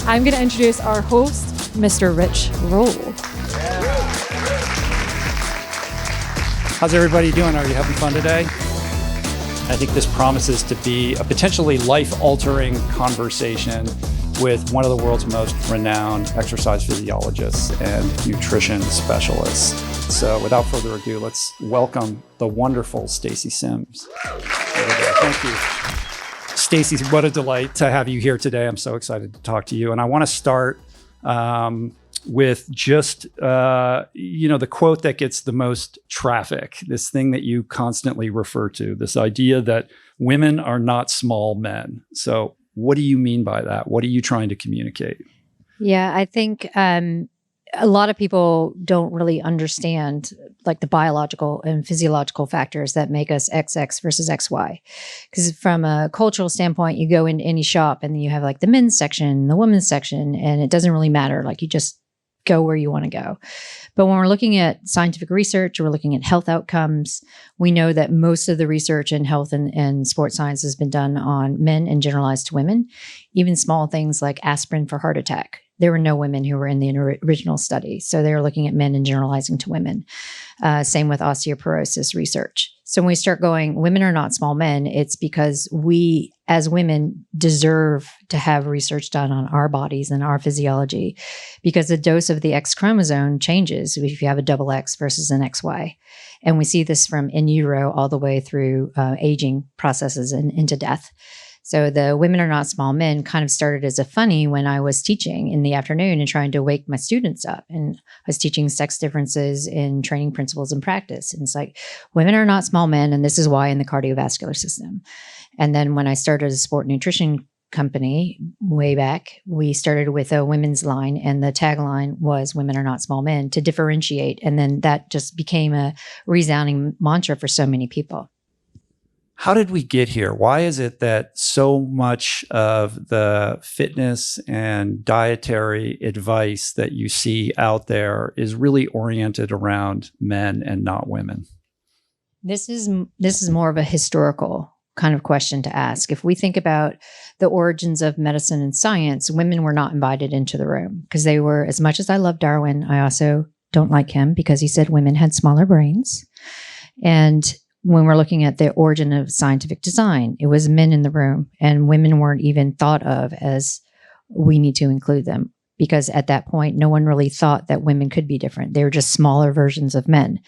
I'm going to introduce our host, Mr. Rich Roll. How's everybody doing? Are you having fun today? I think this promises to be a potentially life-altering conversation with one of the world's most renowned exercise physiologists and nutrition specialists. So without further ado, let's welcome the wonderful Stacy Sims. Thank you. Stacy, what a delight to have you here today. I'm so excited to talk to you. And I want to start with just, the quote that gets the most traffic, this thing that you constantly refer to, this idea that women are not small men. So what do you mean by that? What are you trying to communicate? Yeah, I think a lot of people don't really understand like the biological and physiological factors that make us XX versus XY. Because from a cultural standpoint, you go into any shop and you have like the men's section, the women's section, and it doesn't really matter. Like you just go where you want to go. But when we're looking at scientific research, we're looking at health outcomes, we know that most of the research in health and sports science has been done on men and generalized to women. Even small things like aspirin for heart attack. There were no women who were in the original study. So they were looking at men and generalizing to women. Same with osteoporosis research. So when we start going, women are not small men, it's because we as women deserve to have research done on our bodies and our physiology, because the dose of the X chromosome changes if you have a double X versus an XY. And we see this from in utero all the way through aging processes and into death. So the women are not small men kind of started as a funny when I was teaching in the afternoon and trying to wake my students up. And I was teaching sex differences in training principles and practice. And it's like, women are not small men, and this is why in the cardiovascular system. And then when I started a sport nutrition company way back, we started with a women's line, and the tagline was "Women are not small men" to differentiate. And then that just became a resounding mantra for so many people. How did we get here? Why is it that so much of the fitness and dietary advice that you see out there is really oriented around men and not women? This is more of a historical kind of question to ask. If we think about the origins of medicine and science, women were not invited into the room because they were, as much as I love Darwin, I also don't like him because he said women had smaller brains. And when we're looking at the origin of scientific design, it was men in the room, and women weren't even thought of as we need to include them, because at that point, no one really thought that women could be different. They were just smaller versions of men.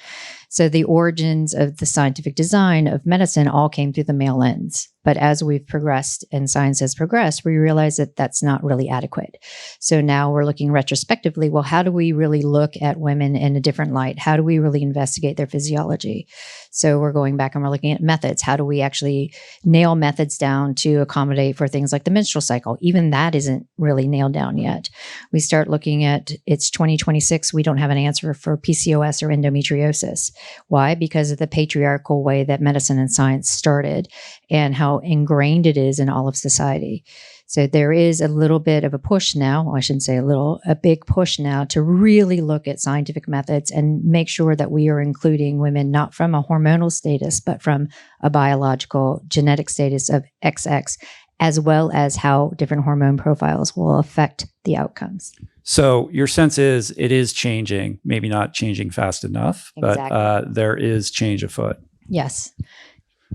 So the origins of the scientific design of medicine all came through the male lens. But as we've progressed and science has progressed, we realize that that's not really adequate. So now we're looking retrospectively, well, how do we really look at women in a different light? How do we really investigate their physiology? So we're going back and we're looking at methods. How do we actually nail methods down to accommodate for things like the menstrual cycle? Even that isn't really nailed down yet. We start looking at, it's 2026, we don't have an answer for PCOS or endometriosis. Why? Because of the patriarchal way that medicine and science started and how ingrained it is in all of society. So there is a little bit of a push now, I shouldn't say a big push now to really look at scientific methods and make sure that we are including women not from a hormonal status, but from a biological genetic status of XX, as well as how different hormone profiles will affect the outcomes. So your sense is it is changing, maybe not changing fast enough, Exactly. but there is change afoot. Yes.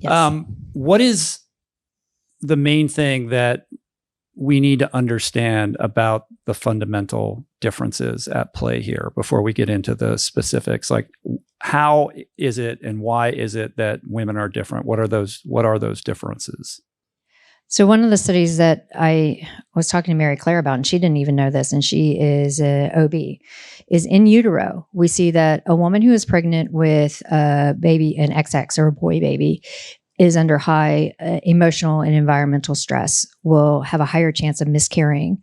Yes. What is the main thing that we need to understand about the fundamental differences at play here before we get into the specifics? Like, how is it and why is it that women are different? What are those differences? So one of the studies that I was talking to Mary Claire about, and she didn't even know this, and she is a OB, is in utero. We see that a woman who is pregnant with a baby, an XX or a boy baby, is under high emotional and environmental stress, will have a higher chance of miscarrying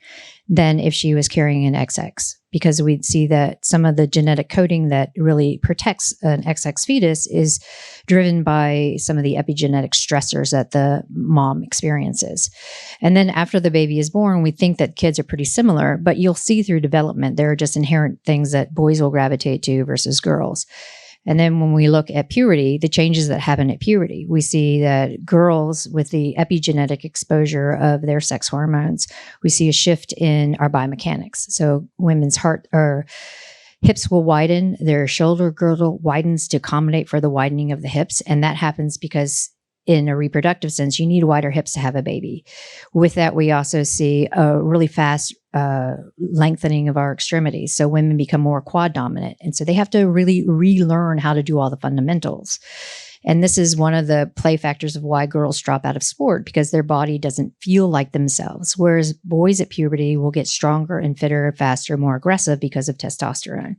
than if she was carrying an XX, because we'd see that some of the genetic coding that really protects an XX fetus is driven by some of the epigenetic stressors that the mom experiences. And then after the baby is born, we think that kids are pretty similar, but you'll see through development, there are just inherent things that boys will gravitate to versus girls. And then when we look at puberty, the changes that happen at puberty, we see that girls with the epigenetic exposure of their sex hormones, we see a shift in our biomechanics. So women's heart or hips will widen, their shoulder girdle widens to accommodate for the widening of the hips. And that happens because in a reproductive sense, you need wider hips to have a baby. With that, we also see a really fast lengthening of our extremities. So women become more quad dominant. And so they have to really relearn how to do all the fundamentals. And this is one of the play factors of why girls drop out of sport, because their body doesn't feel like themselves. Whereas boys at puberty will get stronger and fitter, faster, more aggressive because of testosterone.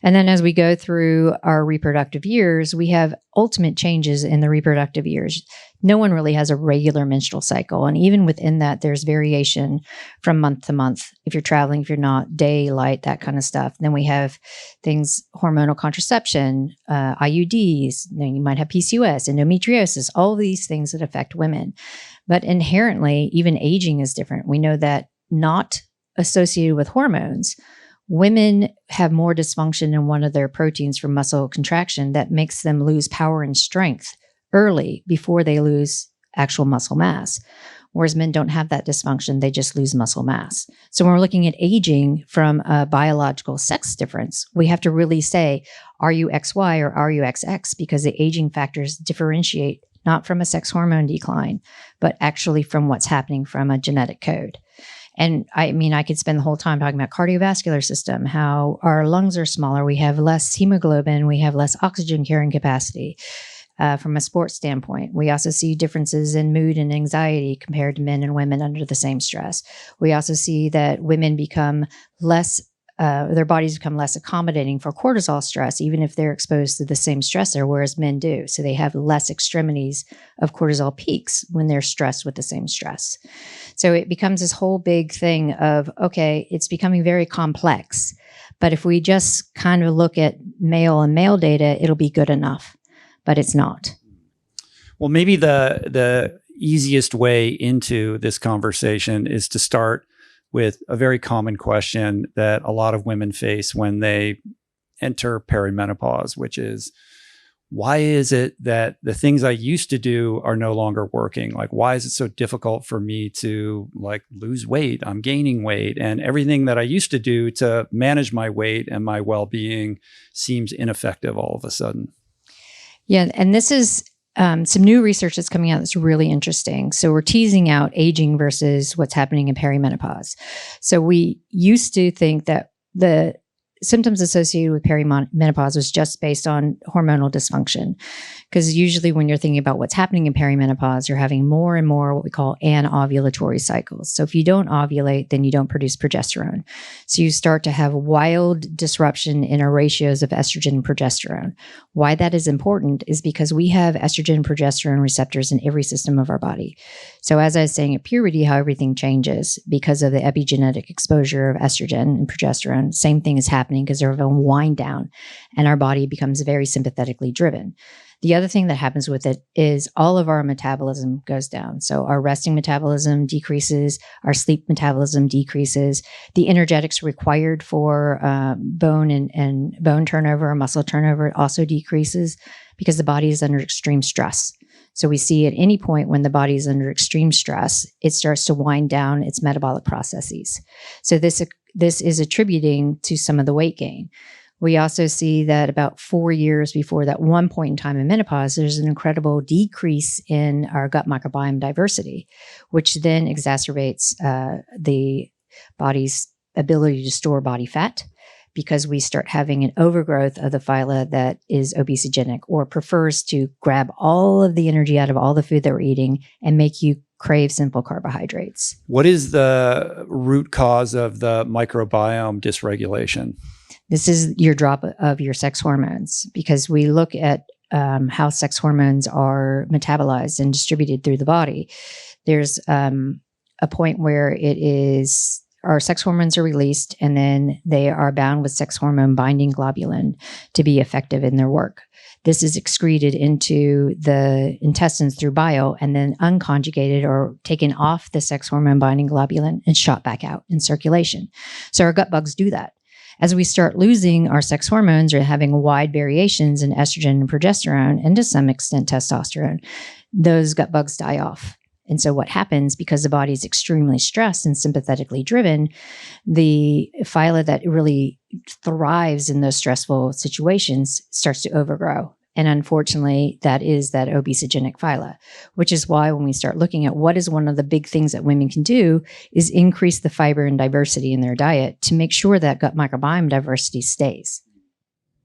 And then as we go through our reproductive years, we have ultimate changes in the reproductive years. No one really has a regular menstrual cycle. And even within that, there's variation from month to month. If you're traveling, if you're not, daylight, that kind of stuff. Then we have things, hormonal contraception, IUDs, then you might have PCOS, endometriosis, all of these things that affect women. But inherently, even aging is different. We know that not associated with hormones, women have more dysfunction in one of their proteins for muscle contraction that makes them lose power and strength early before they lose actual muscle mass. Whereas men don't have that dysfunction, they just lose muscle mass. So when we're looking at aging from a biological sex difference, we have to really say, are you XY or are you XX? Because the aging factors differentiate not from a sex hormone decline, but actually from what's happening from a genetic code. And I mean, I could spend the whole time talking about cardiovascular system, how our lungs are smaller, we have less hemoglobin, we have less oxygen carrying capacity. From a sports standpoint, we also see differences in mood and anxiety compared to men and women under the same stress. We also see that women become less, their bodies become less accommodating for cortisol stress, even if they're exposed to the same stressor, whereas men do. So they have less extremities of cortisol peaks when they're stressed with the same stress. So it becomes this whole big thing of, okay, it's becoming very complex. But if we just kind of look at male and male data, it'll be good enough. But it's not. Well, maybe the easiest way into this conversation is to start with a very common question that a lot of women face when they enter perimenopause, which is, why is it that the things I used to do are no longer working? Like, why is it so difficult for me to lose weight? I'm gaining weight, and everything that I used to do to manage my weight and my well-being seems ineffective all of a sudden. Yeah, and this is some new research that's coming out that's really interesting. So we're teasing out aging versus what's happening in perimenopause. So we used to think that the symptoms associated with perimenopause was just based on hormonal dysfunction. Because usually when you're thinking about what's happening in perimenopause, you're having more and more what we call anovulatory cycles. So if you don't ovulate, then you don't produce progesterone. So you start to have wild disruption in our ratios of estrogen and progesterone. Why that is important is because we have estrogen and progesterone receptors in every system of our body. So as I was saying at puberty, how everything changes because of the epigenetic exposure of estrogen and progesterone, same thing is happening because they're a wind down and our body becomes very sympathetically driven. The other thing that happens with it is all of our metabolism goes down. So our resting metabolism decreases, our sleep metabolism decreases. The energetics required for bone and bone turnover or muscle turnover also decreases because the body is under extreme stress. So we see at any point when the body is under extreme stress, it starts to wind down its metabolic processes. So this is attributing to some of the weight gain. We also see that about 4 years before that one point in time in menopause, there's an incredible decrease in our gut microbiome diversity, which then exacerbates the body's ability to store body fat because we start having an overgrowth of the phyla that is obesogenic or prefers to grab all of the energy out of all the food that we're eating and make you crave simple carbohydrates. What is the root cause of the microbiome dysregulation? This is your drop of your sex hormones, because we look at how sex hormones are metabolized and distributed through the body. There's a point where it is our sex hormones are released and then they are bound with sex hormone binding globulin to be effective in their work. This is excreted into the intestines through bile and then unconjugated or taken off the sex hormone binding globulin and shot back out in circulation. So our gut bugs do that. As we start losing our sex hormones or having wide variations in estrogen and progesterone, and to some extent testosterone, those gut bugs die off. And so what happens, because the body is extremely stressed and sympathetically driven, the phyla that really thrives in those stressful situations starts to overgrow. And unfortunately, that is that obesogenic phyla, which is why when we start looking at what is one of the big things that women can do is increase the fiber and diversity in their diet to make sure that gut microbiome diversity stays.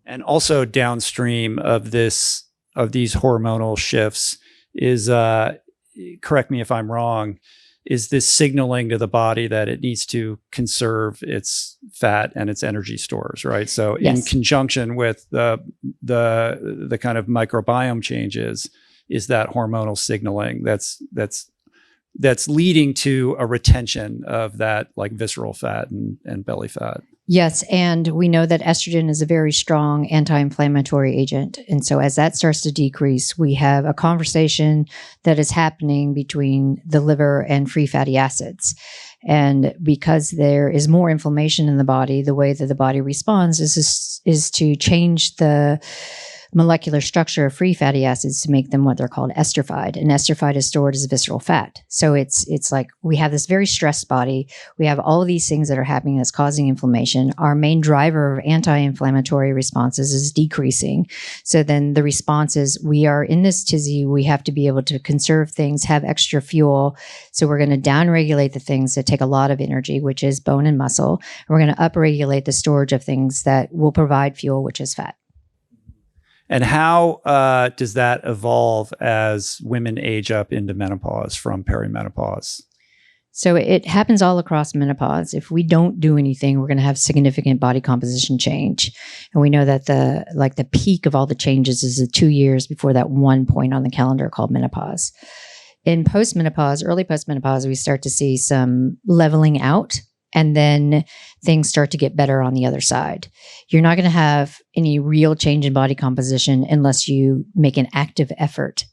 And also downstream of these hormonal shifts is, correct me if I'm wrong, is this signaling to the body that it needs to conserve its fat and its energy stores, right? So Yes. in conjunction with the kind of microbiome changes is that hormonal signaling that's leading to a retention of that like visceral fat and belly fat. Yes, and we know that estrogen is a very strong anti-inflammatory agent. And so as that starts to decrease, we have a conversation that is happening between the liver and free fatty acids. And because there is more inflammation in the body, the way that the body responds is to change the molecular structure of free fatty acids to make them what they're called esterified. And esterified is stored as visceral fat. So it's like we have this very stressed body. We have all of these things that are happening that's causing inflammation. Our main driver of anti-inflammatory responses is decreasing. So then the response is we are in this tizzy. We have to be able to conserve things, have extra fuel. So we're going to downregulate the things that take a lot of energy, which is bone and muscle. And we're going to upregulate the storage of things that will provide fuel, which is fat. And how does that evolve as women age up into menopause from perimenopause? So it happens all across menopause. If we don't do anything, we're going to have significant body composition change. And we know that the peak of all the changes is the 2 years before that one point on the calendar called menopause. In postmenopause, early postmenopause, we start to see some leveling out. And then things start to get better on the other side. You're not going to have any real change in body composition unless you make an active effort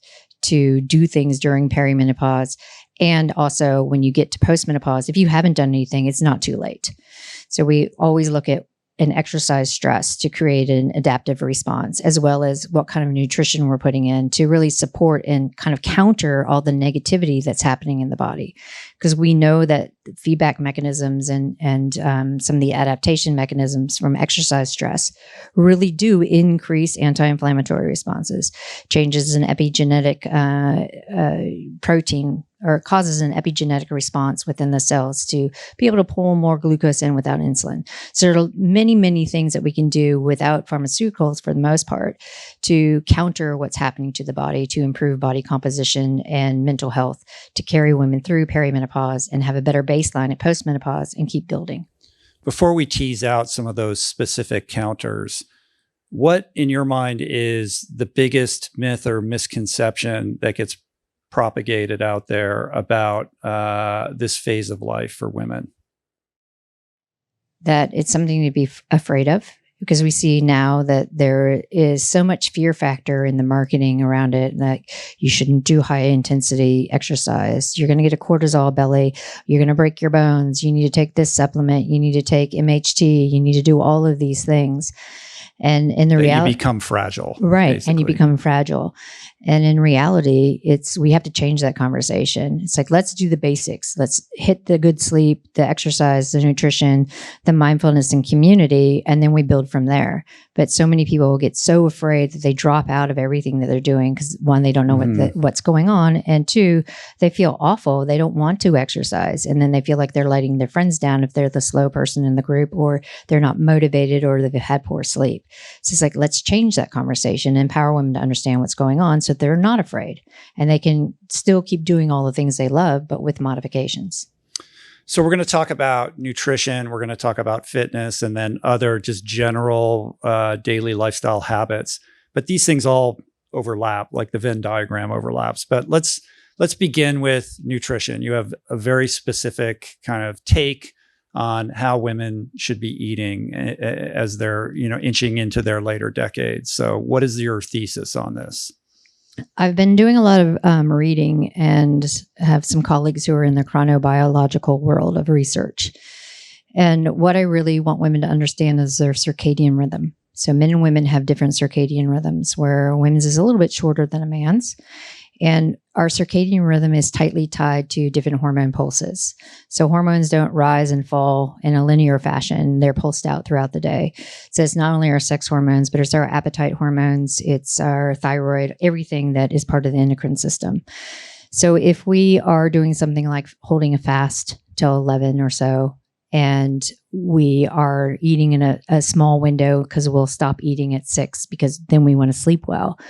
to do things during perimenopause. And also when you get to postmenopause, if you haven't done anything, it's not too late. So we always look at an exercise stress to create an adaptive response, as well as what kind of nutrition we're putting in to really support and kind of counter all the negativity that's happening in the body. Because we know that feedback mechanisms and some of the adaptation mechanisms from exercise stress really do increase anti-inflammatory responses. Changes in epigenetic protein or causes an epigenetic response within the cells to be able to pull more glucose in without insulin. So there are many, many things that we can do without pharmaceuticals for the most part to counter what's happening to the body, to improve body composition and mental health, to carry women through perimenopause and have a better baseline at postmenopause and keep building. Before we tease out some of those specific counters, what in your mind is the biggest myth or misconception that gets propagated out there about this phase of life for women? That it's something to be afraid of, because we see now that there is so much fear factor in the marketing around it, that you shouldn't do high intensity exercise. You're going to get a cortisol belly. You're going to break your bones. You need to take this supplement. You need to take MHT. You need to do all of these things. And in the reality, you become fragile. Right. Basically. And you become fragile. And in reality, we have to change that conversation. It's like, let's do the basics. Let's hit the good sleep, the exercise, the nutrition, the mindfulness and community, and then we build from there. But so many people get so afraid that they drop out of everything that they're doing because one, they don't know what's going on. And two, they feel awful. They don't want to exercise. And then they feel like they're letting their friends down if they're the slow person in the group, or they're not motivated, or they've had poor sleep. So it's like, let's change that conversation, empower women to understand what's going on so they're not afraid and they can still keep doing all the things they love, but with modifications. So we're going to talk about nutrition, we're going to talk about fitness, and then other just general daily lifestyle habits. But these things all overlap, like the Venn diagram overlaps. But let's begin with nutrition. You have a very specific kind of take on how women should be eating as they're, inching into their later decades. So what is your thesis on this? I've been doing a lot of reading and have some colleagues who are in the chronobiological world of research. And what I really want women to understand is their circadian rhythm. So men and women have different circadian rhythms, where women's is a little bit shorter than a man's. And our circadian rhythm is tightly tied to different hormone pulses. So hormones don't rise and fall in a linear fashion. They're pulsed out throughout the day. So it's not only our sex hormones, but it's our appetite hormones, it's our thyroid, everything that is part of the endocrine system. So if we are doing something like holding a fast till 11 or so, and we are eating in a small window because we'll stop eating at 6 because then we want to sleep well,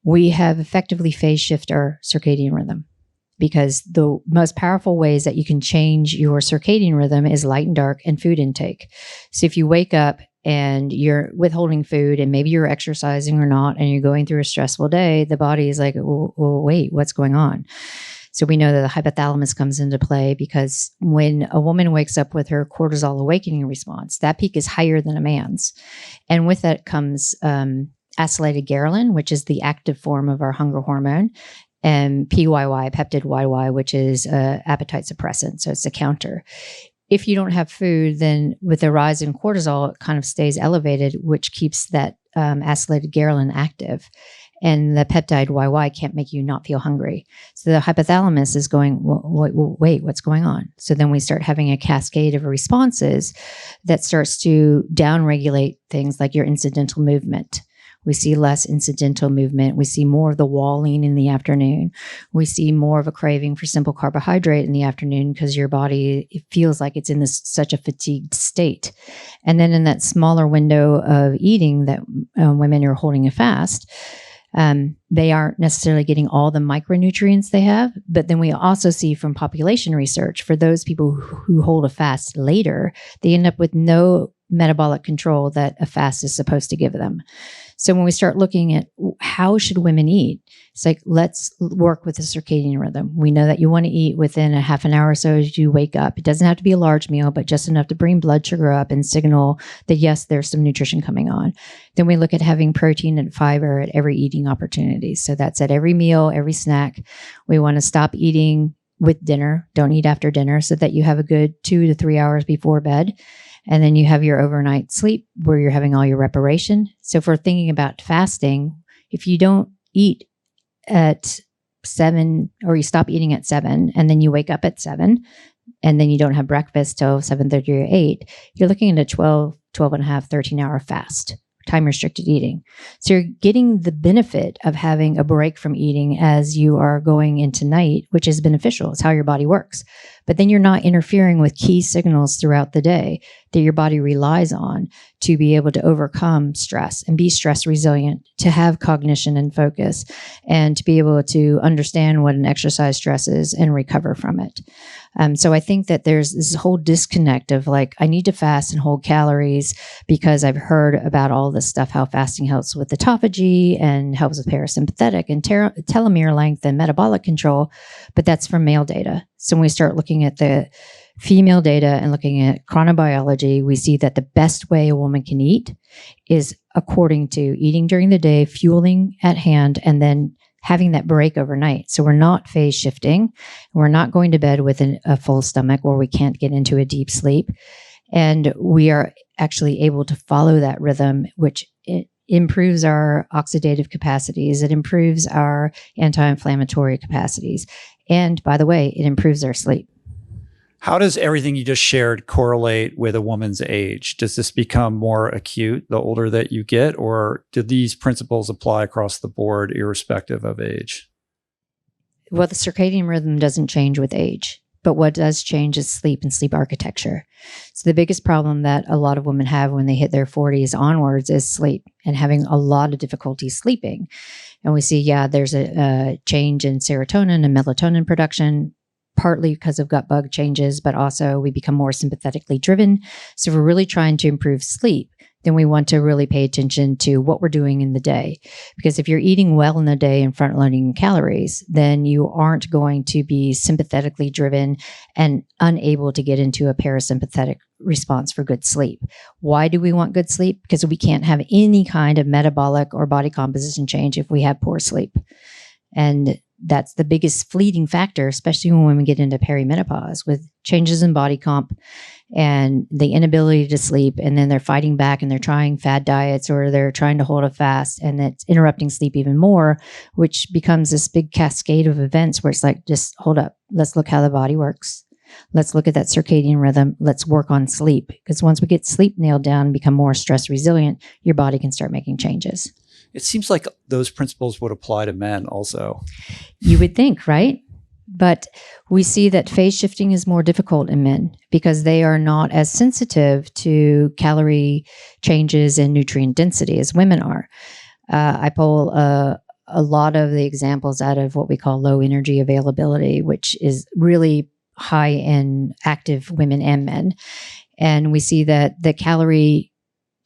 we have effectively phase shift our circadian rhythm, because the most powerful ways that you can change your circadian rhythm is light and dark and food intake. So if you wake up and you're withholding food and maybe you're exercising or not, and you're going through a stressful day, the body is like, oh, wait, what's going on? So we know that the hypothalamus comes into play, because when a woman wakes up with her cortisol awakening response, that peak is higher than a man's. And with that comes acylated ghrelin, which is the active form of our hunger hormone, and PYY, peptide YY, which is appetite suppressant. So it's a counter. If you don't have food, then with the rise in cortisol, it kind of stays elevated, which keeps that acylated ghrelin active. And the peptide YY can't make you not feel hungry. So the hypothalamus is going, wait, what's going on? So then we start having a cascade of responses that starts to downregulate things like your incidental movement. We see less incidental movement. We see more of the walling in the afternoon. We see more of a craving for simple carbohydrate in the afternoon, because your body, it feels like it's in such a fatigued state. And then in that smaller window of eating that women are holding a fast, they aren't necessarily getting all the micronutrients they have. But then we also see from population research, for those people who hold a fast later, they end up with no metabolic control that a fast is supposed to give them. So when we start looking at how should women eat, it's like, let's work with the circadian rhythm. We know that you want to eat within a half an hour or so as you wake up. It doesn't have to be a large meal, but just enough to bring blood sugar up and signal that, yes, there's some nutrition coming on. Then we look at having protein and fiber at every eating opportunity. So that's at every meal, every snack. We want to stop eating with dinner. Don't eat after dinner, so that you have a good 2 to 3 hours before bed. And then you have your overnight sleep where you're having all your reparation. So if we're thinking about fasting, if you don't eat at 7, or you stop eating at 7, and then you wake up at 7, and then you don't have breakfast till 7:30 or 8, you're looking at a 12 and a half, 13-hour fast, time restricted eating. So you're getting the benefit of having a break from eating as you are going into night, which is beneficial. It's how your body works. But then you're not interfering with key signals throughout the day that your body relies on to be able to overcome stress and be stress resilient, to have cognition and focus, and to be able to understand what an exercise stress is and recover from it. So I think that there's this whole disconnect of like, I need to fast and hold calories because I've heard about all this stuff, how fasting helps with autophagy and helps with parasympathetic and telomere length and metabolic control, but that's from male data. So when we start looking at the female data and looking at chronobiology, we see that the best way a woman can eat is according to eating during the day, fueling at hand, and then having that break overnight. So we're not phase shifting. We're not going to bed with a full stomach where we can't get into a deep sleep. And we are actually able to follow that rhythm, which it improves our oxidative capacities. It improves our anti-inflammatory capacities. And by the way, it improves our sleep. How does everything you just shared correlate with a woman's age? Does this become more acute the older that you get, or do these principles apply across the board irrespective of age? Well, the circadian rhythm doesn't change with age, but what does change is sleep and sleep architecture. So the biggest problem that a lot of women have when they hit their 40s onwards is sleep, and having a lot of difficulty sleeping. And we see, there's a change in serotonin and melatonin production, partly because of gut bug changes, but also we become more sympathetically driven. So if we're really trying to improve sleep, then we want to really pay attention to what we're doing in the day. Because if you're eating well in the day and front loading calories, then you aren't going to be sympathetically driven and unable to get into a parasympathetic response for good sleep. Why do we want good sleep? Because we can't have any kind of metabolic or body composition change if we have poor sleep. And that's the biggest fleeting factor, especially when women get into perimenopause with changes in body comp and the inability to sleep, and then they're fighting back and they're trying fad diets or they're trying to hold a fast, and it's interrupting sleep even more, which becomes this big cascade of events where it's like, just hold up, let's look how the body works. Let's look at that circadian rhythm. Let's work on sleep, because once we get sleep nailed down and become more stress resilient, your body can start making changes. It seems like those principles would apply to men also. You would think, right? But we see that phase shifting is more difficult in men because they are not as sensitive to calorie changes and nutrient density as women are. I pull a lot of the examples out of what we call low energy availability, which is really high in active women and men. And we see that the calorie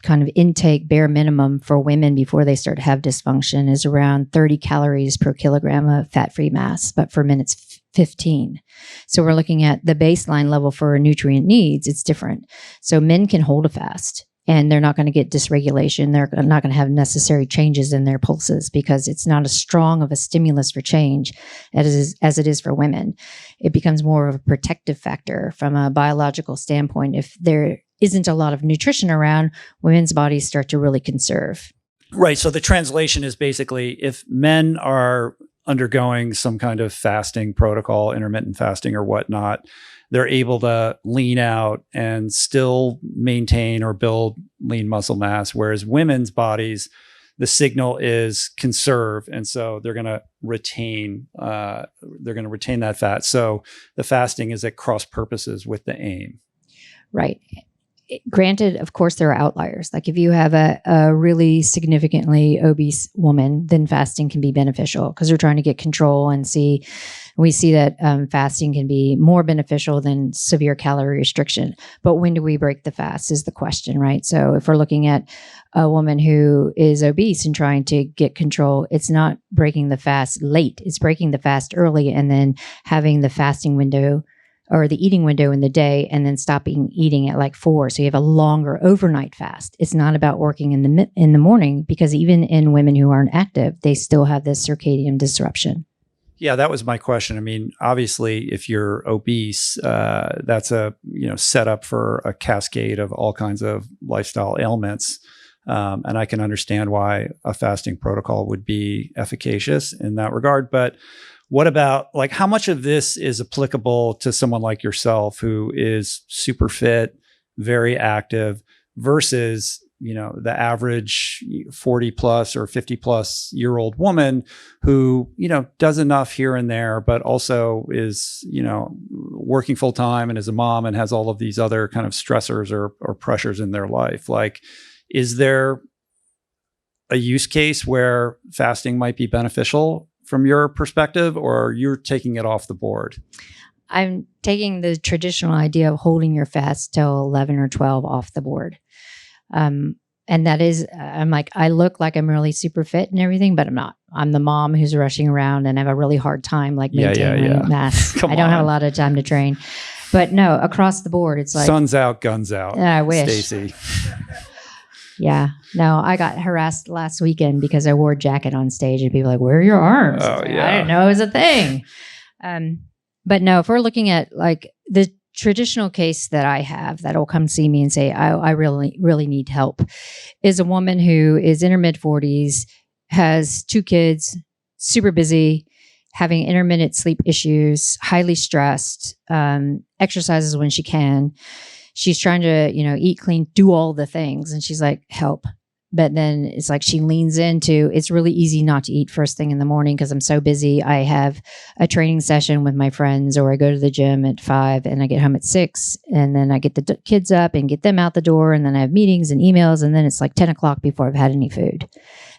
kind of intake bare minimum for women before they start to have dysfunction is around 30 calories per kilogram of fat-free mass, but for men it's 15. So we're looking at the baseline level for nutrient needs. It's different. So men can hold a fast and they're not going to get dysregulation. They're not going to have necessary changes in their pulses because it's not as strong of a stimulus for change as it is for women. It becomes more of a protective factor from a biological standpoint. If there isn't a lot of nutrition around, women's bodies start to really conserve. Right. So the translation is basically, if men are undergoing some kind of fasting protocol, intermittent fasting or whatnot, they're able to lean out and still maintain or build lean muscle mass. Whereas women's bodies, the signal is conserve. And so they're going to retain that fat. So the fasting is at cross purposes with the aim. Right. Granted, of course, there are outliers. Like if you have a really significantly obese woman, then fasting can be beneficial because they're trying to get control and we see that fasting can be more beneficial than severe calorie restriction. But when do we break the fast is the question, right? So if we're looking at a woman who is obese and trying to get control, it's not breaking the fast late. It's breaking the fast early and then having the fasting window or the eating window in the day and then stopping eating at like 4. So you have a longer overnight fast. It's not about working in the morning, because even in women who aren't active, they still have this circadian disruption. Yeah, that was my question. I mean, obviously, if you're obese, that's a setup for a cascade of all kinds of lifestyle ailments. And I can understand why a fasting protocol would be efficacious in that regard. But what about, like, how much of this is applicable to someone like yourself who is super fit, very active, versus, the average 40 plus or 50 plus year old woman who, does enough here and there, but also is, working full time and is a mom and has all of these other kind of stressors or pressures in their life? Like, is there a use case where fasting might be beneficial from your perspective, or you're taking it off the board? I'm taking the traditional idea of holding your fast till 11 or 12 off the board. And that is, I'm like, I look like I'm really super fit and everything, but I'm not. I'm the mom who's rushing around and have a really hard time maintaining mass. I don't have a lot of time to train. But no, across the board, it's like sun's out, guns out. I wish. Stacey. Yeah. No, I got harassed last weekend because I wore a jacket on stage and people were like, where are your arms? Oh, yeah. I didn't know it was a thing. But no, if we're looking at like the traditional case that I have that'll come see me and say, I really, really need help, is a woman who is in her mid 40s, has 2 kids, super busy, having intermittent sleep issues, highly stressed, exercises when she can. She's trying to, eat clean, do all the things. And she's like, help. But then it's like she leans into, it's really easy not to eat first thing in the morning because I'm so busy. I have a training session with my friends, or I go to the gym at 5 and I get home at 6. And then I get the kids up and get them out the door. And then I have meetings and emails. And then it's like 10 o'clock before I've had any food.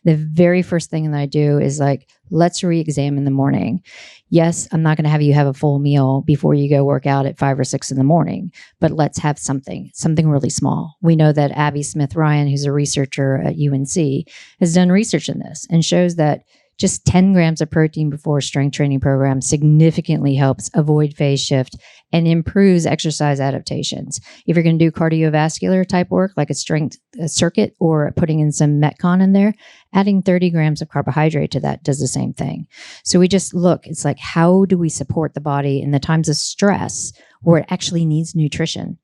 The very first thing that I do is like, let's re-examine the morning. Yes, I'm not going to have you have a full meal before you go work out at 5 or 6 in the morning, but let's have something really small. We know that Abby Smith-Ryan, who's a researcher at UNC, has done research in this and shows that just 10 grams of protein before a strength training program significantly helps avoid phase shift and improves exercise adaptations. If you're going to do cardiovascular type work, like a circuit, or putting in some Metcon in there, adding 30 grams of carbohydrate to that does the same thing. So we just look, it's like, how do we support the body in the times of stress where it actually needs nutrition?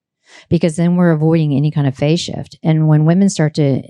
because then we're avoiding any kind of phase shift. And when women start to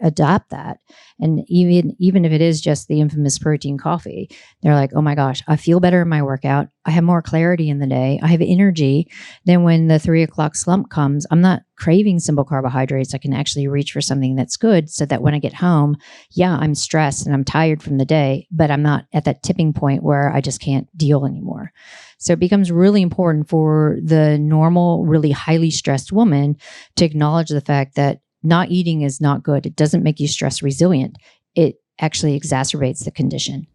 adopt that, and even if it is just the infamous protein coffee, they're like, oh my gosh, I feel better in my workout. I have more clarity in the day. I have energy. Then when the 3 o'clock slump comes, I'm not craving simple carbohydrates. I can actually reach for something that's good, so that when I get home, yeah, I'm stressed and I'm tired from the day, but I'm not at that tipping point where I just can't deal anymore. So it becomes really important for the normal, really highly stressed woman to acknowledge the fact that not eating is not good. It doesn't make you stress resilient. It actually exacerbates the condition.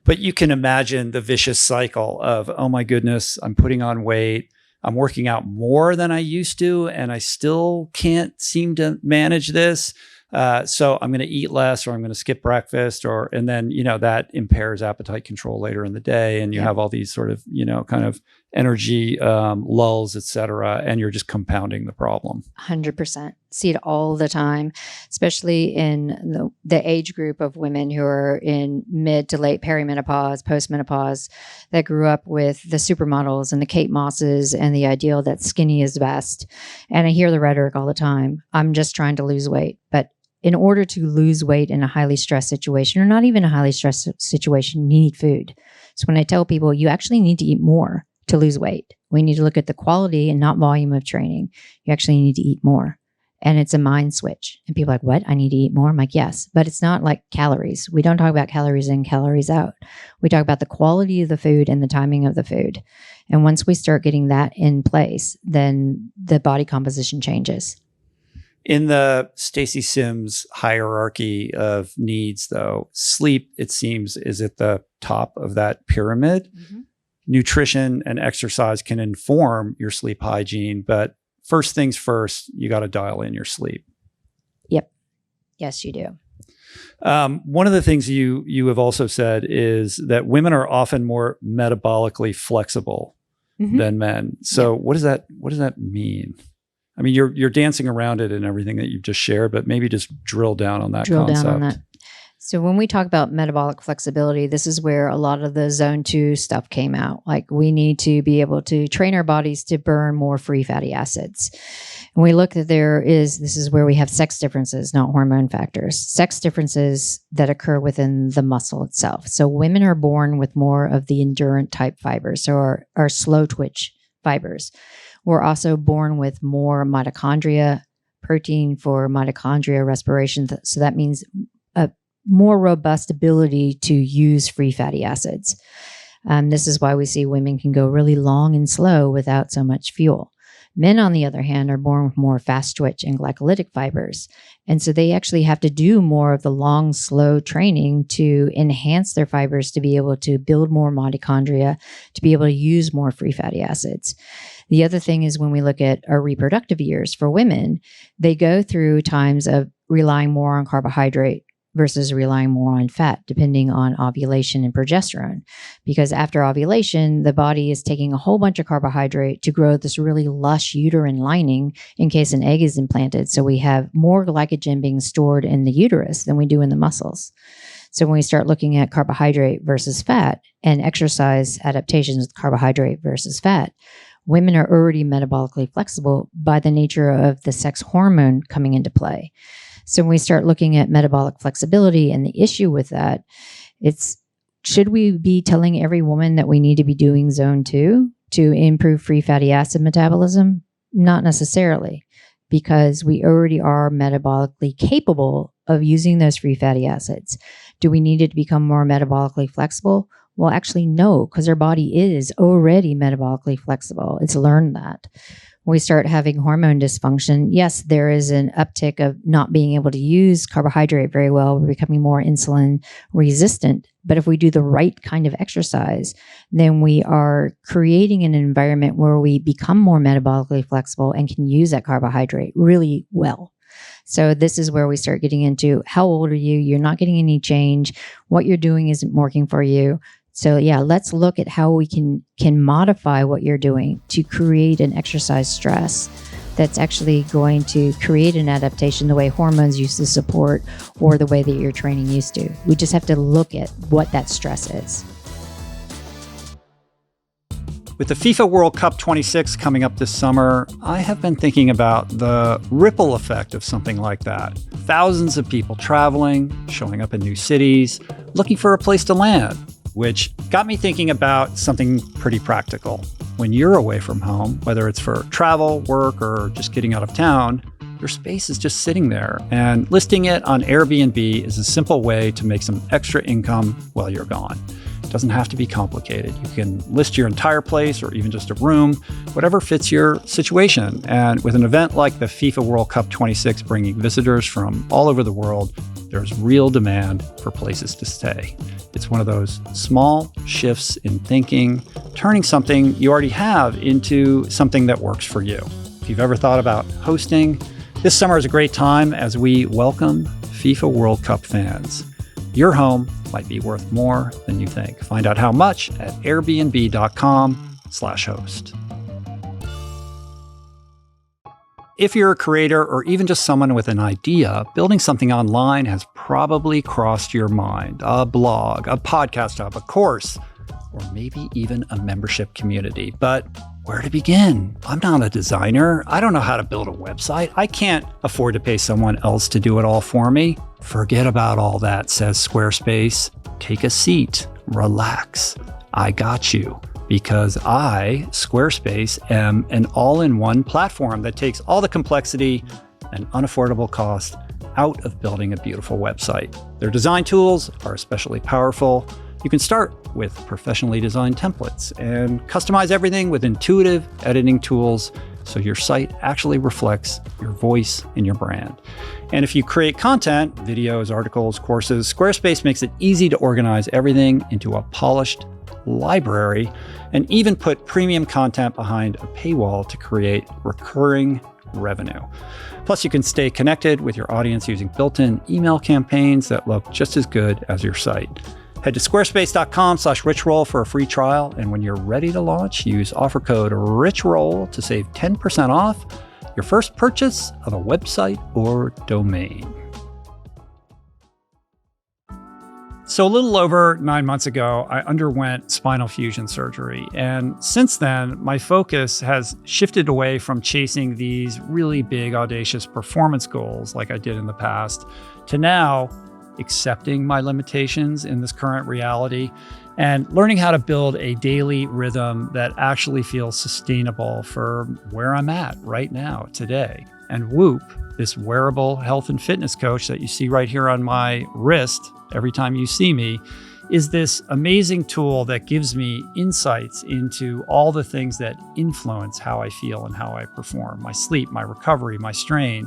But you can imagine the vicious cycle of, oh my goodness, I'm putting on weight. I'm working out more than I used to, and I still can't seem to manage this. So I'm going to eat less, or I'm going to skip breakfast, and then, that impairs appetite control later in the day. And you have all these sort of, kind of energy lulls, et cetera, and you're just compounding the problem. 100%. See it all the time, especially in the age group of women who are in mid to late perimenopause, postmenopause, that grew up with the supermodels and the Kate Mosses and the ideal that skinny is best. And I hear the rhetoric all the time. I'm just trying to lose weight. But in order to lose weight in a highly stressed situation, or not even a highly stressed situation, you need food. So when I tell people you actually need to eat more to lose weight, we need to look at the quality and not volume of training. You actually need to eat more. And it's a mind switch. And people are like, what? I need to eat more? I'm like, yes, but it's not like calories. We don't talk about calories in, calories out. We talk about the quality of the food and the timing of the food. And once we start getting that in place, then the body composition changes. In the Stacy Sims hierarchy of needs, though, sleep, it seems, is at the top of that pyramid. Mm-hmm. Nutrition and exercise can inform your sleep hygiene, but first things first, you got to dial in your sleep. Yep. Yes, you do. One of the things you have also said is that women are often more metabolically flexible than men. So what does that mean? I mean, you're dancing around it and everything that you've just shared, but maybe just drill down on that concept. So when we talk about metabolic flexibility, this is where a lot of the zone 2 stuff came out. Like, we need to be able to train our bodies to burn more free fatty acids. And we look at this is where we have sex differences, not hormone factors. Sex differences that occur within the muscle itself. So women are born with more of the endurant type fibers, so our slow twitch fibers. We're also born with more mitochondria, protein for mitochondria respiration. So that means a more robust ability to use free fatty acids. This is why we see women can go really long and slow without so much fuel. Men, on the other hand, are born with more fast twitch and glycolytic fibers. And so they actually have to do more of the long, slow training to enhance their fibers to be able to build more mitochondria, to be able to use more free fatty acids. The other thing is, when we look at our reproductive years for women, they go through times of relying more on carbohydrate versus relying more on fat, depending on ovulation and progesterone. Because after ovulation, the body is taking a whole bunch of carbohydrate to grow this really lush uterine lining in case an egg is implanted. So we have more glycogen being stored in the uterus than we do in the muscles. So when we start looking at carbohydrate versus fat and exercise adaptations with carbohydrate versus fat, women are already metabolically flexible by the nature of the sex hormone coming into play. So when we start looking at metabolic flexibility and the issue with that, should we be telling every woman that we need to be doing zone 2 to improve free fatty acid metabolism? Not necessarily, because we already are metabolically capable of using those free fatty acids. Do we need it to become more metabolically flexible? Well, actually, no, because our body is already metabolically flexible. It's learned that. When we start having hormone dysfunction, yes, there is an uptick of not being able to use carbohydrate very well. We're becoming more insulin resistant. But if we do the right kind of exercise, then we are creating an environment where we become more metabolically flexible and can use that carbohydrate really well. So this is where we start getting into, how old are you? You're not getting any change. What you're doing isn't working for you. So yeah, let's look at how we can modify what you're doing to create an exercise stress that's actually going to create an adaptation the way hormones used to support, or the way that your training used to. We just have to look at what that stress is. With the FIFA World Cup 26 coming up this summer, I have been thinking about the ripple effect of something like that. Thousands of people traveling, showing up in new cities, looking for a place to land, which got me thinking about something pretty practical. When you're away from home, whether it's for travel, work, or just getting out of town, your space is just sitting there. And listing it on Airbnb is a simple way to make some extra income while you're gone. It doesn't have to be complicated. You can list your entire place or even just a room, whatever fits your situation. And with an event like the FIFA World Cup 26 bringing visitors from all over the world, there's real demand for places to stay. It's one of those small shifts in thinking, turning something you already have into something that works for you. If you've ever thought about hosting, this summer is a great time as we welcome FIFA World Cup fans. Your home might be worth more than you think. Find out how much at airbnb.com/host. If you're a creator or even just someone with an idea, building something online has probably crossed your mind. A blog, a podcast hub, a course, or maybe even a membership community. But where to begin? I'm not a designer. I don't know how to build a website. I can't afford to pay someone else to do it all for me. Forget about all that, says Squarespace. Take a seat, relax. I got you. Because I, Squarespace, am an all-in-one platform that takes all the complexity and unaffordable cost out of building a beautiful website. Their design tools are especially powerful. You can start with professionally designed templates and customize everything with intuitive editing tools so your site actually reflects your voice and your brand. And if you create content, videos, articles, courses, Squarespace makes it easy to organize everything into a polished library and even put premium content behind a paywall to create recurring revenue. Plus, you can stay connected with your audience using built-in email campaigns that look just as good as your site. Head to squarespace.com/richroll for a free trial. And when you're ready to launch, use offer code RICHROLL to save 10% off your first purchase of a website or domain. So a little over 9 months ago, I underwent spinal fusion surgery. And since then, my focus has shifted away from chasing these really big, audacious performance goals like I did in the past to now accepting my limitations in this current reality and learning how to build a daily rhythm that actually feels sustainable for where I'm at right now, today. And Whoop, this wearable health and fitness coach that you see right here on my wrist every time you see me, is this amazing tool that gives me insights into all the things that influence how I feel and how I perform, my sleep, my recovery, my strain,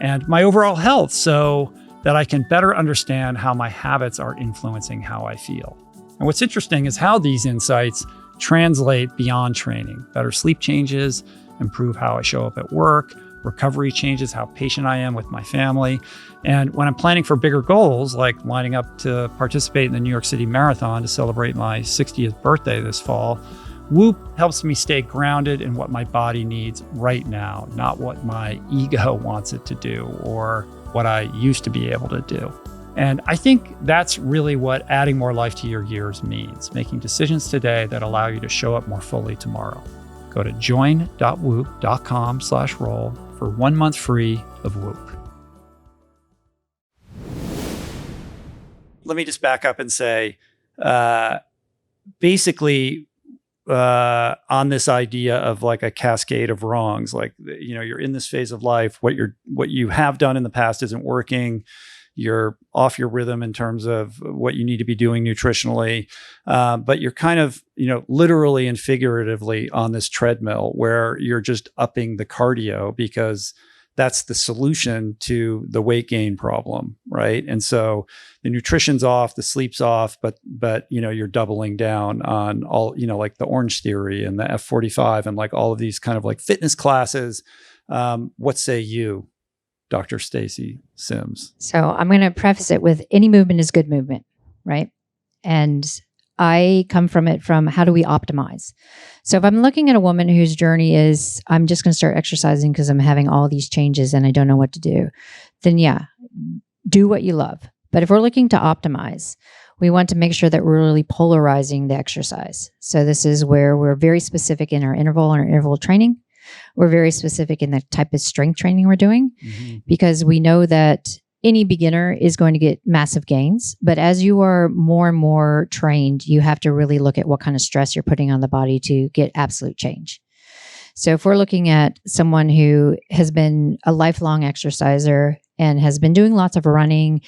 and my overall health, so that I can better understand how my habits are influencing how I feel. And what's interesting is how these insights translate beyond training. Better sleep changes, improve how I show up at work, recovery changes how patient I am with my family. And when I'm planning for bigger goals, like lining up to participate in the New York City Marathon to celebrate my 60th birthday this fall, Whoop helps me stay grounded in what my body needs right now, not what my ego wants it to do or what I used to be able to do. And I think that's really what adding more life to your years means, making decisions today that allow you to show up more fully tomorrow. Go to join.whoop.com/roll for 1 month free of Whoop. Let me just back up and say, basically, on this idea of like a cascade of wrongs, like, you know, you're in this phase of life, what you have done in the past isn't working. You're off your rhythm in terms of what you need to be doing nutritionally. But you're kind of, you know, literally and figuratively on this treadmill where you're just upping the cardio because that's the solution to the weight gain problem, right? And so the nutrition's off, the sleep's off, but you know, you're doubling down on all, you know, like the Orange Theory and the F45 and like all of these kind of like fitness classes. What say you, Dr. Stacy Sims? So I'm going to preface it with any movement is good movement, right? And I come from it from how do we optimize? So if I'm looking at a woman whose journey is, I'm just going to start exercising because I'm having all these changes and I don't know what to do, then yeah, do what you love. But if we're looking to optimize, we want to make sure that we're really polarizing the exercise. So this is where we're very specific in our interval training. We're very specific in the type of strength training we're doing, because we know that any beginner is going to get massive gains. But as you are more and more trained, you have to really look at what kind of stress you're putting on the body to get absolute change. So if we're looking at someone who has been a lifelong exerciser and has been doing lots of running,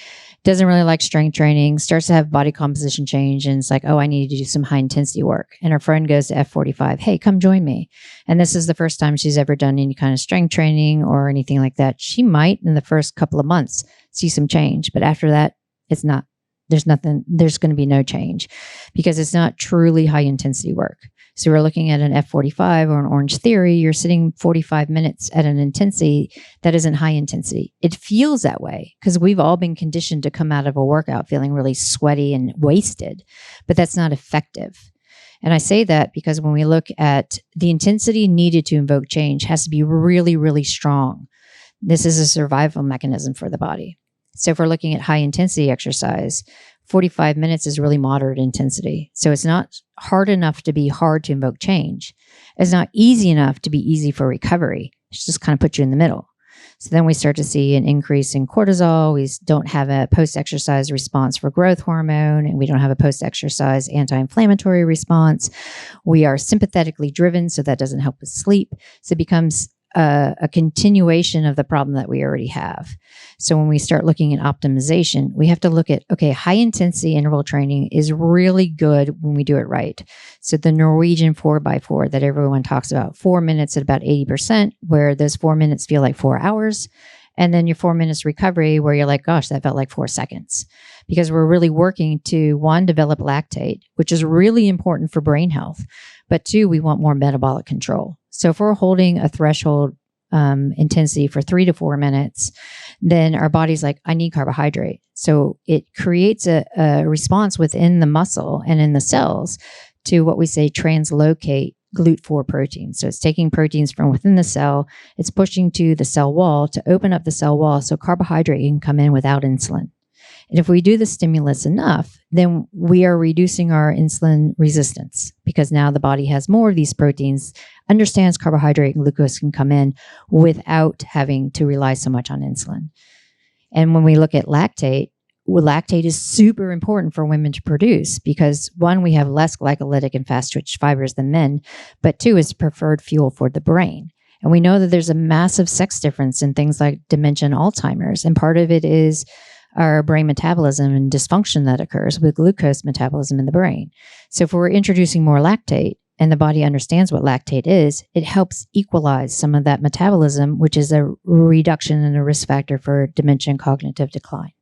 doesn't really like strength training, starts to have body composition change, and it's like, oh, I need to do some high intensity work. And her friend goes to F45, hey, come join me. And this is the first time she's ever done any kind of strength training or anything like that. She might, in the first couple of months, see some change. But after that, there's going to be no change, because it's not truly high intensity work. So we're looking at an F45 or an Orange Theory. You're sitting 45 minutes at an intensity that isn't high intensity. It feels that way because we've all been conditioned to come out of a workout feeling really sweaty and wasted, but that's not effective. And I say that because when we look at the intensity needed to invoke change has to be really, really strong. This is a survival mechanism for the body. So if we're looking at high intensity exercise, 45 minutes is really moderate intensity. So it's not hard enough to be hard to invoke change. It's not easy enough to be easy for recovery. It just kind of puts you in the middle. So then we start to see an increase in cortisol. We don't have a post-exercise response for growth hormone, and we don't have a post-exercise anti-inflammatory response. We are sympathetically driven, so that doesn't help with sleep. So it becomes a continuation of the problem that we already have. So when we start looking at optimization, we have to look at, okay, high intensity interval training is really good when we do it right. So the Norwegian 4x4 that everyone talks about, 4 minutes at about 80%, where those 4 minutes feel like 4 hours. And then your 4 minutes recovery where you're like, gosh, that felt like 4 seconds. Because we're really working to, one, develop lactate, which is really important for brain health. But two, we want more metabolic control. So if we're holding a threshold intensity for 3 to 4 minutes, then our body's like, I need carbohydrate. So it creates a response within the muscle and in the cells to what we say translocate GLUT4 proteins. So it's taking proteins from within the cell, it's pushing to the cell wall to open up the cell wall so carbohydrate can come in without insulin. And if we do the stimulus enough, then we are reducing our insulin resistance, because now the body has more of these proteins, understands carbohydrate and glucose can come in without having to rely so much on insulin. And when we look at lactate, lactate is super important for women to produce because, one, we have less glycolytic and fast twitch fibers than men, but two, it's preferred fuel for the brain. And we know that there's a massive sex difference in things like dementia and Alzheimer's. And part of it is our brain metabolism and dysfunction that occurs with glucose metabolism in the brain. So if we're introducing more lactate and the body understands what lactate is, it helps equalize some of that metabolism, which is a reduction in a risk factor for dementia and cognitive decline.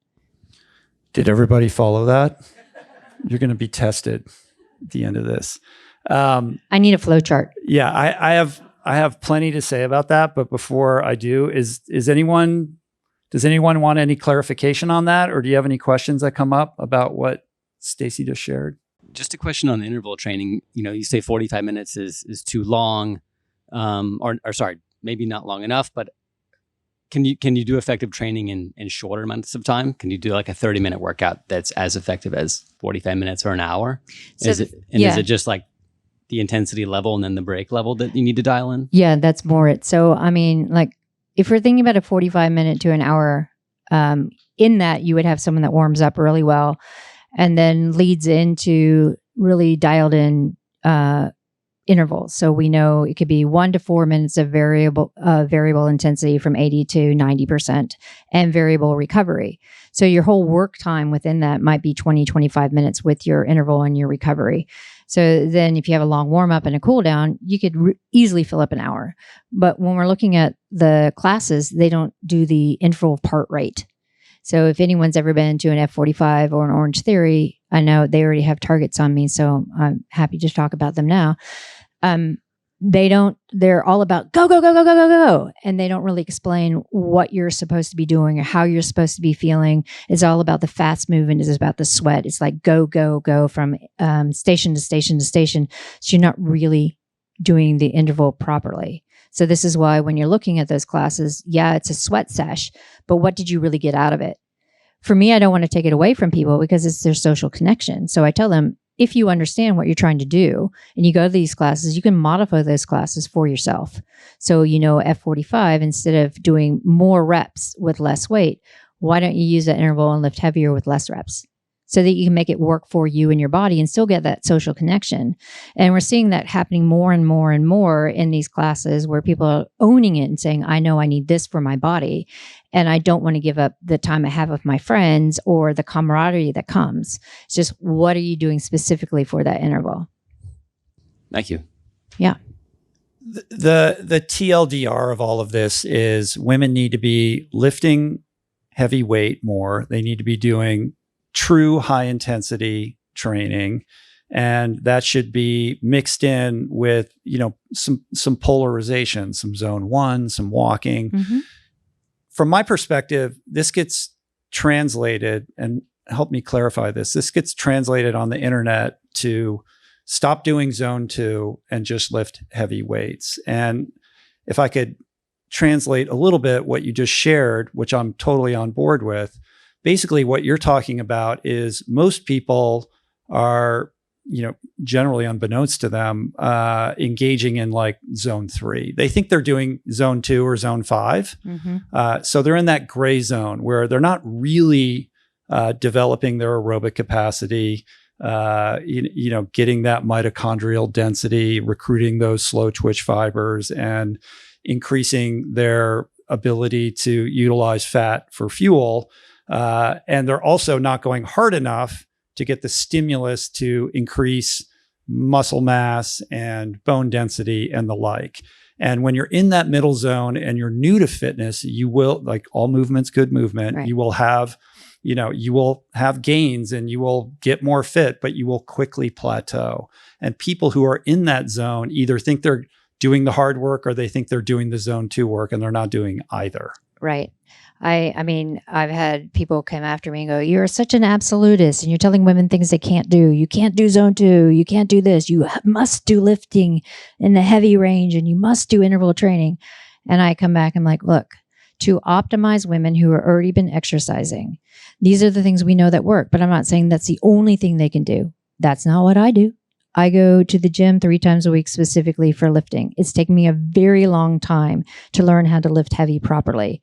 Did everybody follow that? You're going to be tested at the end of this. I need a flow chart. Yeah, I have plenty to say about that, but before I do, does anyone want any clarification on that, or do you have any questions that come up about what Stacy just shared? Just a question on interval training. You know, you say 45 minutes is too long, or sorry, maybe not long enough, but can you do effective training in shorter amounts of time? Can you do like a 30-minute workout that's as effective as 45 minutes or an hour? So is it just like the intensity level and then the break level that you need to dial in? Yeah, that's more it. So, I mean, like, if we're thinking about a 45-minute to an hour, in that you would have someone that warms up really well and then leads into really dialed in intervals. So we know it could be 1 to 4 minutes of variable intensity from 80 to 90% and variable recovery. So your whole work time within that might be 20, 25 minutes with your interval and your recovery. So then if you have a long warm up and a cool down, you could easily fill up an hour. But when we're looking at the classes, they don't do the interval part rate. So if anyone's ever been to an F45 or an Orange Theory, I know they already have targets on me, so I'm happy to talk about them now. They're all about go, go, go, go, go, go, go. And they don't really explain what you're supposed to be doing or how you're supposed to be feeling. It's all about the fast movement. It's about the sweat. It's like go, go, go from station to station to station. So you're not really doing the interval properly. So this is why when you're looking at those classes, yeah, it's a sweat sesh, but what did you really get out of it? For me, I don't want to take it away from people because it's their social connection. So I tell them, if you understand what you're trying to do and you go to these classes, you can modify those classes for yourself. So, F45, instead of doing more reps with less weight, why don't you use that interval and lift heavier with less reps so that you can make it work for you and your body and still get that social connection? And we're seeing that happening more and more and more in these classes where people are owning it and saying, I know I need this for my body. And I don't want to give up the time I have with my friends or the camaraderie that comes. It's just, what are you doing specifically for that interval? Thank you. Yeah. The TLDR of all of this is women need to be lifting heavy weight more. They need to be doing true high intensity training. And that should be mixed in with, some polarization, some zone 1, some walking. Mm-hmm. From my perspective, this gets translated, and help me clarify this. This gets translated on the internet to stop doing zone 2 and just lift heavy weights. And if I could translate a little bit what you just shared, which I'm totally on board with, basically what you're talking about is most people are, generally unbeknownst to them, engaging in like zone 3. They think they're doing zone 2 or zone 5. Mm-hmm. So they're in that gray zone where they're not really developing their aerobic capacity, getting that mitochondrial density, recruiting those slow twitch fibers, and increasing their ability to utilize fat for fuel. And they're also not going hard enough to get the stimulus to increase muscle mass and bone density and the like. And when you're in that middle zone and you're new to fitness, you will, like all movement's good movement, Right. you will have gains and you will get more fit, but you will quickly plateau. And people who are in that zone either think they're doing the hard work or they think they're doing the zone 2 work, and they're not doing either. Right. I mean, I've had people come after me and go, you're such an absolutist and you're telling women things they can't do. You can't do zone 2. You can't do this. You must do lifting in the heavy range and you must do interval training. And I come back and I'm like, look, to optimize women who have already been exercising, these are the things we know that work, but I'm not saying that's the only thing they can do. That's not what I do. I go to the gym 3 times a week specifically for lifting. It's taken me a very long time to learn how to lift heavy properly.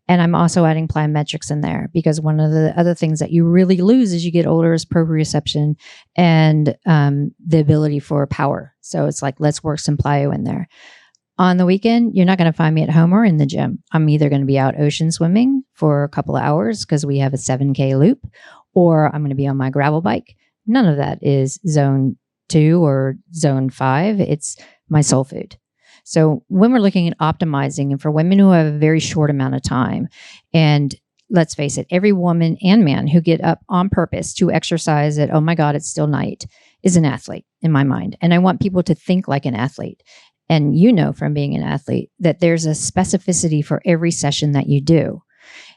And I'm also adding plyometrics in there because one of the other things that you really lose as you get older is proprioception and the ability for power. So it's like, let's work some plyo in there. On the weekend, you're not going to find me at home or in the gym. I'm either going to be out ocean swimming for a couple of hours because we have a 7K loop, or I'm going to be on my gravel bike. None of that is zone 2 or zone 5. It's my soul food. So when we're looking at optimizing, and for women who have a very short amount of time, and let's face it, every woman and man who get up on purpose to exercise at, oh my God, it's still night, is an athlete in my mind. And I want people to think like an athlete. And from being an athlete that there's a specificity for every session that you do.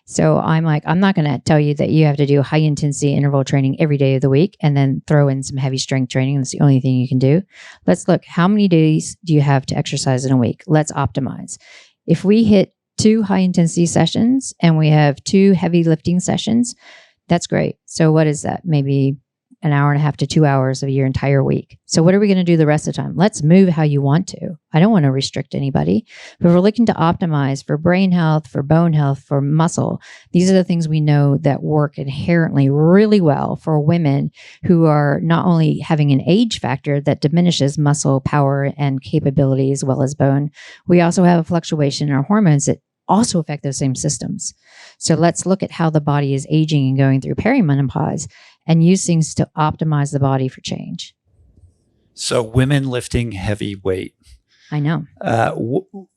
So I'm like, I'm not going to tell you that you have to do high intensity interval training every day of the week and then throw in some heavy strength training. That's the only thing you can do. Let's look, how many days do you have to exercise in a week? Let's optimize. If we hit 2 high intensity sessions and we have 2 heavy lifting sessions, that's great. So what is that? Maybe an hour and a half to 2 hours of your entire week. So what are we going to do the rest of the time? Let's move how you want to. I don't want to restrict anybody, but we're looking to optimize for brain health, for bone health, for muscle. These are the things we know that work inherently really well for women who are not only having an age factor that diminishes muscle power and capability as well as bone. We also have a fluctuation in our hormones that also affect those same systems. So let's look at how the body is aging and going through perimenopause and use things to optimize the body for change. So women lifting heavy weight. I know.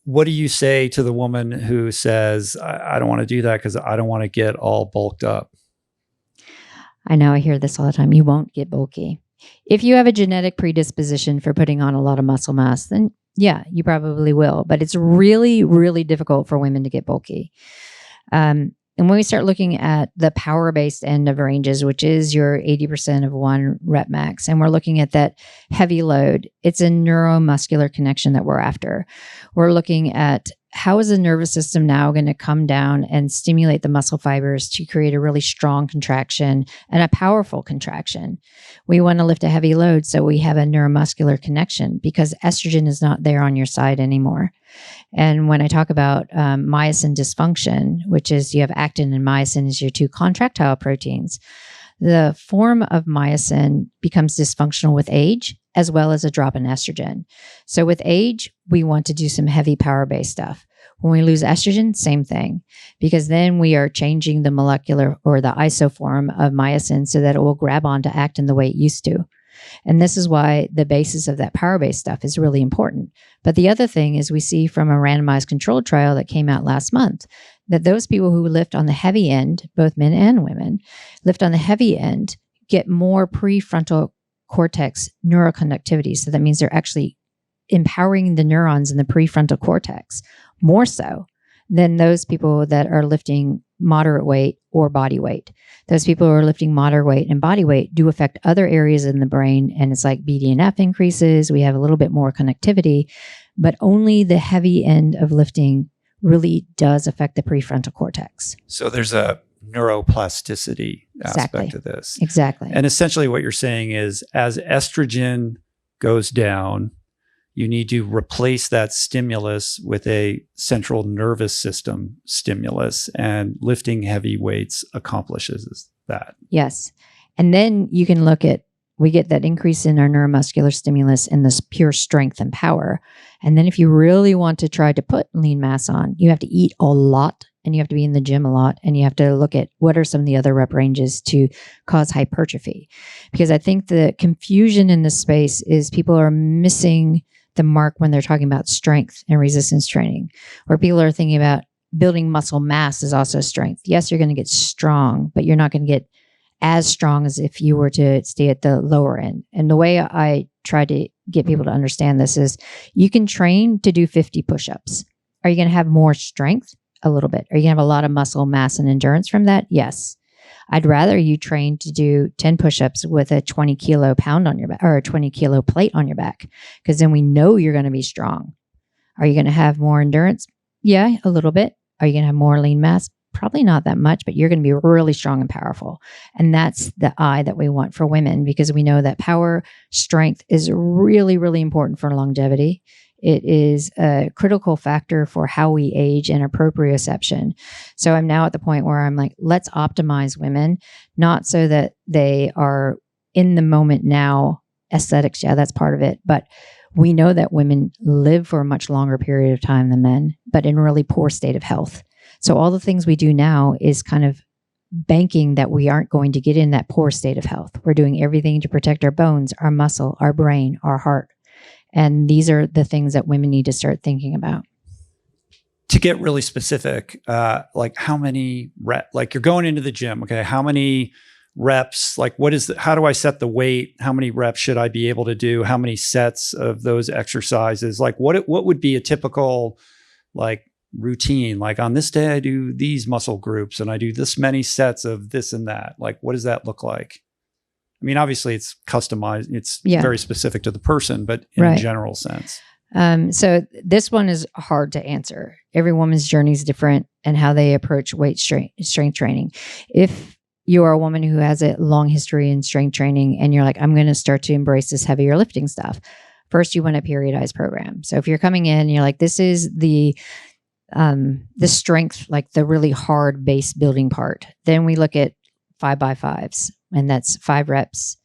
What do you say to the woman who says, I don't want to do that because I don't want to get all bulked up? I know. I hear this all the time. You won't get bulky. If you have a genetic predisposition for putting on a lot of muscle mass, then yeah, you probably will. But it's really, really difficult for women to get bulky. And when we start looking at the power-based end of ranges, which is your 80% of one rep max, and we're looking at that heavy load, it's a neuromuscular connection that we're after. We're looking at how is the nervous system now going to come down and stimulate the muscle fibers to create a really strong contraction and a powerful contraction? We want to lift a heavy load so we have a neuromuscular connection, because estrogen is not there on your side anymore. And when I talk about myosin dysfunction, which is you have actin and myosin as your two contractile proteins, the form of myosin becomes dysfunctional with age, as well as a drop in estrogen. So with age, we want to do some heavy power-based stuff. When we lose estrogen, same thing, because then we are changing the molecular or the isoform of myosin so that it will grab onto actin the way it used to. And this is why the basis of that power-based stuff is really important. But the other thing is we see from a randomized controlled trial that came out last month that those people who lift on the heavy end, both men and women, lift on the heavy end, get more prefrontal cortex neuroconductivity. So that means they're actually empowering the neurons in the prefrontal cortex more so than those people that are lifting moderate weight or body weight. Those people who are lifting moderate weight and body weight do affect other areas in the brain, and it's like BDNF increases. We have a little bit more connectivity, but only the heavy end of lifting really does affect the prefrontal cortex. So there's a neuroplasticity aspect of this. Exactly. And essentially what you're saying is as estrogen goes down, you need to replace that stimulus with a central nervous system stimulus, and lifting heavy weights accomplishes that. Yes. And then you can look at, we get that increase in our neuromuscular stimulus and this pure strength and power. And then if you really want to try to put lean mass on, you have to eat a lot, and you have to be in the gym a lot, and you have to look at what are some of the other rep ranges to cause hypertrophy. Because I think the confusion in this space is people are missing the mark when they're talking about strength and resistance training, where people are thinking about building muscle mass is also strength. Yes, you're going to get strong, but you're not going to get as strong as if you were to stay at the lower end. And the way I try to get people to understand this is you can train to do 50 push-ups. Are you going to have more strength? A little bit. Are you going to have a lot of muscle mass and endurance from that? Yes. I'd rather you train to do 10 push-ups with a 20 kilo pound on your back, or a 20 kilo plate on your back, because then we know you're going to be strong. Are you going to have more endurance? Yeah, a little bit. Are you going to have more lean mass? Probably not that much, but you're going to be really strong and powerful. And that's the eye that we want for women, because we know that power, strength is really, really important for longevity. It is a critical factor for how we age and our proprioception. So I'm now at the point where I'm like, let's optimize women, not so that they are in the moment now. Aesthetics, yeah, that's part of it. But we know that women live for a much longer period of time than men, but in really poor state of health. So all the things we do now is kind of banking that we aren't going to get in that poor state of health. We're doing everything to protect our bones, our muscle, our brain, our heart. And these are the things that women need to start thinking about. To get really specific, like how many reps, like you're going into the gym, okay, how many reps, like how do I set the weight? How many reps should I be able to do? How many sets of those exercises? Like what would be a typical like routine? Like on this day, I do these muscle groups and I do this many sets of this and that. Like, what does that look like? I mean, obviously it's customized. It's very specific to the person, but in a general sense. So this one is hard to answer. Every woman's journey is different and how they approach weight strength training. If you are a woman who has a long history in strength training and you're like, I'm going to start to embrace this heavier lifting stuff, first you want a periodized program. So if you're coming in and you're like, this is the strength, like the really hard base building part, then we look at 5x5s. And that's 5 reps,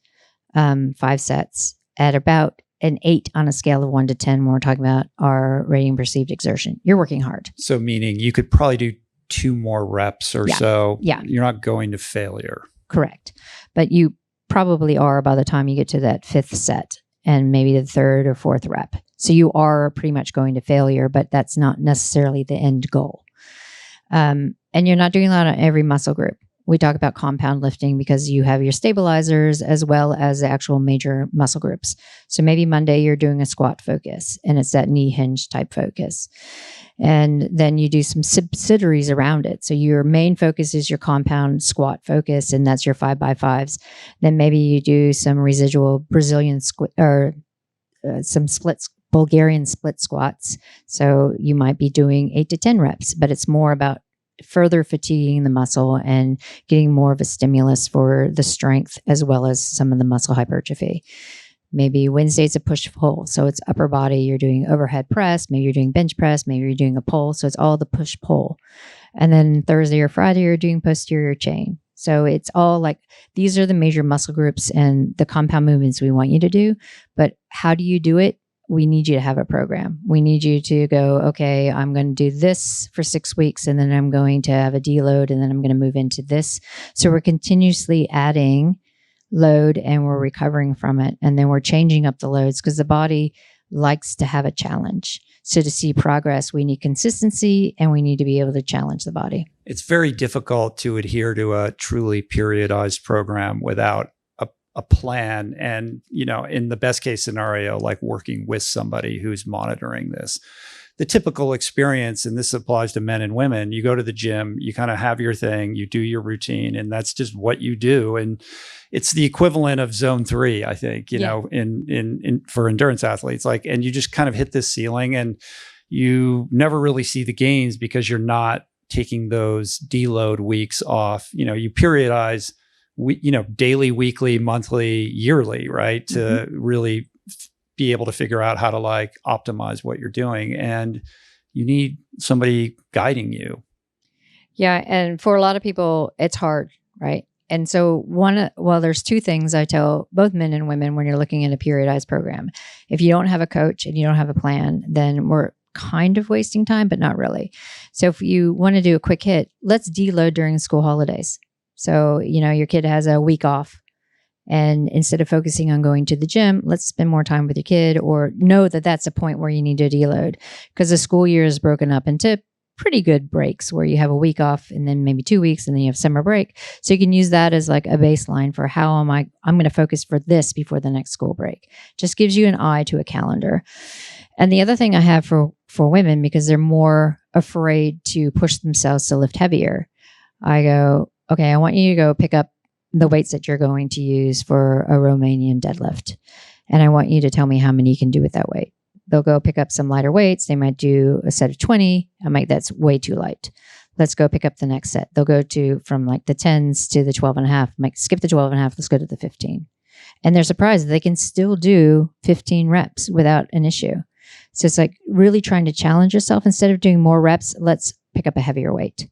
5 sets at about an 8 on a scale of 1 to 10 when we're talking about our rating perceived exertion. You're working hard. So meaning you could probably do 2 more reps or so. Yeah. You're not going to failure. Correct. But you probably are by the time you get to that 5th set and maybe the 3rd or 4th rep. So you are pretty much going to failure, but that's not necessarily the end goal. And you're not doing that on every muscle group. We talk about compound lifting because you have your stabilizers as well as the actual major muscle groups. So maybe Monday you're doing a squat focus and it's that knee hinge type focus. And then you do some subsidiaries around it. So your main focus is your compound squat focus, and that's your 5x5s. Then maybe you do some residual Brazilian or some splits Bulgarian split squats. So you might be doing 8 to 10 reps, but it's more about further fatiguing the muscle and getting more of a stimulus for the strength as well as some of the muscle hypertrophy. Maybe Wednesday's a push-pull. So it's upper body. You're doing overhead press. Maybe you're doing bench press. Maybe you're doing a pull. So it's all the push-pull. And then Thursday or Friday, you're doing posterior chain. So it's all like, these are the major muscle groups and the compound movements we want you to do. But how do you do it? We need you to have a program. We need you to go, okay, I'm going to do this for 6 weeks, and then I'm going to have a deload, and then I'm going to move into this. So we're continuously adding load and we're recovering from it. And then we're changing up the loads because the body likes to have a challenge. So to see progress, we need consistency and we need to be able to challenge the body. It's very difficult to adhere to a truly periodized program without a plan and, in the best case scenario, like working with somebody who's monitoring this. The typical experience, and this applies to men and women, you go to the gym, you kind of have your thing, you do your routine, and that's just what you do. And it's the equivalent of zone 3, I think, in for endurance athletes, and you just kind of hit this ceiling and you never really see the gains because you're not taking those deload weeks off. You periodize, daily, weekly, monthly, yearly, right? To really be able to figure out how to optimize what you're doing. And you need somebody guiding you. Yeah. And for a lot of people, it's hard, right? And so there's 2 things I tell both men and women when you're looking at a periodized program. If you don't have a coach and you don't have a plan, then we're kind of wasting time, but not really. So if you want to do a quick hit, let's deload during school holidays. So, your kid has a week off. And instead of focusing on going to the gym, let's spend more time with your kid, or know that that's a point where you need to deload, because the school year is broken up into pretty good breaks where you have a week off and then maybe 2 weeks and then you have summer break. So you can use that as like a baseline for I'm going to focus for this before the next school break. Just gives you an eye to a calendar. And the other thing I have for women, because they're more afraid to push themselves to lift heavier, I go, okay, I want you to go pick up the weights that you're going to use for a Romanian deadlift. And I want you to tell me how many you can do with that weight. They'll go pick up some lighter weights. They might do a set of 20. That's way too light. Let's go pick up the next set. They'll go from the 10s to the 12 and a half. Skip the 12 and a half. Let's go to the 15. And they're surprised that they can still do 15 reps without an issue. So it's really trying to challenge yourself. Instead of doing more reps, let's pick up a heavier weight.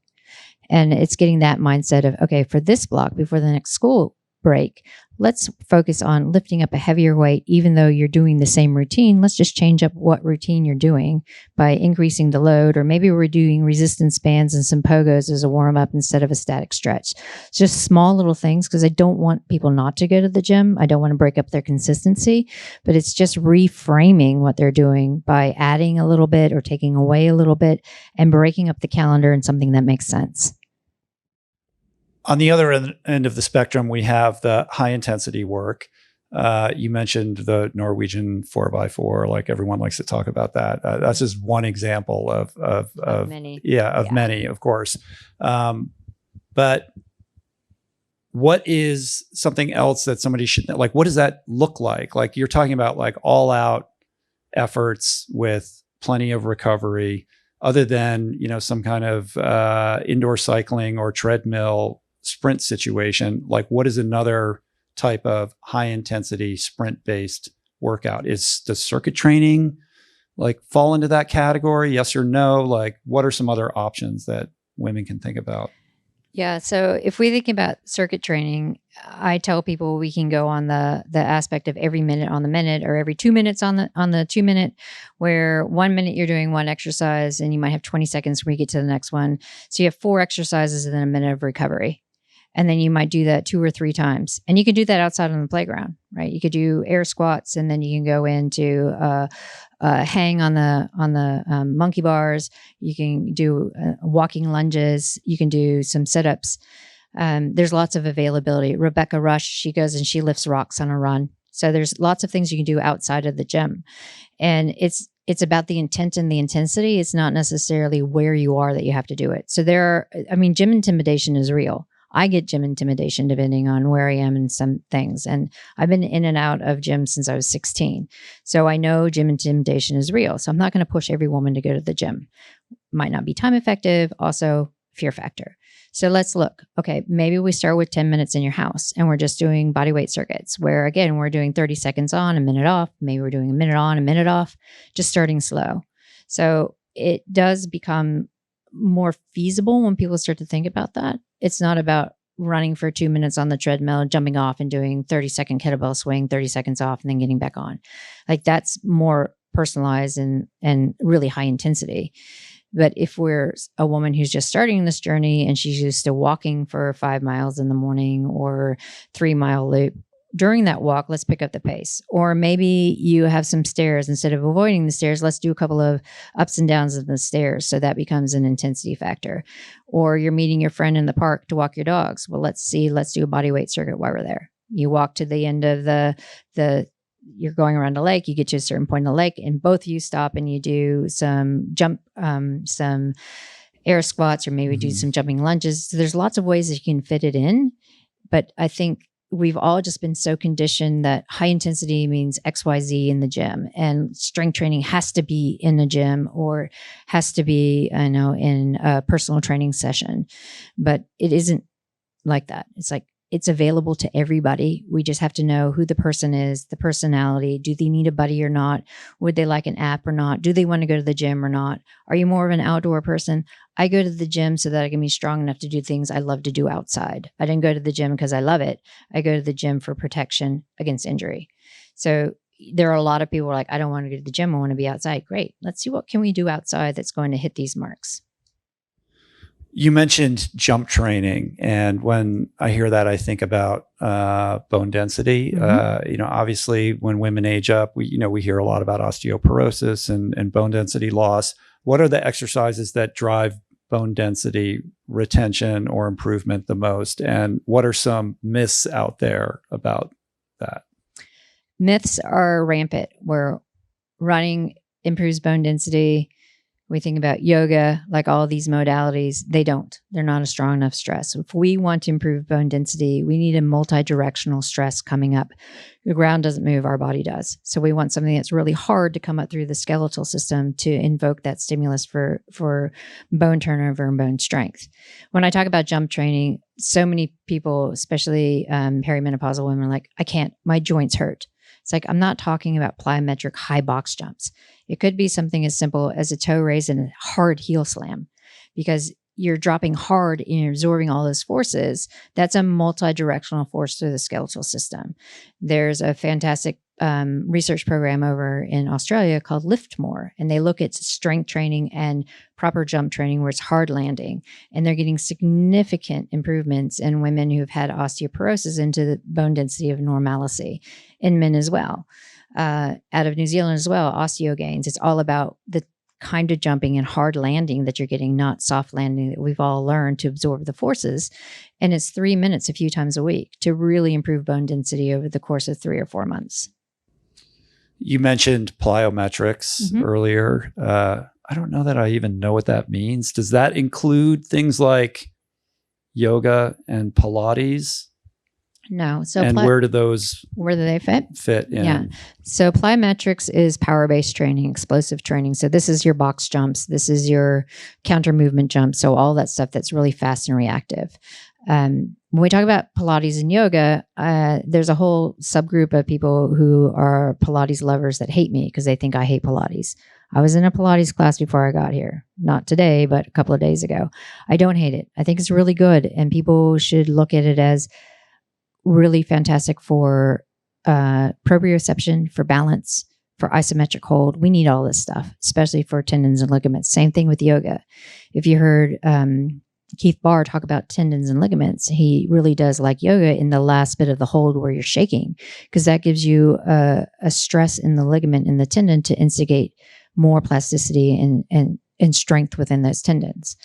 And it's getting that mindset of, okay, for this block before the next school break, let's focus on lifting up a heavier weight. Even though you're doing the same routine, let's just change up what routine you're doing by increasing the load, or maybe we're doing resistance bands and some pogos as a warm up instead of a static stretch. It's just small little things, because I don't want people not to go to the gym. I don't want to break up their consistency, but it's just reframing what they're doing by adding a little bit or taking away a little bit and breaking up the calendar in something that makes sense. On the other end of the spectrum, we have the high intensity work. You mentioned the Norwegian 4x4, everyone likes to talk about that. That's just one example of many. Many, of course. But what is something else that somebody should know? What does that look like? You're talking about all out efforts with plenty of recovery, other than, some kind of indoor cycling or treadmill sprint situation. What is another type of high intensity sprint based workout? Does circuit training fall into that category? Yes or no? What are some other options that women can think about? Yeah. So if we think about circuit training, I tell people we can go on the aspect of every minute on the minute, or every 2 minutes on the 2 minute, where 1 minute you're doing one exercise and you might have 20 seconds where you get to the next one. So you have 4 exercises and then a minute of recovery. And then you might do that 2 or 3 times. And you can do that outside on the playground, right? You could do air squats, and then you can go into hang on the monkey bars. You can do walking lunges. You can do some sit-ups. There's lots of availability. Rebecca Rush, she goes and she lifts rocks on a run. So there's lots of things you can do outside of the gym. And it's about the intent and the intensity. It's not necessarily where you are that you have to do it. So gym intimidation is real. I get gym intimidation depending on where I am in some things. And I've been in and out of gyms since I was 16. So I know gym intimidation is real. So I'm not going to push every woman to go to the gym. Might not be time effective. Also, fear factor. So let's look. Okay, maybe we start with 10 minutes in your house and we're just doing body weight circuits where, again, we're doing 30 seconds on, a minute off. Maybe we're doing a minute on, a minute off, just starting slow. So it does become more feasible when people start to think about that. It's not about running for 2 minutes on the treadmill, jumping off and doing 30-second kettlebell swing, 30 seconds off, and then getting back on. Like that's more personalized and really high intensity. But if we're a woman who's just starting this journey and she's used to walking for 5 miles in the morning or 3-mile loop, during that walk, let's pick up the pace. Or maybe you have some stairs. Instead of avoiding the stairs, let's do a couple of ups and downs of the stairs. So that becomes an intensity factor. Or you're meeting your friend in the park to walk your dogs. Well, let's do a body weight circuit while we're there. You walk to the end of you're going around a lake, you get to a certain point in the lake, and both of you stop and you do some jump, some air squats, or maybe do some jumping lunges. So there's lots of ways that you can fit it in. But I think we've all just been so conditioned that high intensity means XYZ in the gym, and strength training has to be in the gym or has to be, in a personal training session. But it isn't like that. It's like, it's available to everybody. We just have to know who the person is, the personality. Do they need a buddy or not? Would they like an app or not? Do they want to go to the gym or not? Are you more of an outdoor person? I go to the gym so that I can be strong enough to do things I love to do outside. I didn't go to the gym because I love it. I go to the gym for protection against injury. So there are a lot of people who are like, I don't want to go to the gym. I want to be outside. Great. Let's see what can we do outside that's going to hit these marks. You mentioned jump training, and when I hear that, I think about bone density. Obviously, when women age up, we hear a lot about osteoporosis and bone density loss. What are the exercises that drive bone density retention or improvement the most, and what are some myths out there about that? Myths are rampant. Where running improves bone density. We think about yoga, like all of these modalities, they don't. They're not a strong enough stress. If we want to improve bone density, we need a multi-directional stress coming up. The ground doesn't move, our body does. So we want something that's really hard to come up through the skeletal system to invoke that stimulus for bone turnover and bone strength. When I talk about jump training, so many people, especially perimenopausal women, are like, I can't, my joints hurt. It's like, I'm not talking about plyometric high box jumps. It could be something as simple as a toe raise and a hard heel slam, because you're dropping hard and you're absorbing all those forces. That's a multi-directional force through the skeletal system. There's a fantastic research program over in Australia called Lift More, and they look at strength training and proper jump training where it's hard landing, and they're getting significant improvements in women who've had osteoporosis into the bone density of normalcy, in men as well. Out of New Zealand as well, osteogains. It's all about the kind of jumping and hard landing that you're getting, not soft landing that we've all learned to absorb the forces. And it's 3 minutes a few times a week to really improve bone density over the course of 3 or 4 months. You mentioned plyometrics earlier. I don't know that I even know what that means. Does that include things like yoga and Pilates? No. So and where do they fit in? Yeah. So plyometrics is power-based training, explosive training. So this is your box jumps. This is your counter movement jumps. So all that stuff that's really fast and reactive. When we talk about Pilates and yoga, there's a whole subgroup of people who are Pilates lovers that hate me because they think I hate Pilates. I was in a Pilates class before I got here. Not today, but a couple of days ago. I don't hate it. I think it's really good. And people should look at it as really fantastic for proprioception, for balance, for isometric hold. We need all this stuff, especially for tendons and ligaments. Same thing with yoga. If you heard Keith Barr talk about tendons and ligaments, he really does like yoga in the last bit of the hold where you're shaking, because that gives you a stress in the ligament and the tendon to instigate more plasticity and strength within those tendons.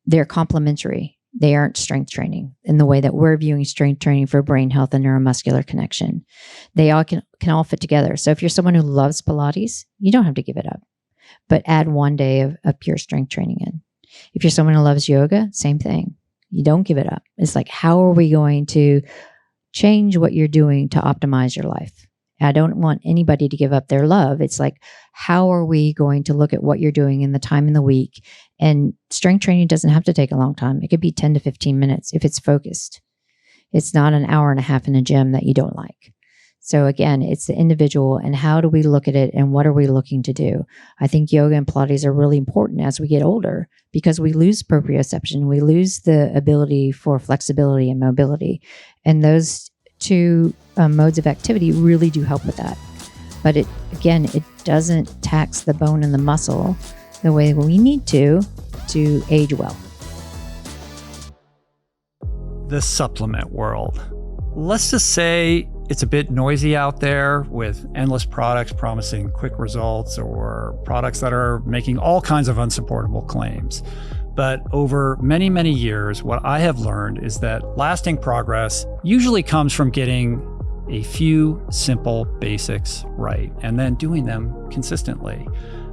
They're complementary. They aren't strength training in the way that we're viewing strength training for brain health and neuromuscular connection. They all can all fit together. So if you're someone who loves Pilates, you don't have to give it up, but add 1 day of pure strength training in. If you're someone who loves yoga, same thing. You don't give it up. It's like, how are we going to change what you're doing to optimize your life? I don't want anybody to give up their love. It's like, how are we going to look at what you're doing in the time in the week? And strength training doesn't have to take a long time. It could be 10 to 15 minutes if it's focused. It's not an hour and a half in a gym that you don't like. So again, it's the individual, and how do we look at it, and what are we looking to do? I think yoga and Pilates are really important as we get older, because we lose proprioception. We lose the ability for flexibility and mobility. And those two modes of activity really do help with that. But it doesn't tax the bone and the muscle the way we need to age well. The supplement world. Let's just say it's a bit noisy out there with endless products promising quick results, or products that are making all kinds of unsupportable claims. But over many, many years, what I have learned is that lasting progress usually comes from getting a few simple basics right and then doing them consistently.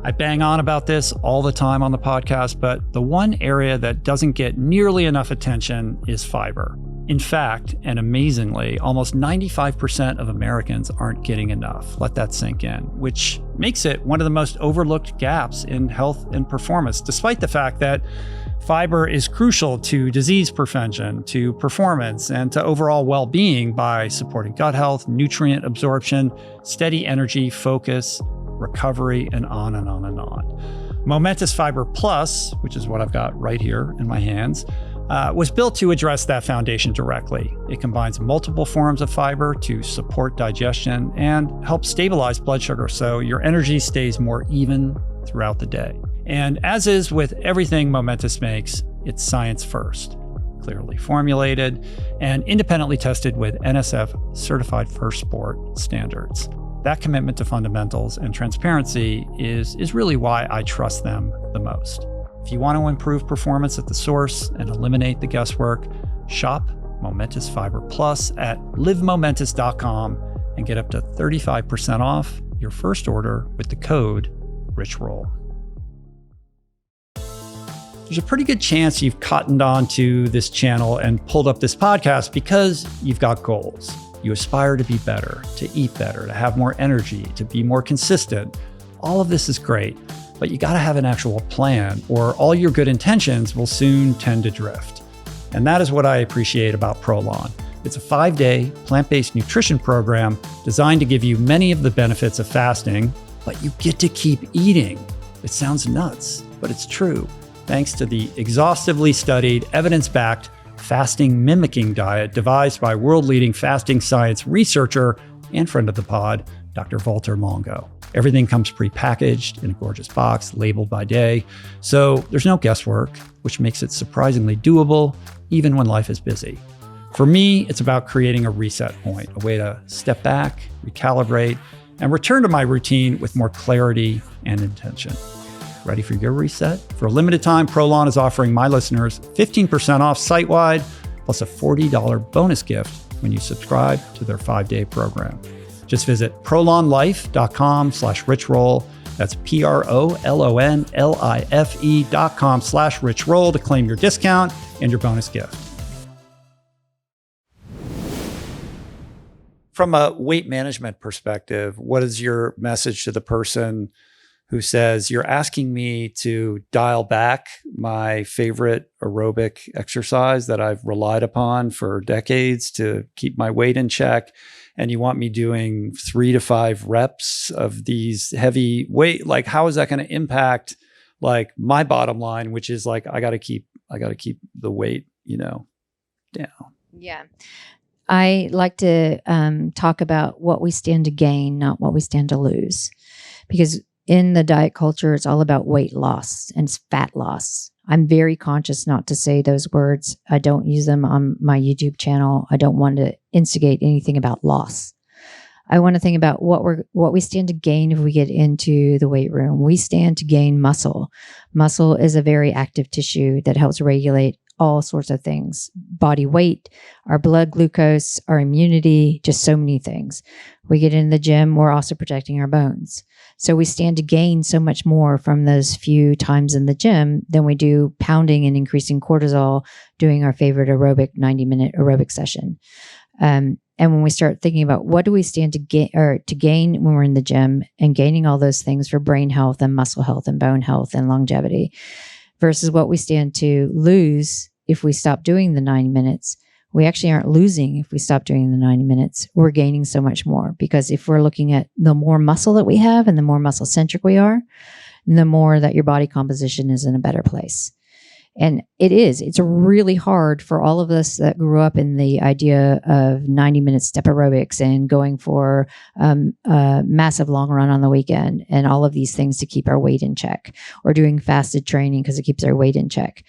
I bang on about this all the time on the podcast, but the one area that doesn't get nearly enough attention is fiber. In fact, and amazingly, almost 95% of Americans aren't getting enough. Let that sink in, which makes it one of the most overlooked gaps in health and performance, despite the fact that fiber is crucial to disease prevention, to performance, and to overall well-being by supporting gut health, nutrient absorption, steady energy, focus, recovery, and on and on and on. Momentous Fiber Plus, which is what I've got right here in my hands, was built to address that foundation directly. It combines multiple forms of fiber to support digestion and help stabilize blood sugar so your energy stays more even throughout the day. And as is with everything Momentous makes, it's science first, clearly formulated, and independently tested with NSF certified first sport standards. That commitment to fundamentals and transparency is really why I trust them the most. If you want to improve performance at the source and eliminate the guesswork, shop Momentous Fiber Plus at livemomentous.com and get up to 35% off your first order with the code RichRoll. There's a pretty good chance you've cottoned on to this channel and pulled up this podcast because you've got goals. You aspire to be better, to eat better, to have more energy, to be more consistent. All of this is great, but you got to have an actual plan, or all your good intentions will soon tend to drift. And that is what I appreciate about Prolon. It's a 5-day plant-based nutrition program designed to give you many of the benefits of fasting, but you get to keep eating. It sounds nuts, but it's true. Thanks to the exhaustively studied, evidence-backed fasting mimicking diet devised by world-leading fasting science researcher and friend of the pod, Dr. Walter Longo. Everything comes pre-packaged in a gorgeous box, labeled by day. So there's no guesswork, which makes it surprisingly doable, even when life is busy. For me, it's about creating a reset point, a way to step back, recalibrate, and return to my routine with more clarity and intention. Ready for your reset? For a limited time, Prolon is offering my listeners 15% off site-wide, plus a $40 bonus gift when you subscribe to their 5-day program. Just visit prolonlife.com/richroll. That's prolonlife.com/richroll to claim your discount and your bonus gift. From a weight management perspective, what is your message to the person who says, you're asking me to dial back my favorite aerobic exercise that I've relied upon for decades to keep my weight in check, and you want me doing 3 to 5 reps of these heavy weight? Like, how is that going to impact like my bottom line, which is like, I got to keep the weight, down. Yeah. I like to talk about what we stand to gain, not what we stand to lose, because in the diet culture, it's all about weight loss and it's fat loss. I'm very conscious not to say those words. I don't use them on my YouTube channel. I don't want to instigate anything about loss. I want to think about what we stand to gain if we get into the weight room. We stand to gain muscle. Muscle is a very active tissue that helps regulate all sorts of things, body weight, our blood glucose, our immunity, just so many things. We get in the gym, we're also protecting our bones. So we stand to gain so much more from those few times in the gym than we do pounding and increasing cortisol, doing our favorite aerobic 90-minute aerobic session. And when we start thinking about what do we stand to gain when we're in the gym and gaining all those things for brain health and muscle health and bone health and longevity versus what we stand to lose if we stop doing the 90 minutes, we actually aren't losing if we stop doing the 90 minutes. We're gaining so much more because if we're looking at the more muscle that we have and the more muscle centric we are, the more that your body composition is in a better place. And it's really hard for all of us that grew up in the idea of 90-minute step aerobics and going for a massive long run on the weekend and all of these things to keep our weight in check, or doing fasted training because it keeps our weight in check.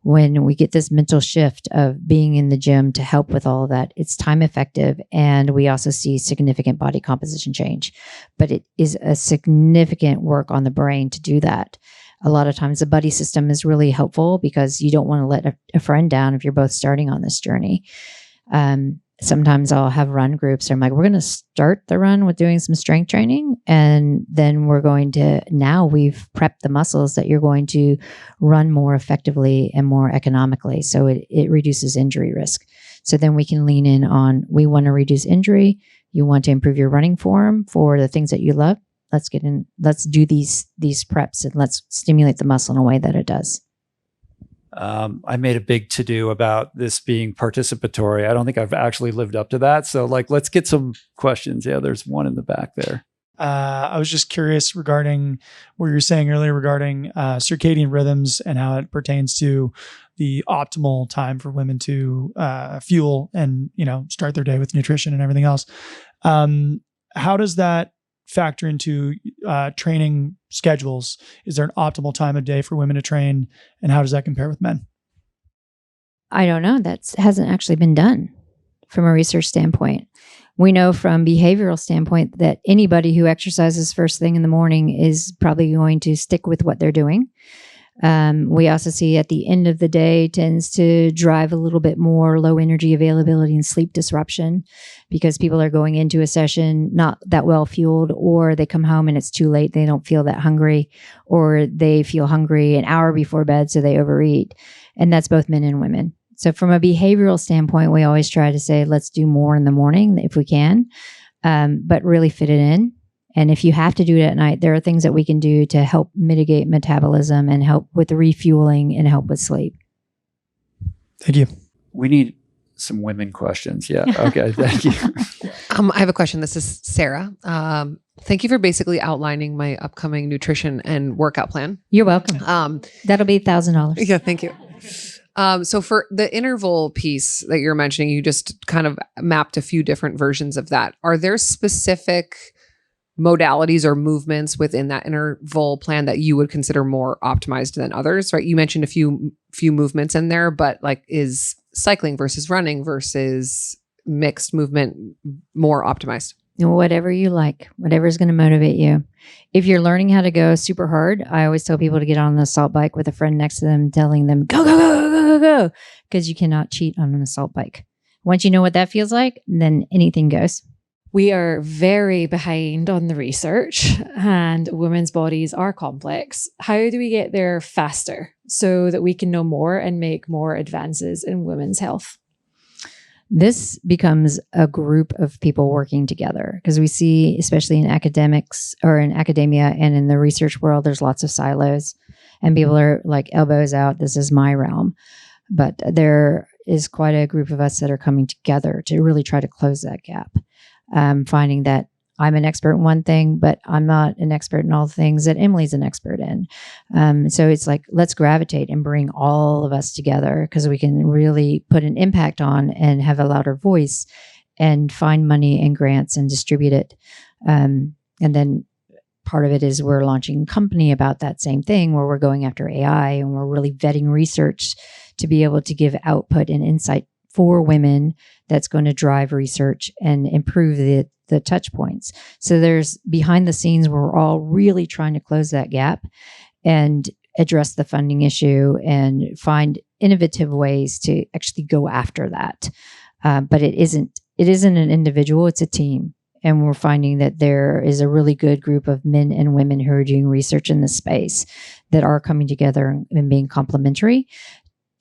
When we get this mental shift of being in the gym to help with all of that, it's time effective. And we also see significant body composition change, but it is a significant work on the brain to do that. A lot of times the buddy system is really helpful because you don't want to let a friend down if you're both starting on this journey. Sometimes I'll have run groups. I'm like, we're going to start the run with doing some strength training. And then now we've prepped the muscles that you're going to run more effectively and more economically. So it reduces injury risk. So then we can lean in on, we want to reduce injury. You want to improve your running form for the things that you love. Let's do these preps and let's stimulate the muscle in a way that it does. I made a big to-do about this being participatory. I don't think I've actually lived up to that. So let's get some questions. Yeah, there's one in the back there. I was just curious regarding what you were saying earlier regarding circadian rhythms and how it pertains to the optimal time for women to fuel and, start their day with nutrition and everything else. How does that factor into training schedules? Is there an optimal time of day for women to train, and how does that compare with men? I don't know. That hasn't actually been done from a research standpoint. We know from behavioral standpoint that anybody who exercises first thing in the morning is probably going to stick with what they're doing. We also see at the end of the day tends to drive a little bit more low energy availability and sleep disruption because people are going into a session not that well fueled, or they come home and it's too late. They don't feel that hungry, or they feel hungry an hour before bed, so they overeat. And that's both men and women. So from a behavioral standpoint, we always try to say, let's do more in the morning if we can, but really fit it in. And if you have to do it at night, there are things that we can do to help mitigate metabolism and help with the refueling and help with sleep. Thank you. We need some women questions. Yeah. Okay. Thank you. I have a question. This is Sarah. Thank you for basically outlining my upcoming nutrition and workout plan. You're welcome. That'll be $1,000. Yeah. Thank you. So for the interval piece that you're mentioning, you just kind of mapped a few different versions of that. Are there specific modalities or movements within that interval plan that you would consider more optimized than others, right? You mentioned a few movements in there, but is cycling versus running versus mixed movement more optimized? Whatever you like, whatever's going to motivate you. If you're learning how to go super hard, I always tell people to get on an assault bike with a friend next to them, telling them, go, go, go, go, go, go, because you cannot cheat on an assault bike. Once you know what that feels like, then anything goes. We are very behind on the research, and women's bodies are complex. How do we get there faster so that we can know more and make more advances in women's health? This becomes a group of people working together, because we see, especially in academics or in academia and in the research world, there's lots of silos and people are like elbows out. This is my realm. But there is quite a group of us that are coming together to really try to close that gap. Finding that I'm an expert in one thing, but I'm not an expert in all the things that Emily's an expert in. So it's like, let's gravitate and bring all of us together, because we can really put an impact on and have a louder voice and find money and grants and distribute it. And then part of it is we're launching a company about that same thing, where we're going after AI and we're really vetting research to be able to give output and insight for women that's going to drive research and improve the touch points. So there's behind the scenes where we're all really trying to close that gap and address the funding issue and find innovative ways to actually go after that. But it isn't an individual, it's a team. And we're finding that there is a really good group of men and women who are doing research in this space that are coming together and being complementary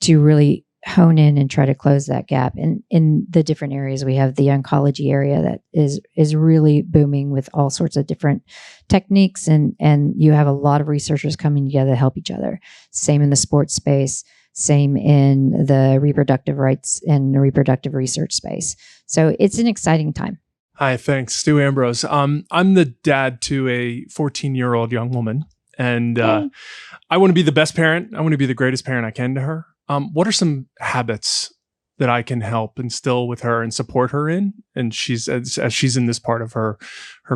to really hone in and try to close that gap. And in the different areas, we have the oncology area that is really booming with all sorts of different techniques. And you have a lot of researchers coming together to help each other. Same in the sports space, same in the reproductive rights and reproductive research space. So it's an exciting time. Hi, thanks. Stu Ambrose. I'm the dad to a 14-year-old young woman, and I want to be the best parent. I want to be the greatest parent I can to her. What are some habits that I can help instill with her and support her in? And as she's in this part of her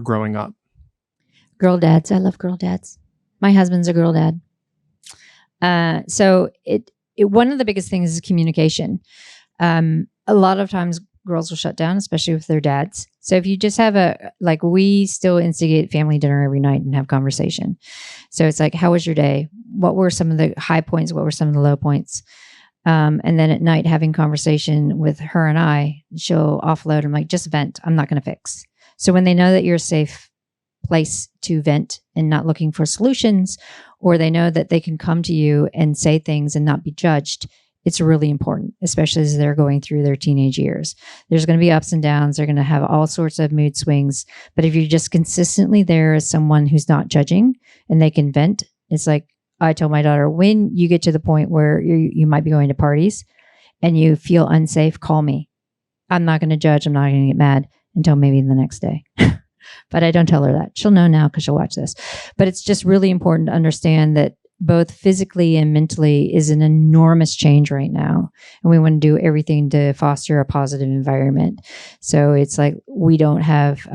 growing up. Girl dads. I love girl dads. My husband's a girl dad. So one of the biggest things is communication. A lot of times girls will shut down, especially with their dads. So if you just have we still instigate family dinner every night and have conversation. So it's like, how was your day? What were some of the high points? What were some of the low points? And then at night having conversation with her and I, she'll offload. I'm like, just vent. I'm not going to fix. So when they know that you're a safe place to vent and not looking for solutions, or they know that they can come to you and say things and not be judged, it's really important, especially as they're going through their teenage years. There's going to be ups and downs. They're going to have all sorts of mood swings. But if you're just consistently there as someone who's not judging and they can vent, it's like I told my daughter, when you get to the point where you might be going to parties and you feel unsafe, call me. I'm not going to judge. I'm not going to get mad until maybe the next day. But I don't tell her that. She'll know now because she'll watch this. But it's just really important to understand that both physically and mentally is an enormous change right now. And we want to do everything to foster a positive environment. So it's like we don't have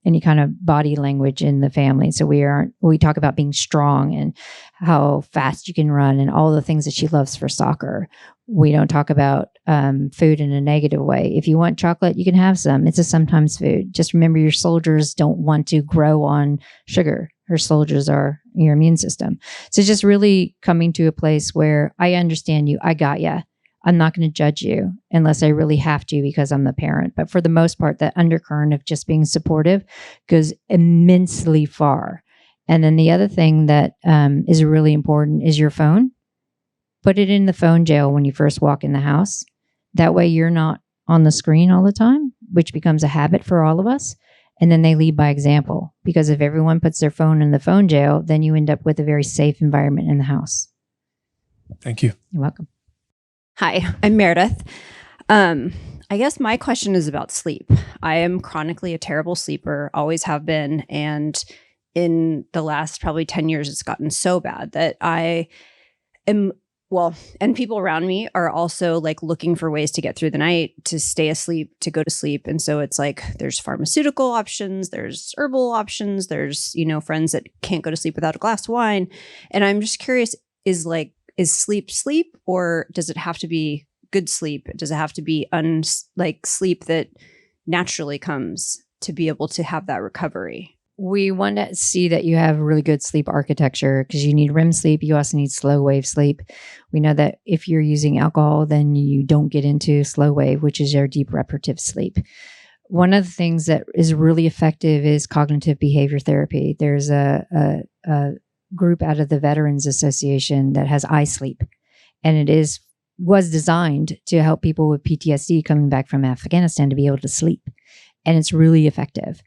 any kind of body language in the family. So we talk about being strong and how fast you can run and all the things that she loves for soccer. We don't talk about food in a negative way. If you want chocolate, you can have some. It's a sometimes food. Just remember your soldiers don't want to grow on sugar. Her soldiers are your immune system. So just really coming to a place where I understand you. I got you. I'm not going to judge you unless I really have to because I'm the parent. But for the most part, that undercurrent of just being supportive goes immensely far. And then the other thing that is really important is your phone. Put it in the phone jail when you first walk in the house. That way you're not on the screen all the time, which becomes a habit for all of us. And then they lead by example, because if everyone puts their phone in the phone jail, then you end up with a very safe environment in the house. Thank you. You're welcome. Hi, I'm Meredith. I guess my question is about sleep. I am chronically a terrible sleeper, always have been. And in the last probably 10 years, it's gotten so bad that I am, and people around me are also like looking for ways to get through the night, to stay asleep, to go to sleep. And so it's like, there's pharmaceutical options, there's herbal options, there's, friends that can't go to sleep without a glass of wine. And I'm just curious, is sleep, or does it have to be good sleep? Does it have to be sleep that naturally comes to be able to have that recovery? We want to see that you have really good sleep architecture, because you need REM sleep. You also need slow wave sleep. We know that if you're using alcohol, then you don't get into slow wave, which is your deep reparative sleep. One of the things that is really effective is cognitive behavior therapy. There's a group out of the Veterans Association that has iSleep, and it was designed to help people with PTSD coming back from Afghanistan to be able to sleep, and it's really effective.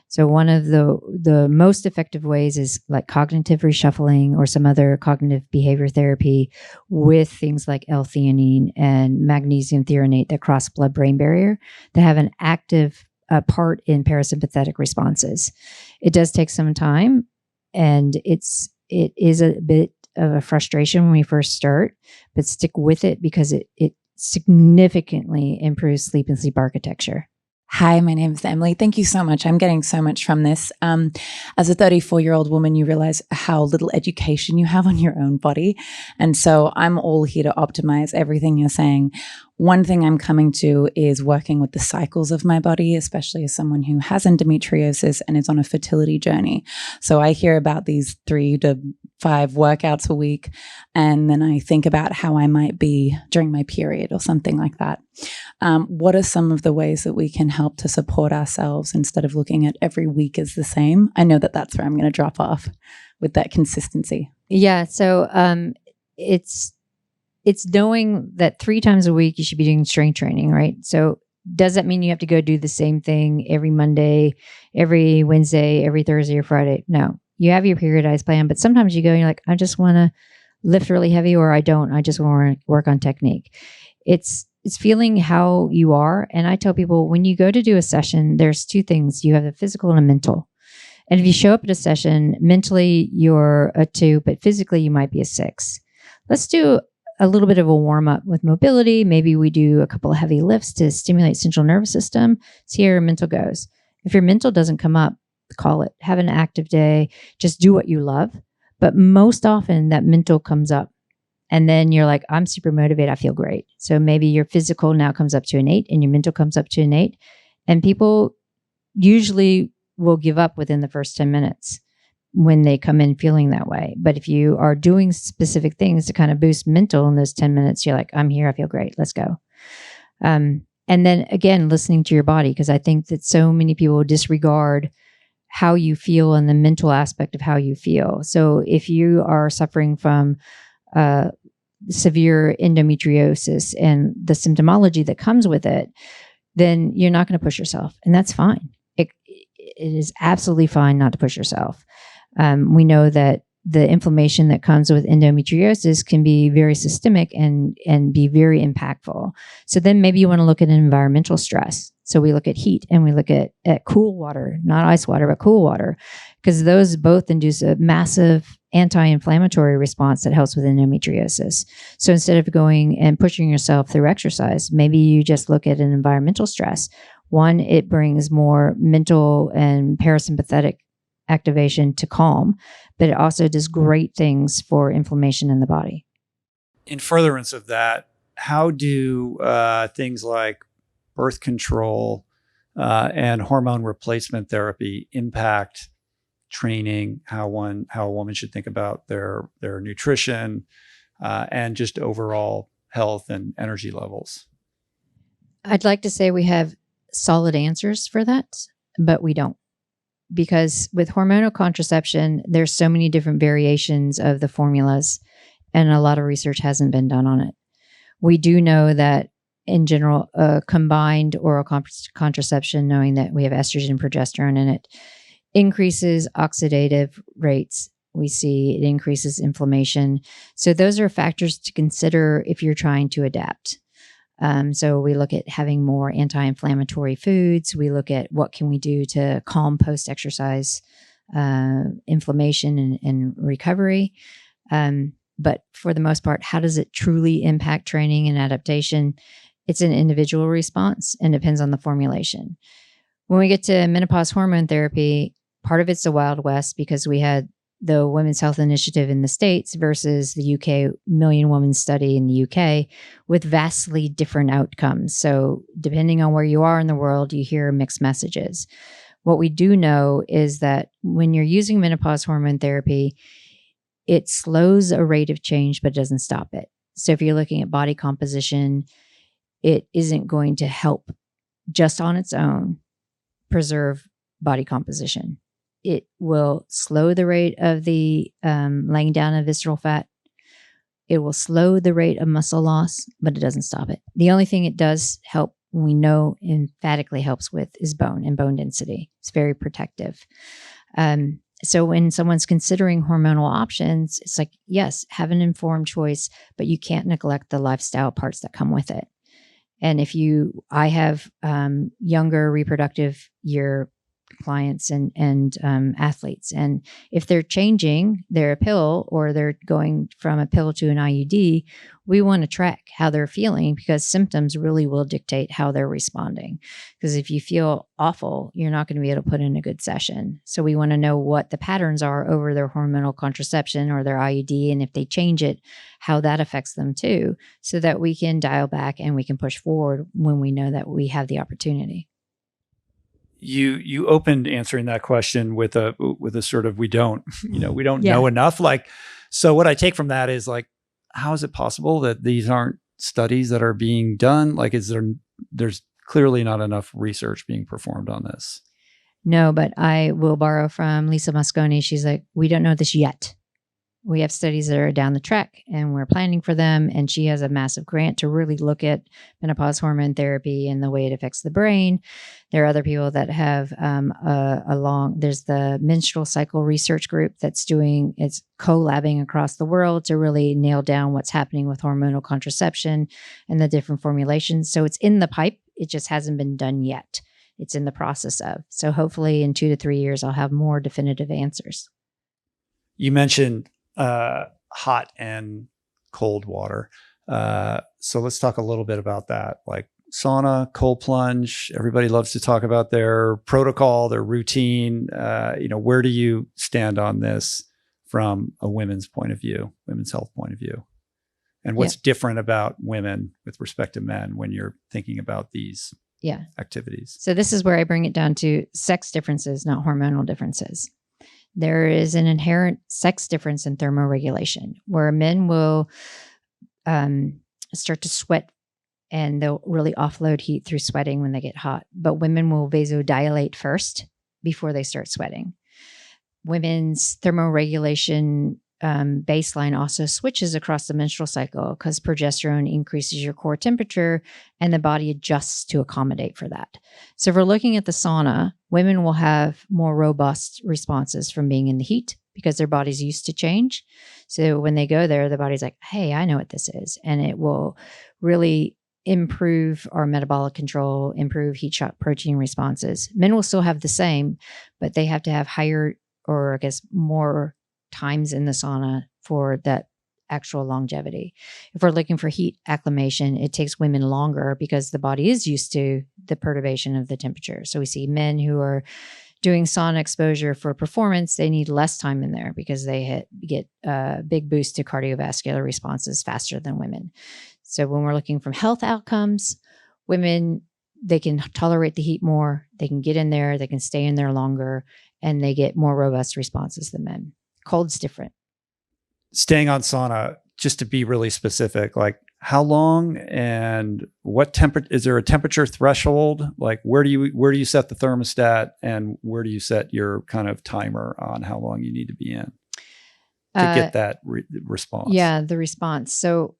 So one of the most effective ways is like cognitive reshuffling or some other cognitive behavior therapy with things like L-theanine and magnesium threonate that cross blood-brain barrier that have an active part in parasympathetic responses. It does take some time, and it is a bit of a frustration when we first start, but stick with it because it significantly improves sleep and sleep architecture. Hi, my name is Emily. Thank you so much. I'm getting so much from this. As a 34-year-old woman, you realize how little education you have on your own body. And so I'm all here to optimize everything you're saying. one thing I'm coming to is working with the cycles of my body, especially as someone who has endometriosis and is on a fertility journey. So I hear about these 3 to 5 workouts a week, and then I think about how I might be during my period or something like that. What are some of the ways that we can help to support ourselves instead of looking at every week as the same? I know that that's where I'm going to drop off with that consistency. Yeah. So it's knowing that 3 times a week you should be doing strength training, right? So does that mean you have to go do the same thing every Monday, every Wednesday, every Thursday or Friday? No. You have your periodized plan, but sometimes you go and you're like, I just want to lift really heavy, or I don't. I just want to work on technique. It's feeling how you are. And I tell people, when you go to do a session, there's 2 things. You have a physical and a mental. And if you show up at a session, mentally you're a 2, but physically you might be a 6. Let's do a little bit of a warm up with mobility. Maybe we do a couple of heavy lifts to stimulate central nervous system. See how your mental goes. If your mental doesn't come up, call it. Have an active day. Just do what you love. But most often that mental comes up. And then you're like, I'm super motivated. I feel great. So maybe your physical now comes up to an 8 and your mental comes up to an 8. And people usually will give up within the first 10 minutes when they come in feeling that way. But if you are doing specific things to kind of boost mental in those 10 minutes, you're like, I'm here. I feel great. Let's go. And then again, listening to your body, because I think that so many people disregard how you feel and the mental aspect of how you feel. So if you are suffering from severe endometriosis and the symptomology that comes with it, then you're not going to push yourself. And that's fine. It is absolutely fine not to push yourself. We know that the inflammation that comes with endometriosis can be very systemic and be very impactful. So then maybe you want to look at environmental stress. So we look at heat and we look at cool water, not ice water, but cool water, because those both induce a massive anti-inflammatory response that helps with endometriosis. So instead of going and pushing yourself through exercise, maybe you just look at an environmental stress. One, it brings more mental and parasympathetic activation to calm, but it also does great things for inflammation in the body. In furtherance of that, how do things like birth control and hormone replacement therapy impact training, how a woman should think about their nutrition and just overall health and energy levels? I'd like to say we have solid answers for that, but we don't. Because with hormonal contraception, there's so many different variations of the formulas, and a lot of research hasn't been done on it. We do know that in general, combined oral contraception, knowing that we have estrogen and progesterone in it, increases oxidative rates. We see it increases inflammation. So those are factors to consider if you're trying to adapt. So we look at having more anti-inflammatory foods. We look at what can we do to calm post-exercise inflammation and recovery. But for the most part, how does it truly impact training and adaptation? It's an individual response and depends on the formulation. When we get to menopause hormone therapy, part of it's the Wild West because we had the Women's Health Initiative in the States versus the UK Million Women Study in the UK with vastly different outcomes. So depending on where you are in the world, you hear mixed messages. What we do know is that when you're using menopause hormone therapy, it slows a rate of change, but doesn't stop it. So if you're looking at body composition, it isn't going to help just on its own preserve body composition. It will slow the rate of the laying down of visceral fat. It will slow the rate of muscle loss, but it doesn't stop it. The only thing it does help, we know emphatically helps with, is bone and bone density. It's very protective. So when someone's considering hormonal options, it's like, yes, have an informed choice, but you can't neglect the lifestyle parts that come with it. And I have younger reproductive year clients and athletes. And if they're changing their pill or they're going from a pill to an IUD, we want to track how they're feeling, because symptoms really will dictate how they're responding. Because if you feel awful, you're not going to be able to put in a good session. So we want to know what the patterns are over their hormonal contraception or their IUD, and if they change it, how that affects them too, so that we can dial back and we can push forward when we know that we have the opportunity. You opened answering that question with a sort of, we don't know enough. Like, so what I take from that is like, how is it possible that these aren't studies that are being done? Like, there's clearly not enough research being performed on this. No, but I will borrow from Lisa Mosconi. She's like, we don't know this yet. We have studies that are down the track and we're planning for them. And she has a massive grant to really look at menopause hormone therapy and the way it affects the brain. There are other people that have there's the Menstrual Cycle research group it's collabing across the world to really nail down what's happening with hormonal contraception and the different formulations. So it's in the pipe. It just hasn't been done yet. It's in the process of. So hopefully in 2 to 3 years, I'll have more definitive answers. You mentioned hot and cold water. So let's talk a little bit about that. Like sauna, cold plunge, everybody loves to talk about their protocol, their routine. Where do you stand on this from a women's point of view, women's health point of view? And what's different about women with respect to men when you're thinking about these activities? So this is where I bring it down to sex differences, not hormonal differences. There is an inherent sex difference in thermoregulation, where men will start to sweat and they'll really offload heat through sweating when they get hot. But women will vasodilate first before they start sweating. Women's thermoregulation baseline also switches across the menstrual cycle, because progesterone increases your core temperature and the body adjusts to accommodate for that. So if we're looking at the sauna, women will have more robust responses from being in the heat because their body's used to change. So when they go there, the body's like, hey, I know what this is. And it will really improve our metabolic control, improve heat shock protein responses. Men will still have the same, but they have to have higher, or I guess more times in the sauna for that actual longevity. If we're looking for heat acclimation, it takes women longer because the body is used to the perturbation of the temperature. So we see men who are doing sauna exposure for performance, they need less time in there because they get a big boost to cardiovascular responses faster than women. So when we're looking from health outcomes, women, they can tolerate the heat more, they can get in there, they can stay in there longer, and they get more robust responses than men. Cold's different. Staying on sauna, just to be really specific, like how long and what temperature, is there a temperature threshold? Like where do you set the thermostat, and where do you set your kind of timer on how long you need to be in to get that response? Yeah, the response. So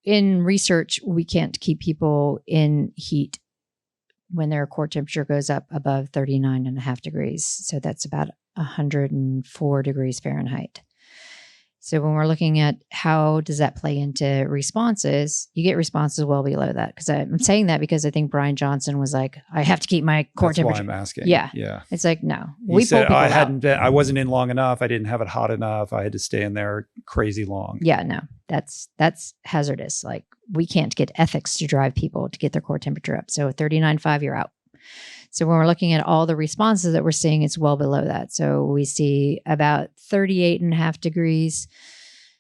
in research, we can't keep people in heat when their core temperature goes up above 39.5 degrees. So that's about 104 degrees Fahrenheit. So when we're looking at how does that play into responses, you get responses well below that. Because I'm saying that because I think Brian Johnson was like, I have to keep my core temperature. That's why I'm asking. Yeah. It's like, no. He said, I wasn't in long enough. I didn't have it hot enough. I had to stay in there crazy long. Yeah, no. That's hazardous. Like we can't get ethics to drive people to get their core temperature up. So 39.5, you're out. So when we're looking at all the responses that we're seeing, it's well below that. So we see about 38.5 degrees.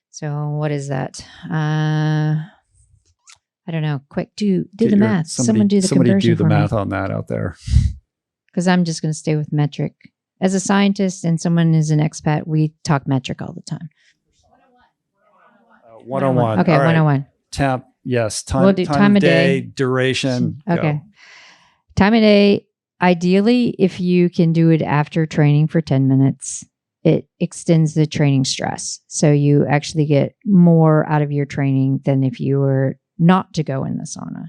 So what is that? I don't know. Quick, do the math. Someone do the conversion do the for math me. On that out there. Because I'm just going to stay with metric. As a scientist and someone is an expat, we talk metric all the time. 101. Okay, all right. 101. Temp, yes. Time, we'll do time of day, duration. Okay. Go. Time of day. Ideally, if you can do it after training for 10 minutes, it extends the training stress. So you actually get more out of your training than if you were not to go in the sauna.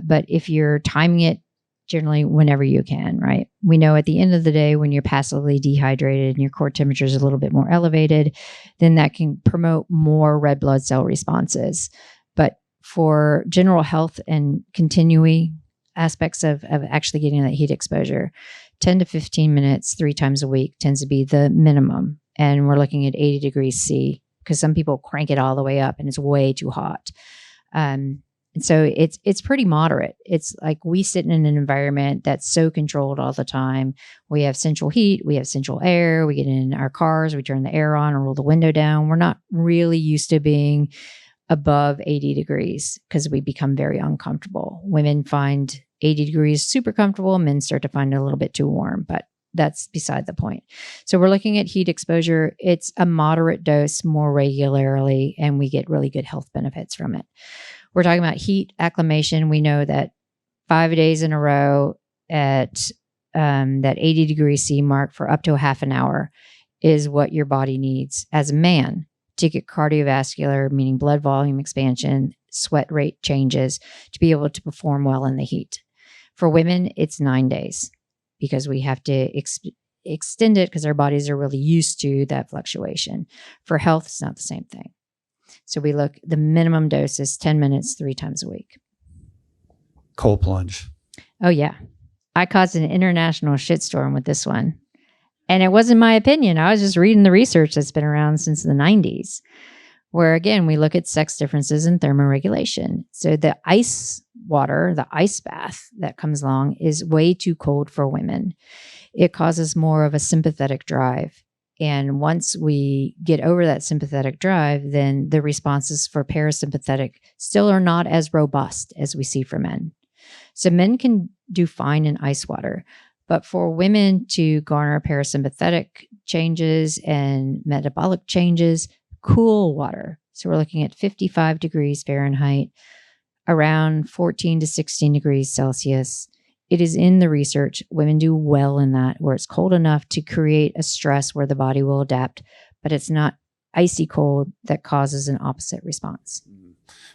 But if you're timing it, generally whenever you can, right? We know at the end of the day, when you're passively dehydrated and your core temperature is a little bit more elevated, then that can promote more red blood cell responses. But for general health and continuing aspects of actually getting that heat exposure, 10 to 15 minutes 3 times a week tends to be the minimum. And we're looking at 80 degrees C because some people crank it all the way up and it's way too hot. And so it's pretty moderate. It's like we sit in an environment that's so controlled all the time. We have central heat, we have central air, we get in our cars, we turn the air on and roll the window down. We're not really used to being above 80 degrees because we become very uncomfortable. Women find 80 degrees super comfortable. Men start to find it a little bit too warm, but that's beside the point. So we're looking at heat exposure. It's a moderate dose more regularly, and we get really good health benefits from it. We're talking about heat acclimation. We know that 5 days in a row at that 80 degrees C mark for up to a half an hour is what your body needs as a man to get cardiovascular, meaning blood volume expansion, sweat rate changes, to be able to perform well in the heat. For women, it's 9 days because we have to extend it because our bodies are really used to that fluctuation. For health, it's not the same thing. So we look, the minimum dose is 10 minutes 3 times a week. Cold plunge. Oh, yeah. I caused an international shitstorm with this one. And it wasn't my opinion. I was just reading the research that's been around since the 90s, where again, we look at sex differences in thermoregulation. So the ice water, the ice bath that comes along is way too cold for women. It causes more of a sympathetic drive. And once we get over that sympathetic drive, then the responses for parasympathetic still are not as robust as we see for men. So men can do fine in ice water, but for women to garner parasympathetic changes and metabolic changes, cool water. So we're looking at 55 degrees Fahrenheit, around 14 to 16 degrees Celsius. It is in the research. Women do well in that, where it's cold enough to create a stress where the body will adapt, but it's not icy cold that causes an opposite response.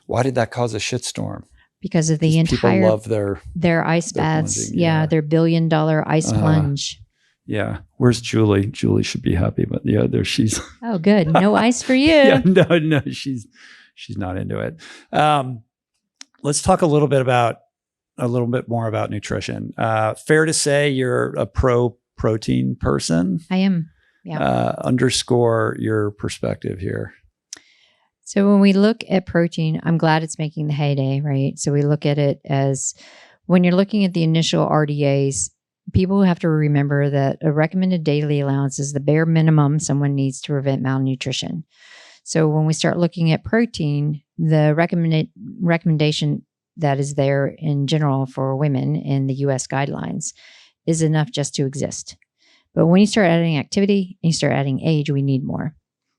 Why did that cause a shitstorm? Because of the entire people love their ice baths. plunging, Yeah, their $1 billion ice plunge. Yeah. Where's Julie? Julie should be happy, but yeah, there she's. Oh, good. No ice for you. Yeah, no, she's not into it. Let's talk a little bit more about nutrition. Fair to say you're a pro protein person? I am. Yeah. Underscore your perspective here. So when we look at protein, I'm glad it's making the heyday, right? So we look at it as when you're looking at the initial RDAs, people have to remember that a recommended daily allowance is the bare minimum someone needs to prevent malnutrition. So when we start looking at protein, the recommendation that is there in general for women in the US guidelines is enough just to exist. But when you start adding activity and you start adding age, we need more.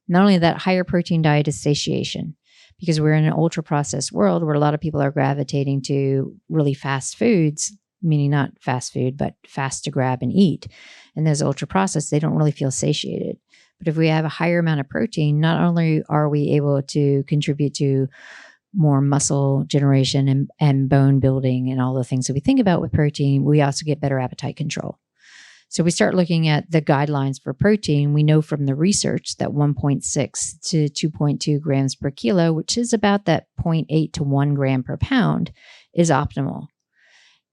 Not only that, higher protein diet is satiation, because we're in an ultra processed world where a lot of people are gravitating to really fast foods, meaning not fast food, but fast to grab and eat. And those ultra processed, they don't really feel satiated. But if we have a higher amount of protein, not only are we able to contribute to more muscle generation and bone building and all the things that we think about with protein, we also get better appetite control. So we start looking at the guidelines for protein. We know from the research that 1.6 to 2.2 grams per kilo, which is about that 0.8 to 1 gram per pound, is optimal.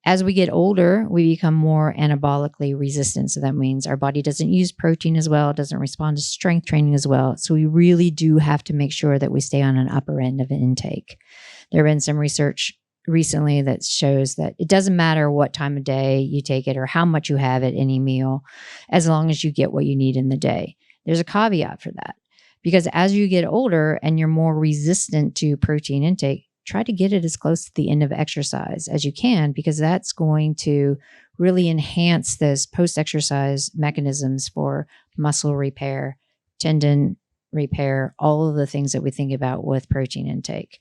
As we get older, we become more anabolically resistant. So that means our body doesn't use protein as well, doesn't respond to strength training as well. So we really do have to make sure that we stay on an upper end of an intake. There have been some research recently that shows that it doesn't matter what time of day you take it or how much you have at any meal, as long as you get what you need in the day. There's a caveat for that, because as you get older and you're more resistant to protein intake, try to get it as close to the end of exercise as you can, because that's going to really enhance those post-exercise mechanisms for muscle repair, tendon repair, all of the things that we think about with protein intake.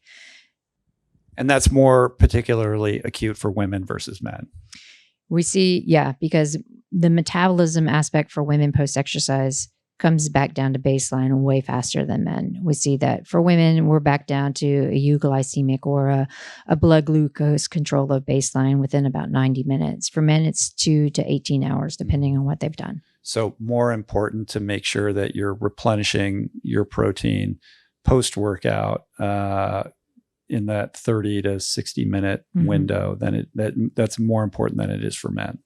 And that's more particularly acute for women versus men. We see, yeah, because the metabolism aspect for women post-exercise comes back down to baseline way faster than men. We see that for women, we're back down to a euglycemic or a blood glucose control of baseline within about 90 minutes. For men, it's 2 to 18 hours, depending on what they've done. So more important to make sure that you're replenishing your protein post-workout in that 30 to 60 minute window, then that's more important than it is for men.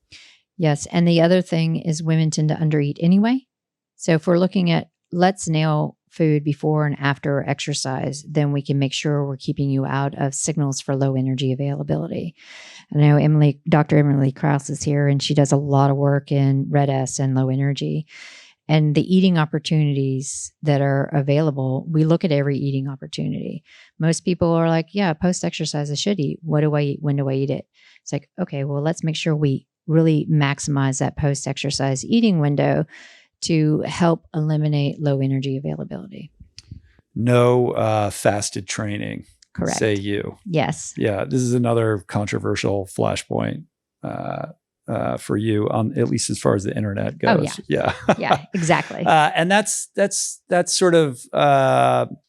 Yes. And the other thing is women tend to undereat anyway. So if we're looking at let's nail food before and after exercise, then we can make sure we're keeping you out of signals for low energy availability. I know Dr. Emily Krause is here, and she does a lot of work in red S and low energy. And the eating opportunities that are available, we look at every eating opportunity. Most people are like, yeah, post-exercise, I should eat. What do I eat? When do I eat it? It's like, okay, well, let's make sure we really maximize that post-exercise eating window to help eliminate low energy availability. No fasted training. Correct. Say you. Yes. Yeah, this is another controversial flashpoint for you, on at least as far as the internet goes. Oh, yeah. Yeah, exactly. And that's sort of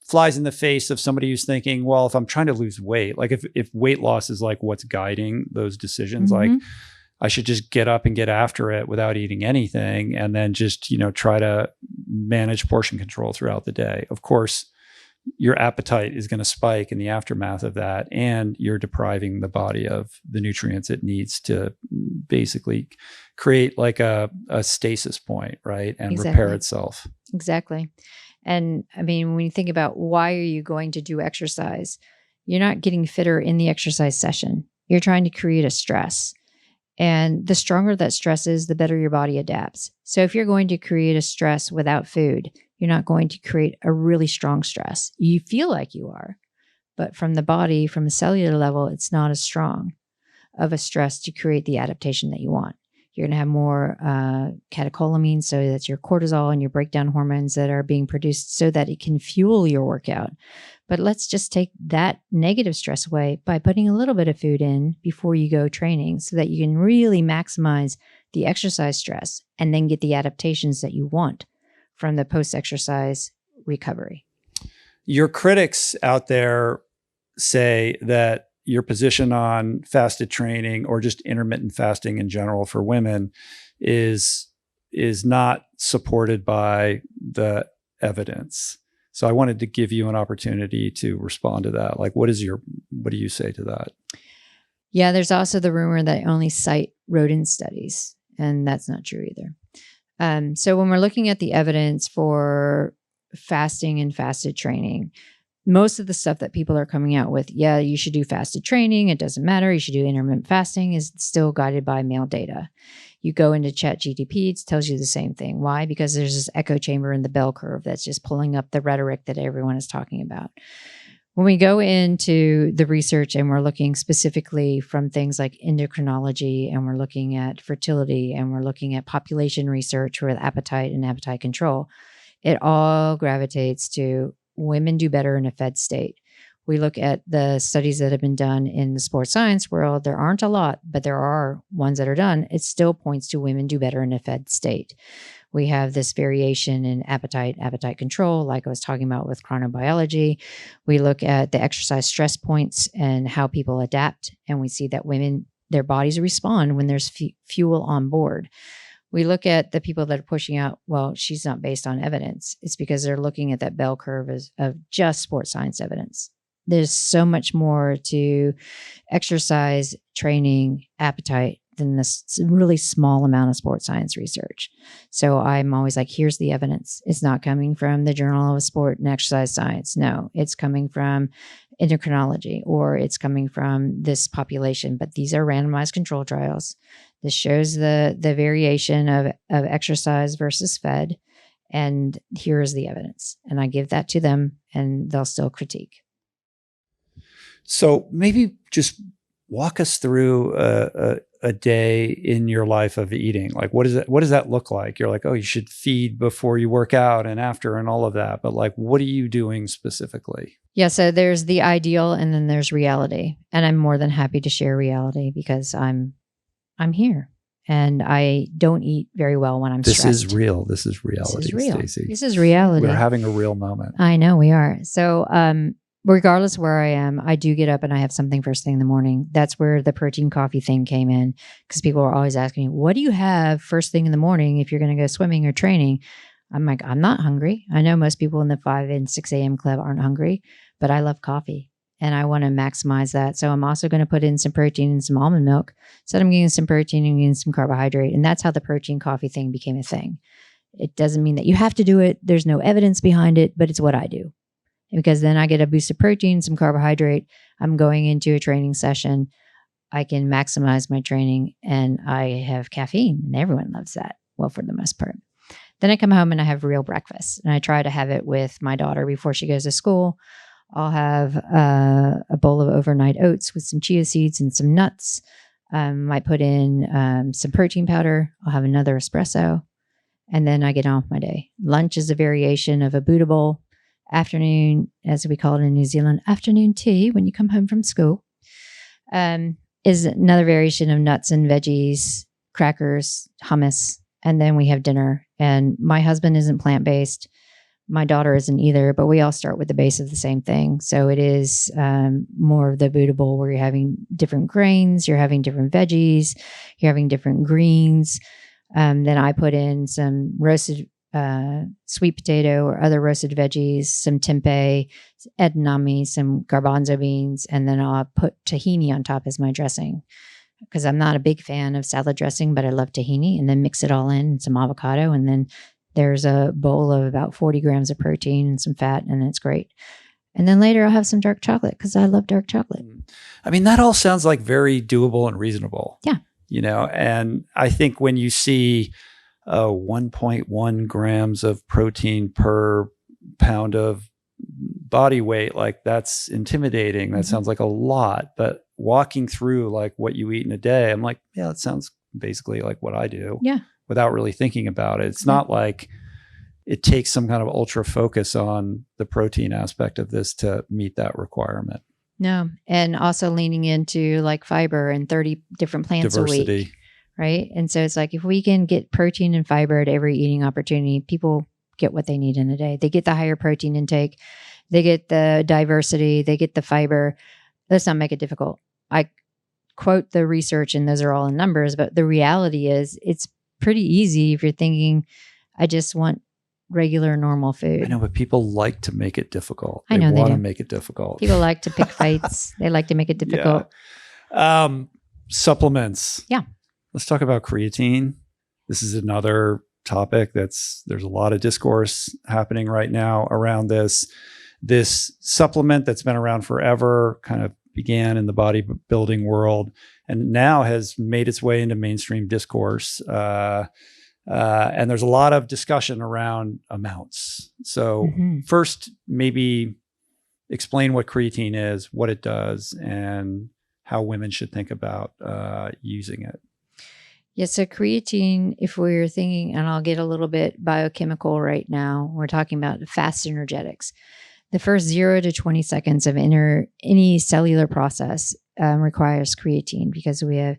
flies in the face of somebody who's thinking, well, if I'm trying to lose weight, like if weight loss is like what's guiding those decisions, like I should just get up and get after it without eating anything, and then just, try to manage portion control throughout the day. Of course, your appetite is going to spike in the aftermath of that, and you're depriving the body of the nutrients it needs to basically create like a stasis point, right? And repair itself. Exactly. And I mean, when you think about why are you going to do exercise, you're not getting fitter in the exercise session. You're trying to create a stress. And the stronger that stress is, the better your body adapts. So if you're going to create a stress without food, you're not going to create a really strong stress. You feel like you are, but from the body, from a cellular level, it's not as strong of a stress to create the adaptation that you want. You're going to have more catecholamines, so that's your cortisol and your breakdown hormones that are being produced so that it can fuel your workout. But let's just take that negative stress away by putting a little bit of food in before you go training so that you can really maximize the exercise stress and then get the adaptations that you want from the post-exercise recovery. Your critics out there say that your position on fasted training or just intermittent fasting in general for women is not supported by the evidence. So I wanted to give you an opportunity to respond to that. Like, what do you say to that? Yeah, there's also the rumor that I only cite rodent studies, and that's not true either. So when we're looking at the evidence for fasting and fasted training, most of the stuff that people are coming out with, yeah, you should do fasted training, it doesn't matter, you should do intermittent fasting, is still guided by male data. You go into ChatGPT, it tells you the same thing. Why? Because there's this echo chamber in the bell curve that's just pulling up the rhetoric that everyone is talking about. When we go into the research and we're looking specifically from things like endocrinology, and we're looking at fertility, and we're looking at population research with appetite and appetite control, it all gravitates to women do better in a fed state. We look at the studies that have been done in the sports science world. There aren't a lot, but there are ones that are done. It still points to women do better in a fed state. We have this variation in appetite control, like I was talking about with chronobiology. We look at the exercise stress points and how people adapt, and we see that women, their bodies respond when there's fuel on board. We look at the people that are pushing out, well, she's not based on evidence. It's because they're looking at that bell curve of just sports science evidence. There's so much more to exercise, training, appetite than this really small amount of sports science research. So I'm always like, here's the evidence. It's not coming from the Journal of Sport and Exercise Science. No, it's coming from endocrinology, or it's coming from this population. But these are randomized control trials. This shows the variation of exercise versus fed. And here is the evidence. And I give that to them, and they'll still critique. So maybe just walk us through a day in your life of eating. Like, what does that look like? You're like, oh, you should feed before you work out and after and all of that. But like, what are you doing specifically? Yeah. So there's the ideal, and then there's reality. And I'm more than happy to share reality because I'm here. And I don't eat very well when I'm stressed. This is real. This is reality, This is real. Stacey. This is reality. We're having a real moment. I know we are. So regardless of where I am, I do get up and I have something first thing in the morning. That's where the protein coffee thing came in, because people are always asking me, what do you have first thing in the morning if you're going to go swimming or training? I'm like, I'm not hungry. I know most people in the 5 and 6 a.m. club aren't hungry, but I love coffee. and I want to maximize that. So I'm also going to put in some protein and some almond milk. So I'm getting some protein and getting some carbohydrate. And that's how the protein coffee thing became a thing. It doesn't mean that you have to do it. There's no evidence behind it, but it's what I do. And because then I get a boost of protein, some carbohydrate. I'm going into a training session. I can maximize my training, and I have caffeine, and everyone loves that. Well, for the most part. Then I come home and I have real breakfast, and I try to have it with my daughter before she goes to school. I'll have a bowl of overnight oats with some chia seeds and some nuts. Might put in some protein powder. I'll have another espresso, and then I get on with my day. Lunch is a variation of a Buddha bowl. Afternoon, as we call it in New Zealand, afternoon tea when you come home from school, is another variation of nuts and veggies, crackers, hummus, and then we have dinner. And my husband isn't plant-based. My daughter isn't either, but we all start with the base of the same thing. So it is more of the Buddha bowl where you're having different grains, you're having different veggies, you're having different greens. Then I put in some roasted sweet potato or other roasted veggies, some tempeh, edamame, some garbanzo beans, and then I'll put tahini on top as my dressing. Because I'm not a big fan of salad dressing, but I love tahini, and then mix it all in, some avocado, and then there's a bowl of about 40 grams of protein and some fat, and it's great. And then later I'll have some dark chocolate because I love dark chocolate. I mean, that all sounds like very doable and reasonable. Yeah. You know, and I think when you see 1.1 grams of protein per pound of body weight, like that's intimidating. That sounds like a lot, but walking through like what you eat in a day, I'm like, yeah, that sounds basically like what I do. Yeah. Without really thinking about it. It's not like it takes some kind of ultra focus on the protein aspect of this to meet that requirement. No. And also leaning into like fiber and 30 different plants a week. Right. And so it's like if we can get protein and fiber at every eating opportunity, people get what they need in a day. They get the higher protein intake. They get the diversity. They get the fiber. Let's not make it difficult. I quote the research, and those are all in numbers, but the reality is it's pretty easy if you're thinking, I just want regular, normal food. I know, but people like to make it difficult. I know they want do. to make it difficult. People like to pick fights. They like to make it difficult. Yeah. Supplements. Yeah. Let's talk about creatine. This is another topic there's a lot of discourse happening right now around this. This supplement that's been around forever kind of began in the bodybuilding world and now has made its way into mainstream discourse. And there's a lot of discussion around amounts. So first, maybe explain what creatine is, what it does, and how women should think about using it. Yeah, so creatine, if we're thinking, and I'll get a little bit biochemical right now, we're talking about fast energetics. The first 0 to 20 seconds of any cellular process requires creatine because we have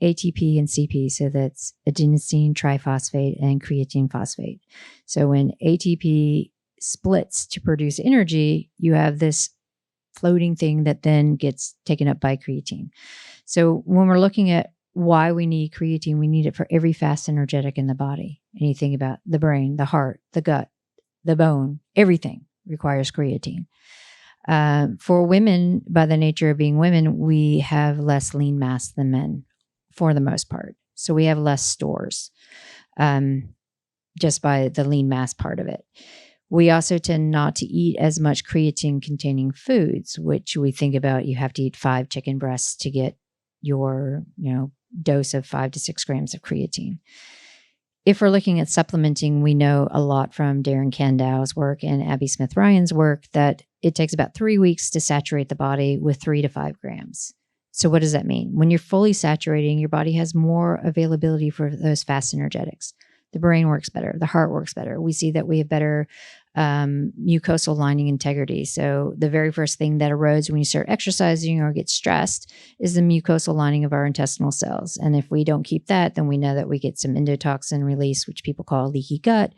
ATP and CP, so that's adenosine triphosphate and creatine phosphate. So when ATP splits to produce energy, you have this floating thing that then gets taken up by creatine. So when we're looking at why we need creatine, we need it for every fast energetic in the body. And you think about the brain, the heart, the gut, the bone, everything requires creatine. For women, by the nature of being women, we have less lean mass than men for the most part. So we have less stores just by the lean mass part of it. We also tend not to eat as much creatine containing foods, which we think about, you have to eat 5 chicken breasts to get your, dose of 5 to 6 grams of creatine. If we're looking at supplementing, we know a lot from Darren Kandau's work and Abby Smith-Ryan's work that it takes about 3 weeks to saturate the body with 3 to 5 grams. So what does that mean? When you're fully saturating, your body has more availability for those fast energetics. The brain works better. The heart works better. We see that we have better mucosal lining integrity. So the very first thing that erodes when you start exercising or get stressed is the mucosal lining of our intestinal cells. And if we don't keep that, then we know that we get some endotoxin release, which people call leaky gut.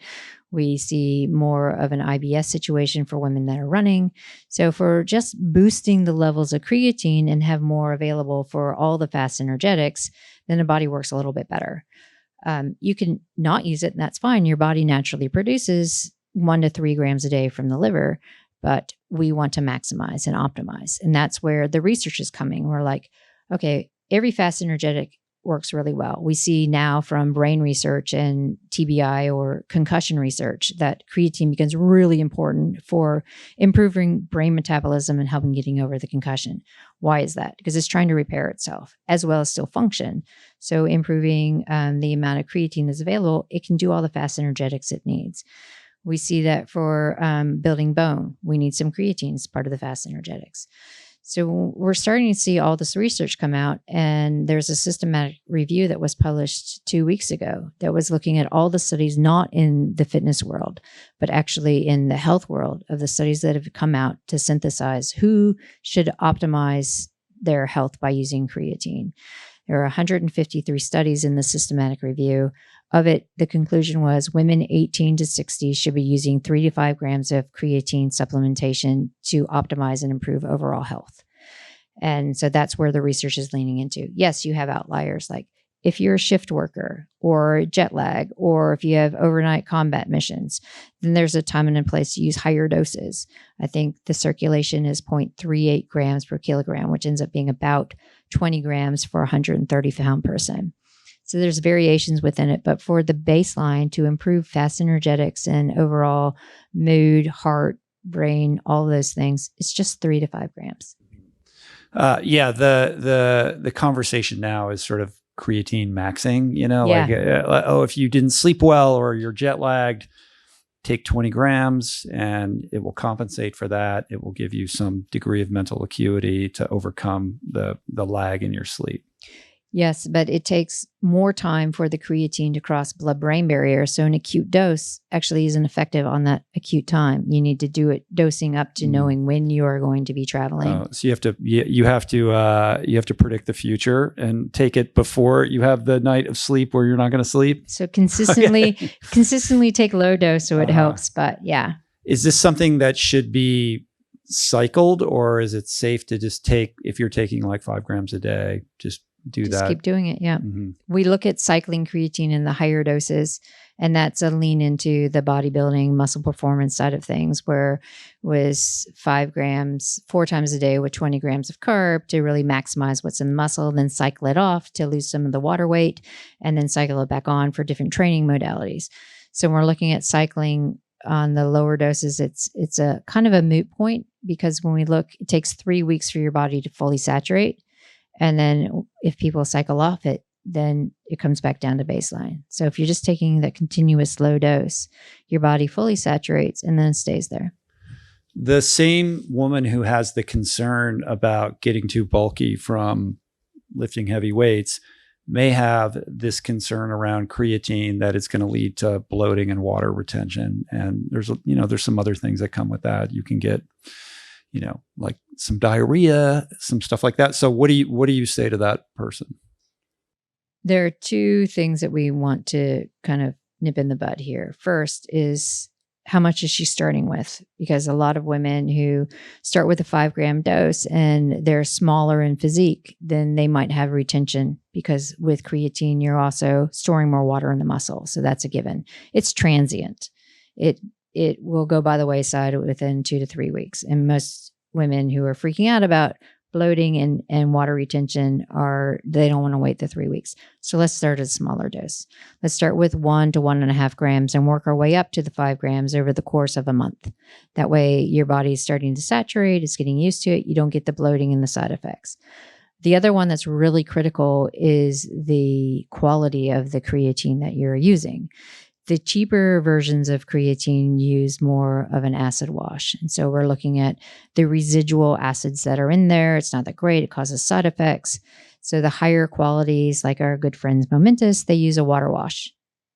We see more of an IBS situation for women that are running. So for just boosting the levels of creatine and have more available for all the fast energetics, then the body works a little bit better. You can not use it, and that's fine. Your body naturally produces 1 to 3 grams a day from the liver, but we want to maximize and optimize. And that's where the research is coming. We're like, okay, every fast energetic works really well. We see now from brain research and TBI or concussion research that creatine becomes really important for improving brain metabolism and helping getting over the concussion. Why is that? Because it's trying to repair itself as well as still function. So improving the amount of creatine that's available, it can do all the fast energetics it needs. We see that for building bone, we need some creatine as part of the fast energetics. So we're starting to see all this research come out, and there's a systematic review that was published 2 weeks ago that was looking at all the studies, not in the fitness world, but actually in the health world, of the studies that have come out to synthesize who should optimize their health by using creatine. There are 153 studies in the systematic review. Of it, the conclusion was women 18 to 60 should be using 3 to 5 grams of creatine supplementation to optimize and improve overall health. And so that's where the research is leaning into. Yes, you have outliers, like if you're a shift worker or jet lag, or if you have overnight combat missions, then there's a time and a place to use higher doses. I think the circulation is 0.38 grams per kilogram, which ends up being about 20 grams for a 130-pound person. So there's variations within it, but for the baseline to improve fast energetics and overall mood, heart, brain, all those things, it's just 3 to 5 grams. Yeah, the conversation now is sort of creatine maxing, like, if you didn't sleep well or you're jet lagged, take 20 grams and it will compensate for that. It will give you some degree of mental acuity to overcome the lag in your sleep. Yes, but it takes more time for the creatine to cross blood-brain barrier. So an acute dose actually isn't effective on that acute time. You need to do it dosing up to knowing when you are going to be traveling. So you have to predict the future and take it before you have the night of sleep where you're not going to sleep. So consistently take low dose so it helps. But yeah. Is this something that should be cycled, or is it safe to just take, if you're taking like 5 grams a day, just keep doing it. Yeah. Mm-hmm. We look at cycling creatine in the higher doses, and that's a lean into the bodybuilding muscle performance side of things, where was 5 grams 4 times a day with 20 grams of carb to really maximize what's in the muscle, then cycle it off to lose some of the water weight, and then cycle it back on for different training modalities. So when we're looking at cycling on the lower doses, it's a kind of a moot point, because when we look, it takes 3 weeks for your body to fully saturate. And then if people cycle off it, then it comes back down to baseline. So if you're just taking that continuous low dose, your body fully saturates and then stays there. The same woman who has the concern about getting too bulky from lifting heavy weights may have this concern around creatine that it's going to lead to bloating and water retention. And there's some other things that come with that. You can get like some diarrhea, some stuff like that. So what do you say to that person? There are 2 things that we want to kind of nip in the bud here. First is, how much is she starting with? Because a lot of women who start with a 5 gram dose and they're smaller in physique, then they might have retention, because with creatine, you're also storing more water in the muscle. So that's a given. It's transient. It will go by the wayside within 2 to 3 weeks. And most women who are freaking out about bloating and water retention they don't want to wait the 3 weeks. So let's start at a smaller dose. Let's start with 1 to 1.5 grams and work our way up to the 5 grams over the course of a month. That way your body is starting to saturate, it's getting used to it. You don't get the bloating and the side effects. The other one that's really critical is the quality of the creatine that you're using. The cheaper versions of creatine use more of an acid wash. And so we're looking at the residual acids that are in there. It's not that great. It causes side effects. So the higher qualities, like our good friends Momentous, they use a water wash.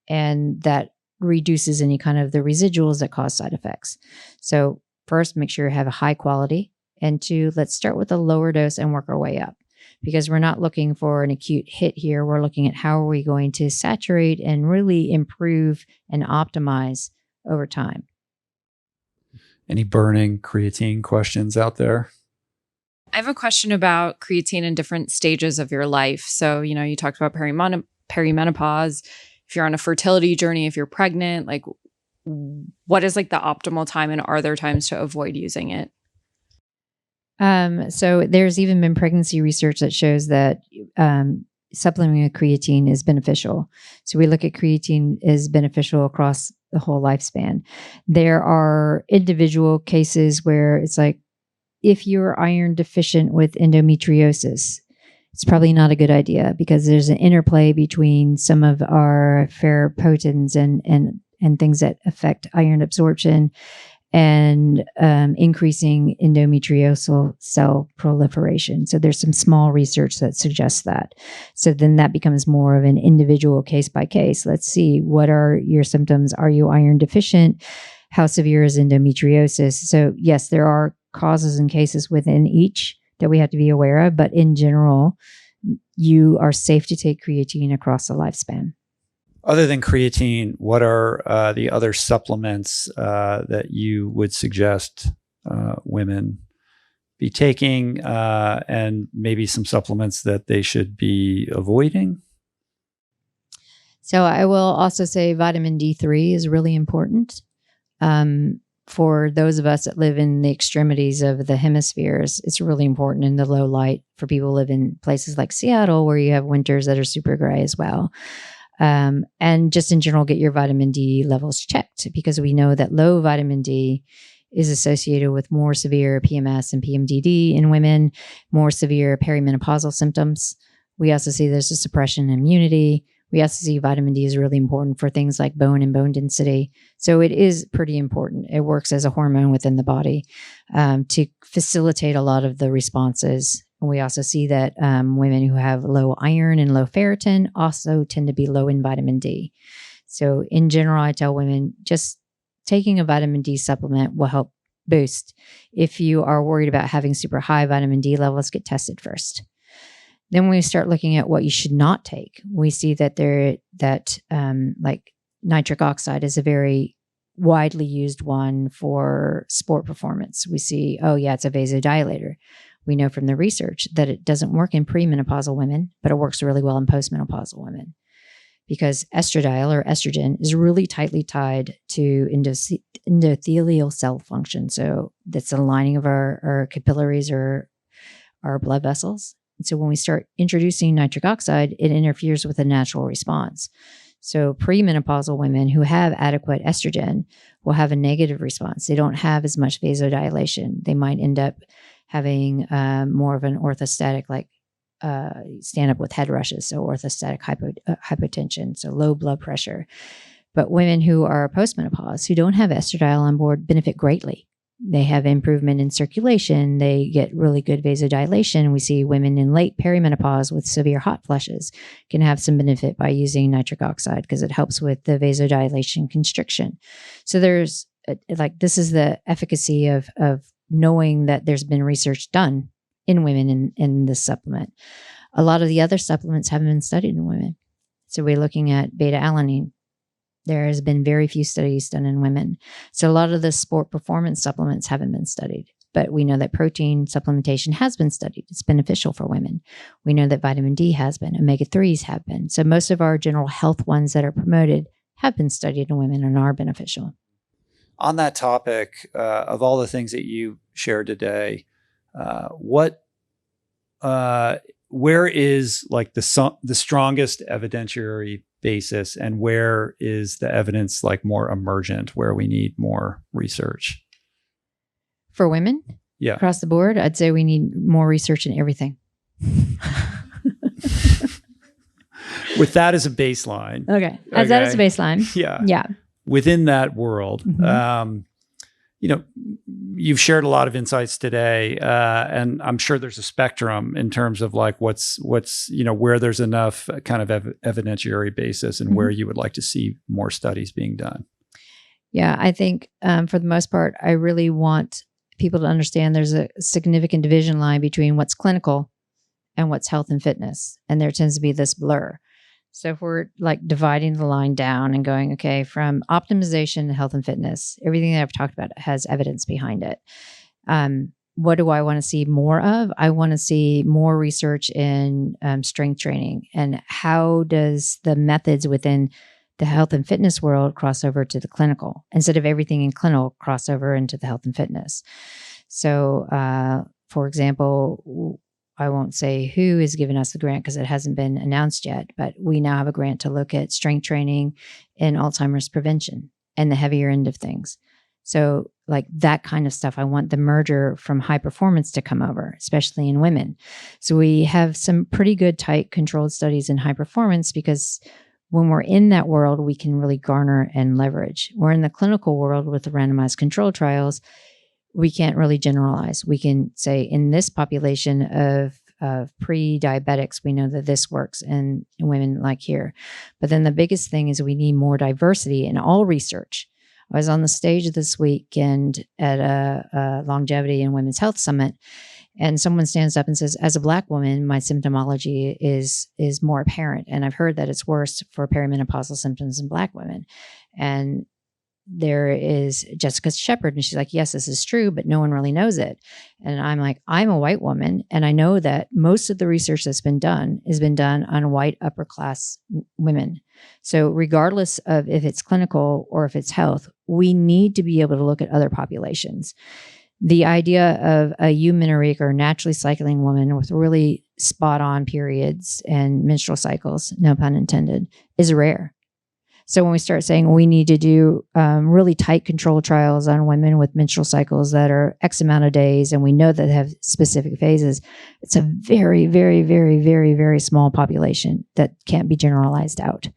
And that reduces any kind of the residuals that cause side effects. So first, make sure you have a high quality. And 2, let's start with a lower dose and work our way up. Because we're not looking for an acute hit here. We're looking at how are we going to saturate and really improve and optimize over time. Any burning creatine questions out there? I have a question about creatine in different stages of your life. So, you talked about perimenopause. If you're on a fertility journey, if you're pregnant, like what is like the optimal time, and are there times to avoid using it? So there's even been pregnancy research that shows that supplementing with creatine is beneficial. So we look at creatine as beneficial across the whole lifespan. There are individual cases where it's like, if you're iron deficient with endometriosis, it's probably not a good idea because there's an interplay between some of our ferropotins and things that affect iron absorption and increasing endometriosal cell proliferation. So there's some small research that suggests that. So then that becomes more of an individual case by case. Let's see, what are your symptoms? Are you iron deficient? How severe is endometriosis? So yes, there are causes and cases within each that we have to be aware of, but in general, you are safe to take creatine across the lifespan. Other than creatine, what are the other supplements that you would suggest women be taking, and maybe some supplements that they should be avoiding? So I will also say vitamin D3 is really important. For those of us that live in the extremities of the hemispheres, it's really important in the low light for people who live in places like Seattle where you have winters that are super gray as well. And just in general, get your vitamin D levels checked because we know that low vitamin D is associated with more severe PMS and PMDD in women, more severe perimenopausal symptoms. We also see there's a suppression in immunity. We also see vitamin D is really important for things like bone and bone density. So it is pretty important. It works as a hormone within the body to facilitate a lot of the responses. And we also see that women who have low iron and low ferritin also tend to be low in vitamin D. So in general, I tell women just taking a vitamin D supplement will help boost. If you are worried about having super high vitamin D levels, get tested first. Then when we start looking at what you should not take, we see that like nitric oxide is a very widely used one for sport performance. We see, oh yeah, it's a vasodilator. We know from the research that it doesn't work in premenopausal women, but it works really well in postmenopausal women because estradiol or estrogen is really tightly tied to endothelial cell function. So that's the lining of our capillaries or our blood vessels. And so when we start introducing nitric oxide, it interferes with the natural response. So premenopausal women who have adequate estrogen will have a negative response. They don't have as much vasodilation. They might end up having more of an orthostatic, like stand up with head rushes, so orthostatic hypotension, so low blood pressure. But women who are postmenopause, who don't have estradiol on board, benefit greatly. They have improvement in circulation. They get really good vasodilation. We see women in late perimenopause with severe hot flushes can have some benefit by using nitric oxide because it helps with the vasodilation constriction. So there's this is the efficacy of knowing that there's been research done in women in this supplement. A lot of the other supplements haven't been studied in women. So we're looking at beta-alanine. There has been very few studies done in women. So a lot of the sport performance supplements haven't been studied, but we know that protein supplementation has been studied. It's beneficial for women. We know that vitamin D has been, omega-3s have been. So most of our general health ones that are promoted have been studied in women and are beneficial. On that topic, of all the things that you shared today, where is like the strongest evidentiary basis, and where is the evidence like more emergent, where we need more research? For women? Yeah. Across the board, I'd say we need more research in everything. With that as a baseline. Okay. As that as a baseline. Yeah. Yeah. Within that world, you've shared a lot of insights today, and I'm sure there's a spectrum in terms of like what's where there's enough kind of evidentiary basis and where you would like to see more studies being done. Yeah, I think for the most part, I really want people to understand there's a significant division line between what's clinical and what's health and fitness, and there tends to be this blur. So if we're like dividing the line down and going, okay, from optimization to health and fitness, everything that I've talked about has evidence behind it. What do I want to see more of? I want to see more research in strength training and how does the methods within the health and fitness world cross over to the clinical instead of everything in clinical cross over into the health and fitness. So for example, I won't say who has given us the grant because it hasn't been announced yet, but we now have a grant to look at strength training in Alzheimer's prevention and the heavier end of things. So like that kind of stuff, I want the merger from high performance to come over, especially in women. So we have some pretty good, tight, controlled studies in high performance because when we're in that world, we can really garner and leverage. We're in the clinical world with the randomized control trials. We can't really generalize. We can say in this population of pre-diabetics, we know that this works in women like here. But then the biggest thing is we need more diversity in all research. I was on the stage this weekend at a longevity and women's health summit, and someone stands up and says, as a Black woman, my symptomology is more apparent. And I've heard that it's worse for perimenopausal symptoms in Black women. And there is Jessica Shepard, and she's like, yes, this is true, but no one really knows it. And I'm like, I'm a white woman, and I know that most of the research that's been done has been done on white upper class women. So regardless of if it's clinical or if it's health, we need to be able to look at other populations. The idea of a eumenoric or naturally cycling woman with really spot on periods and menstrual cycles, no pun intended, is rare. So when we start saying we need to do really tight control trials on women with menstrual cycles that are X amount of days, and we know that they have specific phases, it's a very, very, very, very, very small population that can't be generalized out.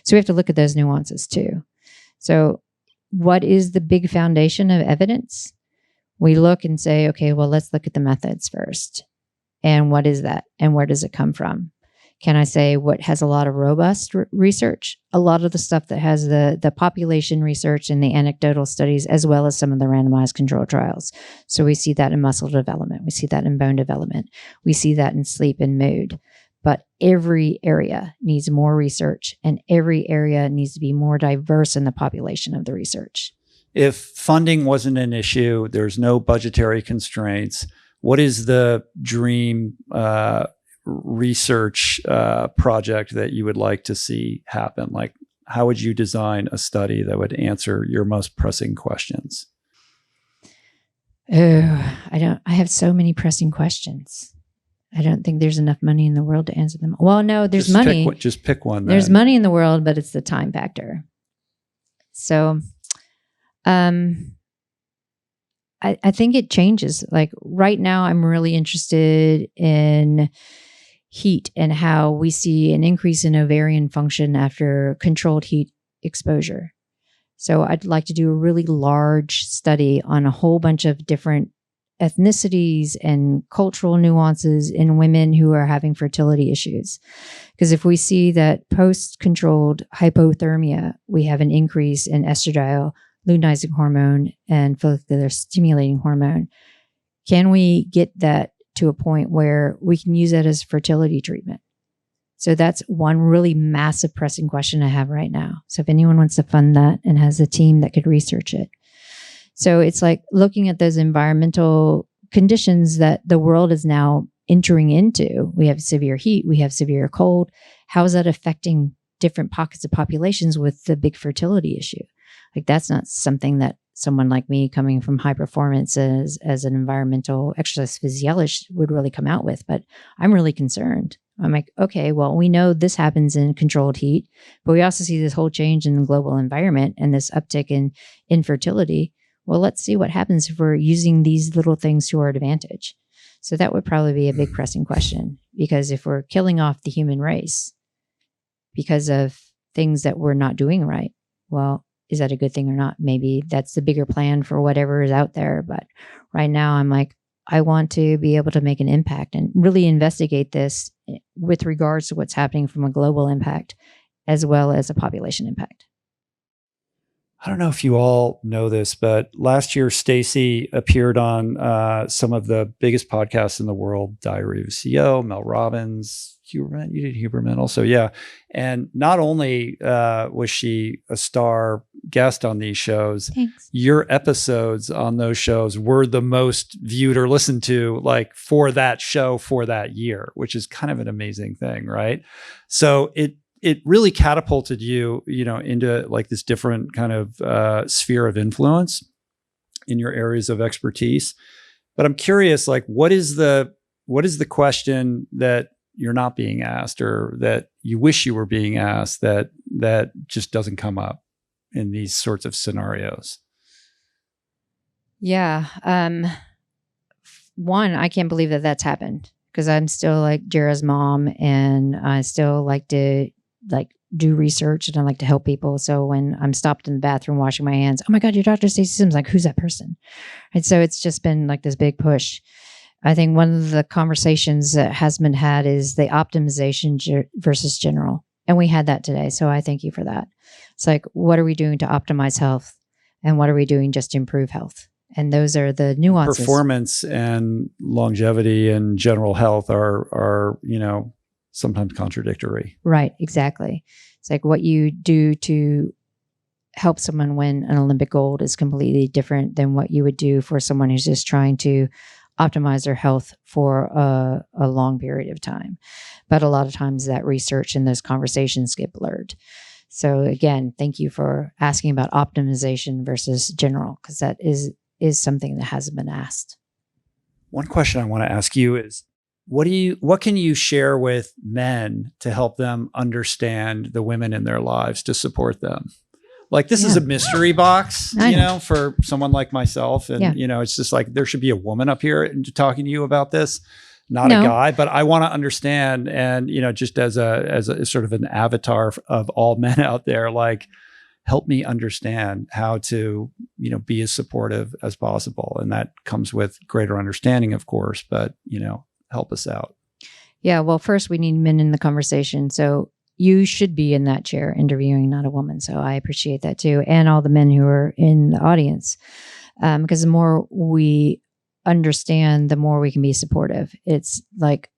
So we have to look at those nuances too. So what is the big foundation of evidence? We look and say, okay, well, let's look at the methods first. And what is that? And where does it come from? Can I say what has a lot of robust research? A lot of the stuff that has the population research and the anecdotal studies, as well as some of the randomized control trials. So we see that in muscle development. We see that in bone development. We see that in sleep and mood. But every area needs more research, and every area needs to be more diverse in the population of the research. If funding wasn't an issue, there's no budgetary constraints, what is the dream research project that you would like to see happen? Like, how would you design a study that would answer your most pressing questions? Oh, I have so many pressing questions. I don't think there's enough money in the world to answer them. Well, no, there's money. Just pick one. There's money in the world, but it's the time factor. So, I think it changes. Like right now, I'm really interested in heat and how we see an increase in ovarian function after controlled heat exposure. So I'd like to do a really large study on a whole bunch of different ethnicities and cultural nuances in women who are having fertility issues. Because if we see that post-controlled hypothermia, we have an increase in estradiol, luteinizing hormone, and follicular stimulating hormone, can we get that to a point where we can use that as fertility treatment? So that's one really massive pressing question I have right now. So if anyone wants to fund that and has a team that could research it. So it's like looking at those environmental conditions that the world is now entering into. We have severe heat, we have severe cold. How is that affecting different pockets of populations with the big fertility issue? Like that's not something that someone like me coming from high performance as an environmental exercise physiologist would really come out with, but I'm really concerned. I'm like, okay, well, we know this happens in controlled heat, but we also see this whole change in the global environment and this uptick in infertility. Well, let's see what happens if we're using these little things to our advantage. So that would probably be a big pressing question, because if we're killing off the human race because of things that we're not doing right, well, is that a good thing or not? Maybe that's the bigger plan for whatever is out there. But right now I'm like, I want to be able to make an impact and really investigate this with regards to what's happening from a global impact as well as a population impact. I don't know if you all know this, but last year, Stacy appeared on some of the biggest podcasts in the world, Diary of a CEO, Mel Robbins, Huberman. You did Huberman also, yeah. And not only was she a star guest on these shows, Thanks. Your episodes on those shows were the most viewed or listened to, like for that show for that year, which is kind of an amazing thing, right? So it really catapulted you, into like this different kind of sphere of influence in your areas of expertise. But I'm curious, like, what is the question that you're not being asked, or that you wish you were being asked, that just doesn't come up in these sorts of scenarios? Yeah. One, I can't believe that that's happened, because I'm still like Jera's mom, and I still like to do research, and I like to help people. So when I'm stopped in the bathroom washing my hands, oh my God, you're Dr. Stacey Sims. Like, who's that person? And so it's just been like this big push. I think one of the conversations that has been had is the optimization versus general. And we had that today. So I thank you for that. It's like, what are we doing to optimize health? And what are we doing just to improve health? And those are the nuances. Performance and longevity and general health are sometimes contradictory. Right, exactly. It's like what you do to help someone win an Olympic gold is completely different than what you would do for someone who's just trying to optimize their health for a long period of time. But a lot of times that research and those conversations get blurred. So again, thank you for asking about optimization versus general, because that is something that hasn't been asked. One question I want to ask you is, what can you share with men to help them understand the women in their lives, to support them? Like, this is a mystery box, for someone like myself. And, it's just like, there should be a woman up here talking to you about this, not a guy. But I want to understand, and, just as a sort of an avatar of all men out there, like, help me understand how to, be as supportive as possible. And that comes with greater understanding, of course, but, help us out. Yeah. Well, first we need men in the conversation. So you should be in that chair interviewing, not a woman. So I appreciate that too. And all the men who are in the audience. Because the more we understand, the more we can be supportive. It's like,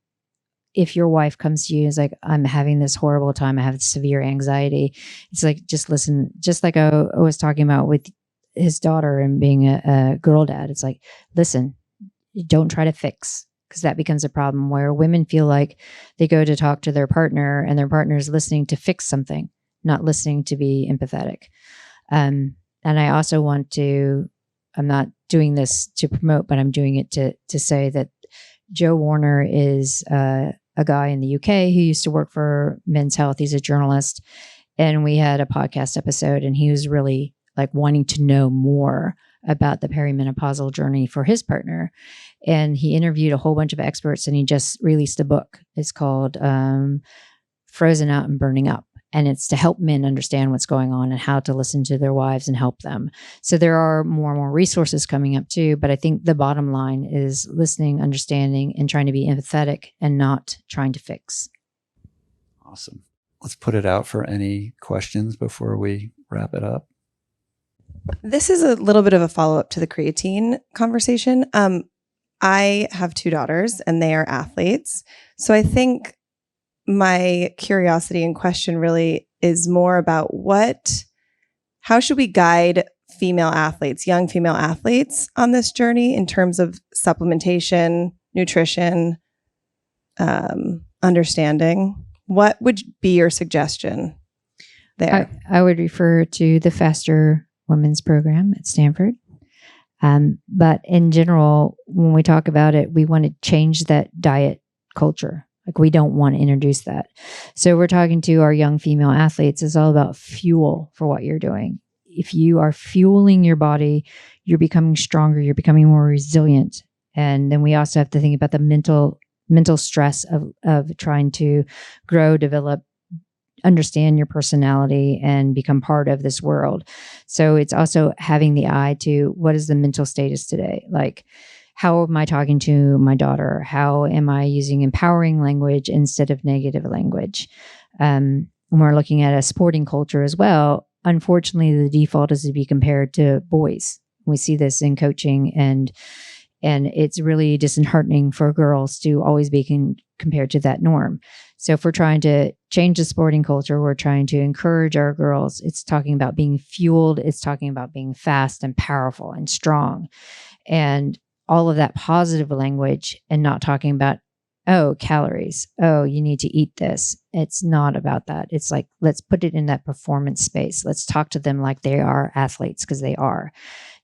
if your wife comes to you and is like, I'm having this horrible time, I have severe anxiety. It's like, just listen, just like I was talking about with his daughter and being a girl dad. It's like, listen, don't try to fix, because that becomes a problem where women feel like they go to talk to their partner and their partner is listening to fix something, not listening to be empathetic. And I also I'm not doing this to promote, but I'm doing it to say that Joe Warner is a guy in the UK who used to work for Men's Health. He's a journalist. And we had a podcast episode, and he was really like wanting to know more about the perimenopausal journey for his partner. And he interviewed a whole bunch of experts, and he just released a book. It's called Frozen Out and Burning Up. And it's to help men understand what's going on and how to listen to their wives and help them. So there are more and more resources coming up too. But I think the bottom line is listening, understanding, and trying to be empathetic and not trying to fix. Awesome. Let's put it out for any questions before we wrap it up. This is a little bit of a follow-up to the creatine conversation. I have 2 daughters, and they are athletes. So I think my curiosity and question really is more about how should we guide female athletes, young female athletes, on this journey in terms of supplementation, nutrition, understanding? What would be your suggestion there? I would refer to the Faster Women's Program at Stanford. But in general, when we talk about it, we want to change that diet culture. Like, we don't want to introduce that. So we're talking to our young female athletes. It's all about fuel for what you're doing. If you are fueling your body, you're becoming stronger, you're becoming more resilient. And then we also have to think about the mental stress of trying to grow, develop, understand your personality and become part of this world. So it's also having the eye to what is the mental status today? Like, how am I talking to my daughter? How am I using empowering language instead of negative language? When we're looking at a sporting culture as well, unfortunately, the default is to be compared to boys. We see this in coaching, and it's really disheartening for girls to always be compared to that norm. So if we're trying to change the sporting culture, we're trying to encourage our girls. It's talking about being fueled. It's talking about being fast and powerful and strong, and all of that positive language, and not talking about, oh, calories. Oh, you need to eat this. It's not about that. It's like, let's put it in that performance space. Let's talk to them like they are athletes, because they are.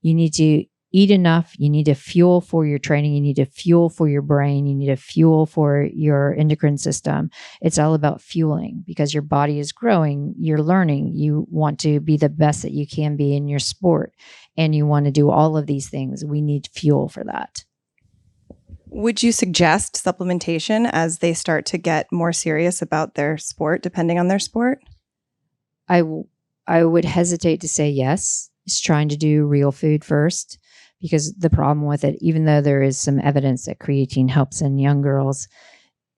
You need to eat enough. You need to fuel for your training. You need to fuel for your brain. You need to fuel for your endocrine system. It's all about fueling because your body is growing. You're learning. You want to be the best that you can be in your sport. And you want to do all of these things. We need fuel for that. Would you suggest supplementation as they start to get more serious about their sport, depending on their sport? I would hesitate to say yes. It's trying to do real food first, because the problem with it, even though there is some evidence that creatine helps in young girls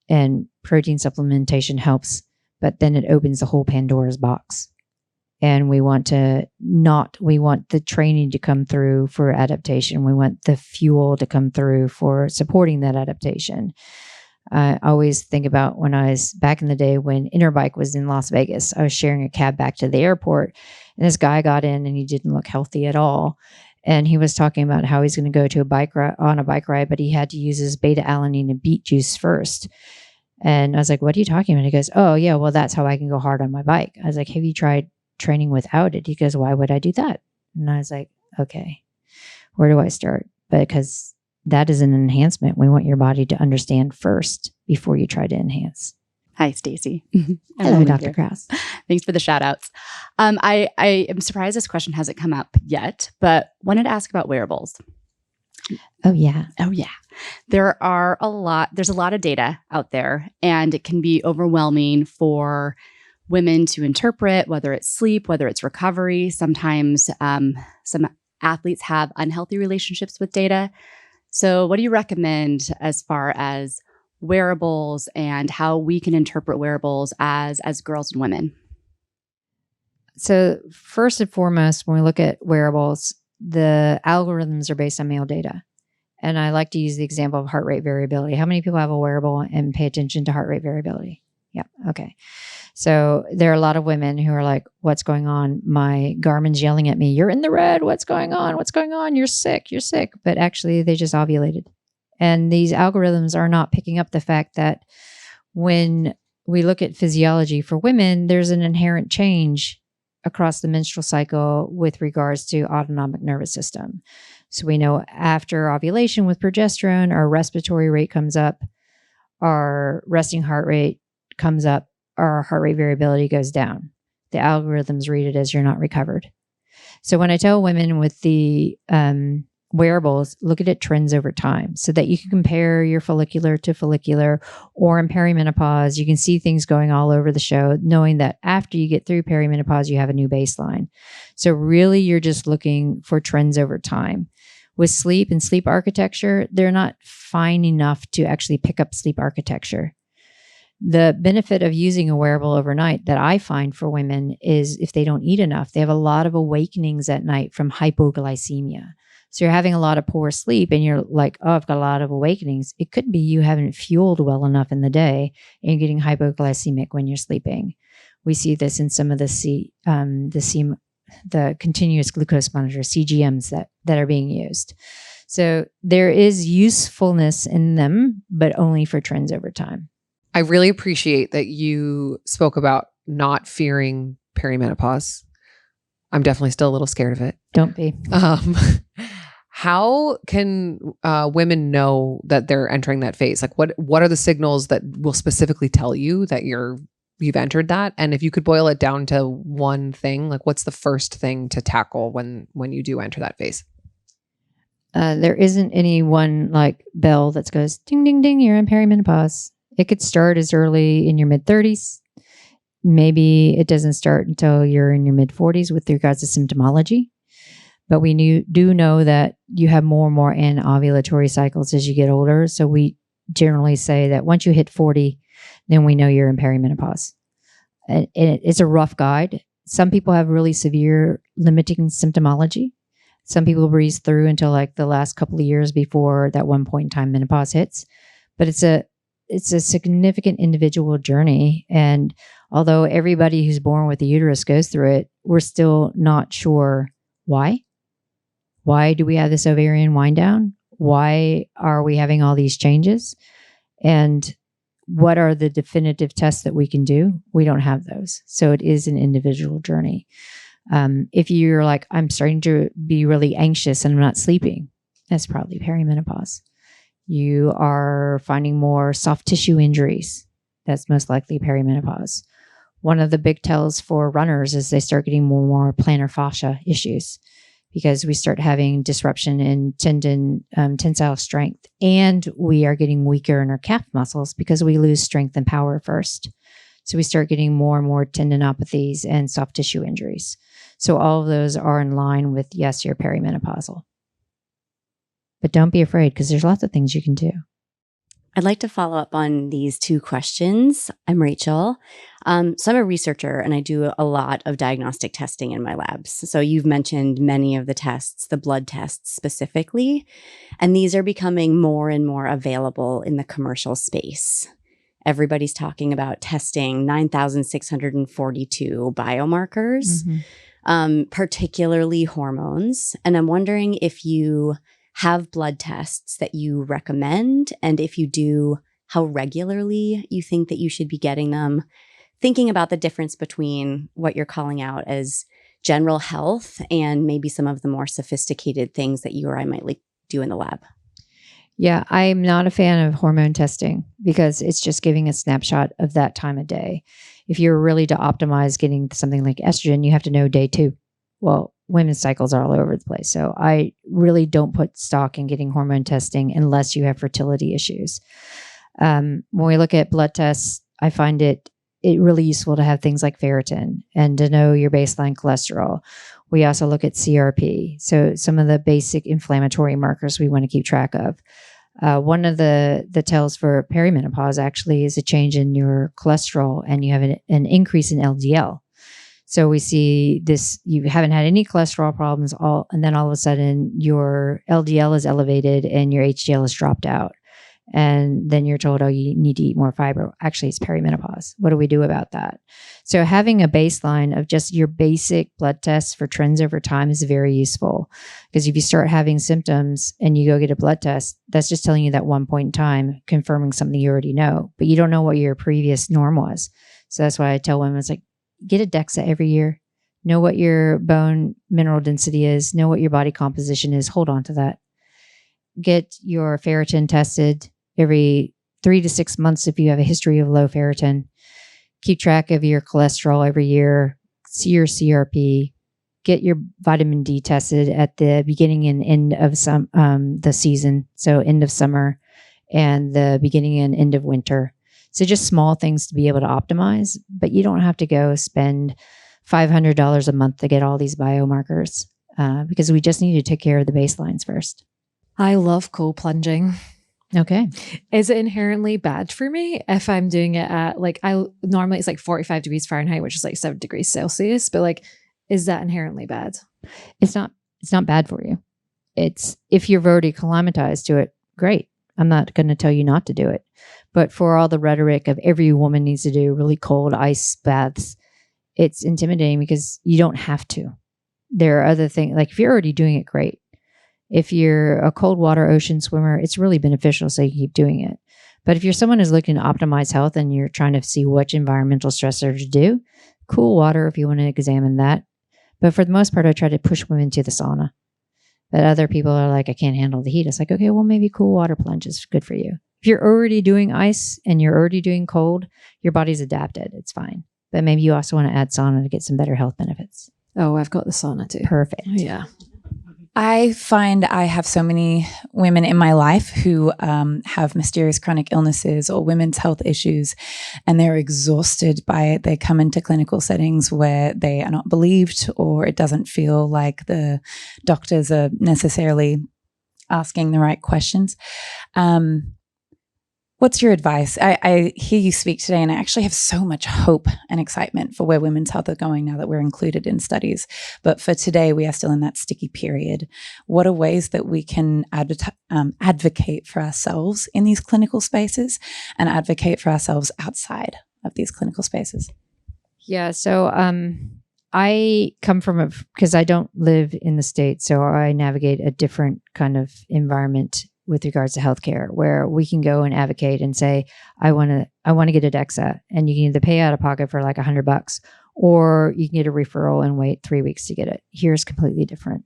and protein supplementation helps, but then it opens the whole Pandora's box. And we want the training to come through for adaptation. We want the fuel to come through for supporting that adaptation. I always think about when I was back in the day when Interbike was in Las Vegas. I was sharing a cab back to the airport, and this guy got in and he didn't look healthy at all. And he was talking about how he's going to go to on a bike ride, but he had to use his beta alanine and beet juice first. And I was like, "What are you talking about?" He goes, "Oh yeah, well that's how I can go hard on my bike." I was like, "Have you tried training without it?" He goes, "Why would I do that?" And I was like, "Okay, where do I start?" Because that is an enhancement. We want your body to understand first before you try to enhance. Hi, Stacy. Hello, Dr. Krause. Thanks for the shout outs. I am surprised this question hasn't come up yet, but wanted to ask about wearables. Oh yeah. There's a lot of data out there, and it can be overwhelming for women to interpret, whether it's sleep, whether it's recovery. Sometimes some athletes have unhealthy relationships with data. So what do you recommend as far as wearables and how we can interpret wearables as girls and women? So first and foremost, when we look at wearables, the algorithms are based on male data. And I like to use the example of heart rate variability. How many people have a wearable and pay attention to heart rate variability? Yeah. Okay. So there are a lot of women who are like, "What's going on? My Garmin's yelling at me. You're in the red. What's going on? What's going on? You're sick. You're sick." But actually they just ovulated. And these algorithms are not picking up the fact that when we look at physiology for women, there's an inherent change across the menstrual cycle with regards to autonomic nervous system. So we know after ovulation with progesterone, our respiratory rate comes up, our resting heart rate comes up, our heart rate variability goes down. The algorithms read it as you're not recovered. So when I tell women with the wearables, look at trends over time so that you can compare your follicular to follicular, or in perimenopause, you can see things going all over the show, knowing that after you get through perimenopause, you have a new baseline. So really, you're just looking for trends over time. With sleep and sleep architecture, they're not fine enough to actually pick up sleep architecture. The benefit of using a wearable overnight that I find for women is if they don't eat enough, they have a lot of awakenings at night from hypoglycemia. So you're having a lot of poor sleep and you're like, "Oh, I've got a lot of awakenings." It could be you haven't fueled well enough in the day and you're getting hypoglycemic when you're sleeping. We see this in some of the continuous glucose monitors, CGMs that are being used. So there is usefulness in them, but only for trends over time. I really appreciate that you spoke about not fearing perimenopause. I'm definitely still a little scared of it. Don't be. How can women know that they're entering that phase? Like what are the signals that will specifically tell you that you've entered that? And if you could boil it down to one thing, like what's the first thing to tackle when you do enter that phase? There isn't any one like bell that goes ding, ding, ding, you're in perimenopause. It could start as early in your mid-30s. Maybe it doesn't start until you're in your mid-40s with regards to symptomology. But we do know that you have more and more anovulatory cycles as you get older. So we generally say that once you hit 40, then we know you're in perimenopause. And it's a rough guide. Some people have really severe limiting symptomology. Some people breeze through until like the last couple of years before that one point in time menopause hits. But it's a significant individual journey. And although everybody who's born with a uterus goes through it, we're still not sure why. Why do we have this ovarian wind down? Why are we having all these changes? And what are the definitive tests that we can do? We don't have those. So it is an individual journey. If you're like, I'm starting to be really anxious and I'm not sleeping, that's probably perimenopause. You are finding more soft tissue injuries, that's most likely perimenopause. One of the big tells for runners is they start getting more and more plantar fascia issues, because we start having disruption in tensile strength, and we are getting weaker in our calf muscles because we lose strength and power first. So we start getting more and more tendinopathies and soft tissue injuries. So all of those are in line with, yes, you're perimenopausal. But don't be afraid, because there's lots of things you can do. I'd like to follow up on these two questions. I'm Rachel. So I'm a researcher, and I do a lot of diagnostic testing in my labs. So you've mentioned many of the tests, the blood tests specifically, and these are becoming more and more available in the commercial space. Everybody's talking about testing 9,642 biomarkers, particularly hormones. And I'm wondering if you have blood tests that you recommend, and if you do, how regularly you think that you should be getting them, thinking about the difference between what you're calling out as general health and maybe some of the more sophisticated things that you or I might do in the lab. Yeah, I'm not a fan of hormone testing, because it's just giving a snapshot of that time of day. If you're really to optimize getting something like estrogen, you have to know day 2. Well, women's cycles are all over the place. So I really don't put stock in getting hormone testing unless you have fertility issues. When we look at blood tests, I find it really useful to have things like ferritin and to know your baseline cholesterol. We also look at CRP. So some of the basic inflammatory markers we want to keep track of. One of the tells for perimenopause actually is a change in your cholesterol, and you have an increase in LDL. So we see this, you haven't had any cholesterol problems, and then all of a sudden your LDL is elevated and your HDL is dropped out. And then you're told, oh, you need to eat more fiber. Actually, it's perimenopause. What do we do about that? So having a baseline of just your basic blood tests for trends over time is very useful, because if you start having symptoms and you go get a blood test, that's just telling you that one point in time, confirming something you already know, but you don't know what your previous norm was. So that's why I tell women, it's like, get a DEXA every year, know what your bone mineral density is, know what your body composition is, hold on to that. Get your ferritin tested every 3 to 6 months if you have a history of low ferritin. Keep track of your cholesterol every year, see your CRP, get your vitamin D tested at the beginning and end of the season, so end of summer and the beginning and end of winter. So just small things to be able to optimize, but you don't have to go spend $500 a month to get all these biomarkers, because we just need to take care of the baselines first. I love cold plunging. Okay. Is it inherently bad for me if I'm doing it at normally it's like 45 degrees Fahrenheit, which is like 7 degrees Celsius, but like, is that inherently bad? It's not bad for you. It's, if you're already acclimatized to it, great. I'm not going to tell you not to do it. But for all the rhetoric of every woman needs to do really cold ice baths, it's intimidating because you don't have to. There are other things, like if you're already doing it, great. If you're a cold water ocean swimmer, it's really beneficial, so you keep doing it. But if you're someone who's looking to optimize health and you're trying to see which environmental stressor to do, cool water if you want to examine that. But for the most part, I try to push women to the sauna. But other people are like, I can't handle the heat. It's like, okay, well, maybe cool water plunge is good for you. If you're already doing ice and you're already doing cold, your body's adapted. It's fine. But maybe you also want to add sauna to get some better health benefits. Oh, I've got the sauna too. Perfect. Yeah. I find I have so many women in my life who have mysterious chronic illnesses or women's health issues, and they're exhausted by it. They come into clinical settings where they are not believed, or it doesn't feel like the doctors are necessarily asking the right questions. What's your advice? I hear you speak today, and I actually have so much hope and excitement for where women's health are going now that we're included in studies. But for today, we are still in that sticky period. What are ways that we can advocate for ourselves in these clinical spaces and advocate for ourselves outside of these clinical spaces? Yeah, so I come from because I don't live in the States, so I navigate a different kind of environment with regards to healthcare, where we can go and advocate and say, I want to get a DEXA, and you can either pay out of pocket for like $100, or you can get a referral and wait 3 weeks to get it. Here's completely different.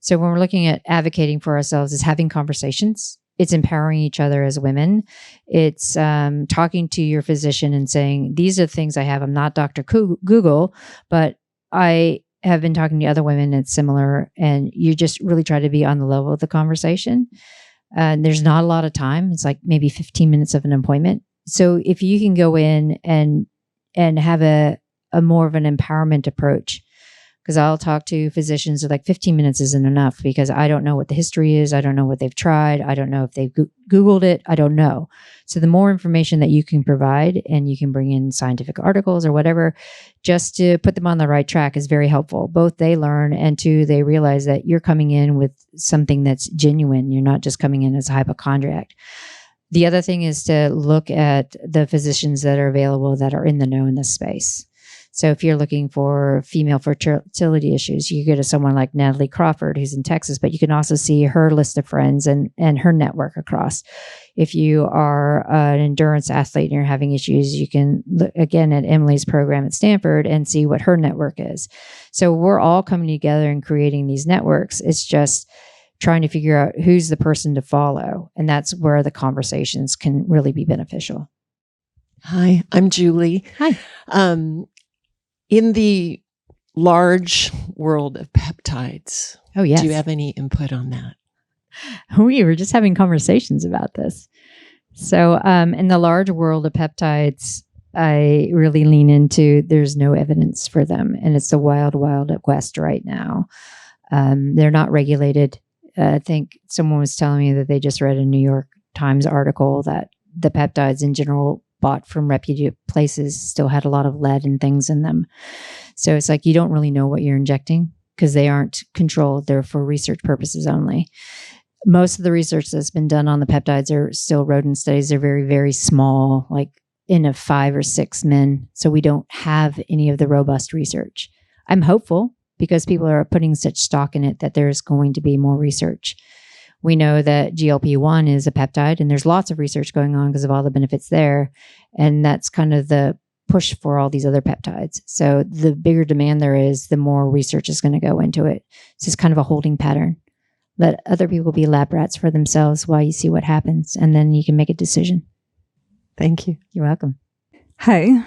So when we're looking at advocating for ourselves, is having conversations. It's empowering each other as women. It's talking to your physician and saying, these are the things I have. I'm not Dr. Google, but I have been talking to other women that's similar, and you just really try to be on the level of the conversation. There's not a lot of time. It's like maybe 15 minutes of an appointment. So if you can go in and have a more of an empowerment approach, because I'll talk to physicians like 15 minutes isn't enough because I don't know what the history is. I don't know what they've tried. I don't know if they've Googled it. I don't know. So the more information that you can provide, and you can bring in scientific articles or whatever, just to put them on the right track is very helpful. Both they learn, and two, they realize that you're coming in with something that's genuine. You're not just coming in as a hypochondriac. The other thing is to look at the physicians that are available that are in the know in this space. So if you're looking for female fertility issues, you go to someone like Natalie Crawford, who's in Texas, but you can also see her list of friends and her network across. If you are an endurance athlete and you're having issues, you can look again at Emily's program at Stanford and see what her network is. So we're all coming together and creating these networks. It's just trying to figure out who's the person to follow. And that's where the conversations can really be beneficial. Hi, I'm Julie. Hi. In the large world of peptides, oh yes, do you have any input on that? We were just having conversations about this. So in the large world of peptides, I really lean into there's no evidence for them. And it's the wild, wild west right now. They're not regulated. I think someone was telling me that they just read a New York Times article that the peptides in general bought from reputable places still had a lot of lead and things in them. So it's like you don't really know what you're injecting because they aren't controlled. They're for research purposes only. Most of the research that's been done on the peptides are still rodent studies. They're very, very small, like N of 5 or 6 men. So we don't have any of the robust research. I'm hopeful because people are putting such stock in it that there's going to be more research. We know that GLP-1 is a peptide, and there's lots of research going on because of all the benefits there. And that's kind of the push for all these other peptides. So the bigger demand there is, the more research is going to go into it. It's just kind of a holding pattern. Let other people be lab rats for themselves while you see what happens, and then you can make a decision. Thank you. You're welcome. Hi.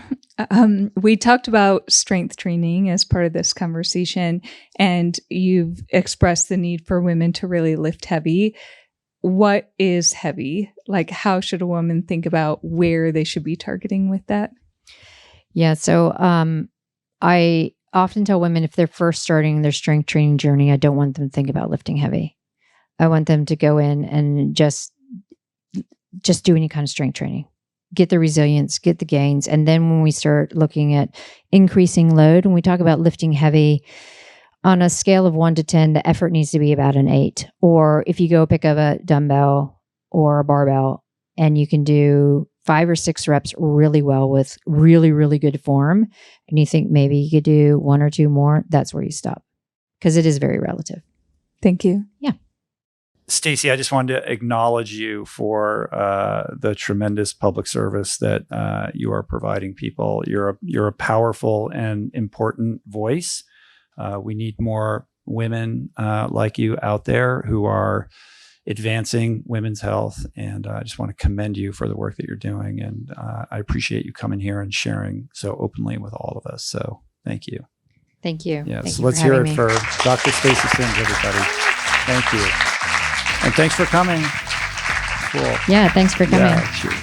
We talked about strength training as part of this conversation, and you've expressed the need for women to really lift heavy. What is heavy? Like, how should a woman think about where they should be targeting with that? Yeah. So I often tell women if they're first starting their strength training journey, I don't want them to think about lifting heavy. I want them to go in and just do any kind of strength training. Get the resilience, get the gains. And then when we start looking at increasing load, when we talk about lifting heavy, on a scale of 1 to 10, the effort needs to be about an 8. Or if you go pick up a dumbbell or a barbell and you can do 5 or 6 reps really well with really, really good form, and you think maybe you could do 1 or 2 more, that's where you stop. Because it is very relative. Thank you. Yeah. Stacey, I just wanted to acknowledge you for the tremendous public service that you are providing people. You're a powerful and important voice. We need more women like you out there who are advancing women's health. And I just want to commend you for the work that you're doing. And I appreciate you coming here and sharing so openly with all of us. So thank you. Thank you. Yes. Thank So you let's for hear having it me. for Dr. Stacey Sims, everybody. Thank you. And thanks for coming. Cool. Yeah, thanks for coming. Yeah, cheers.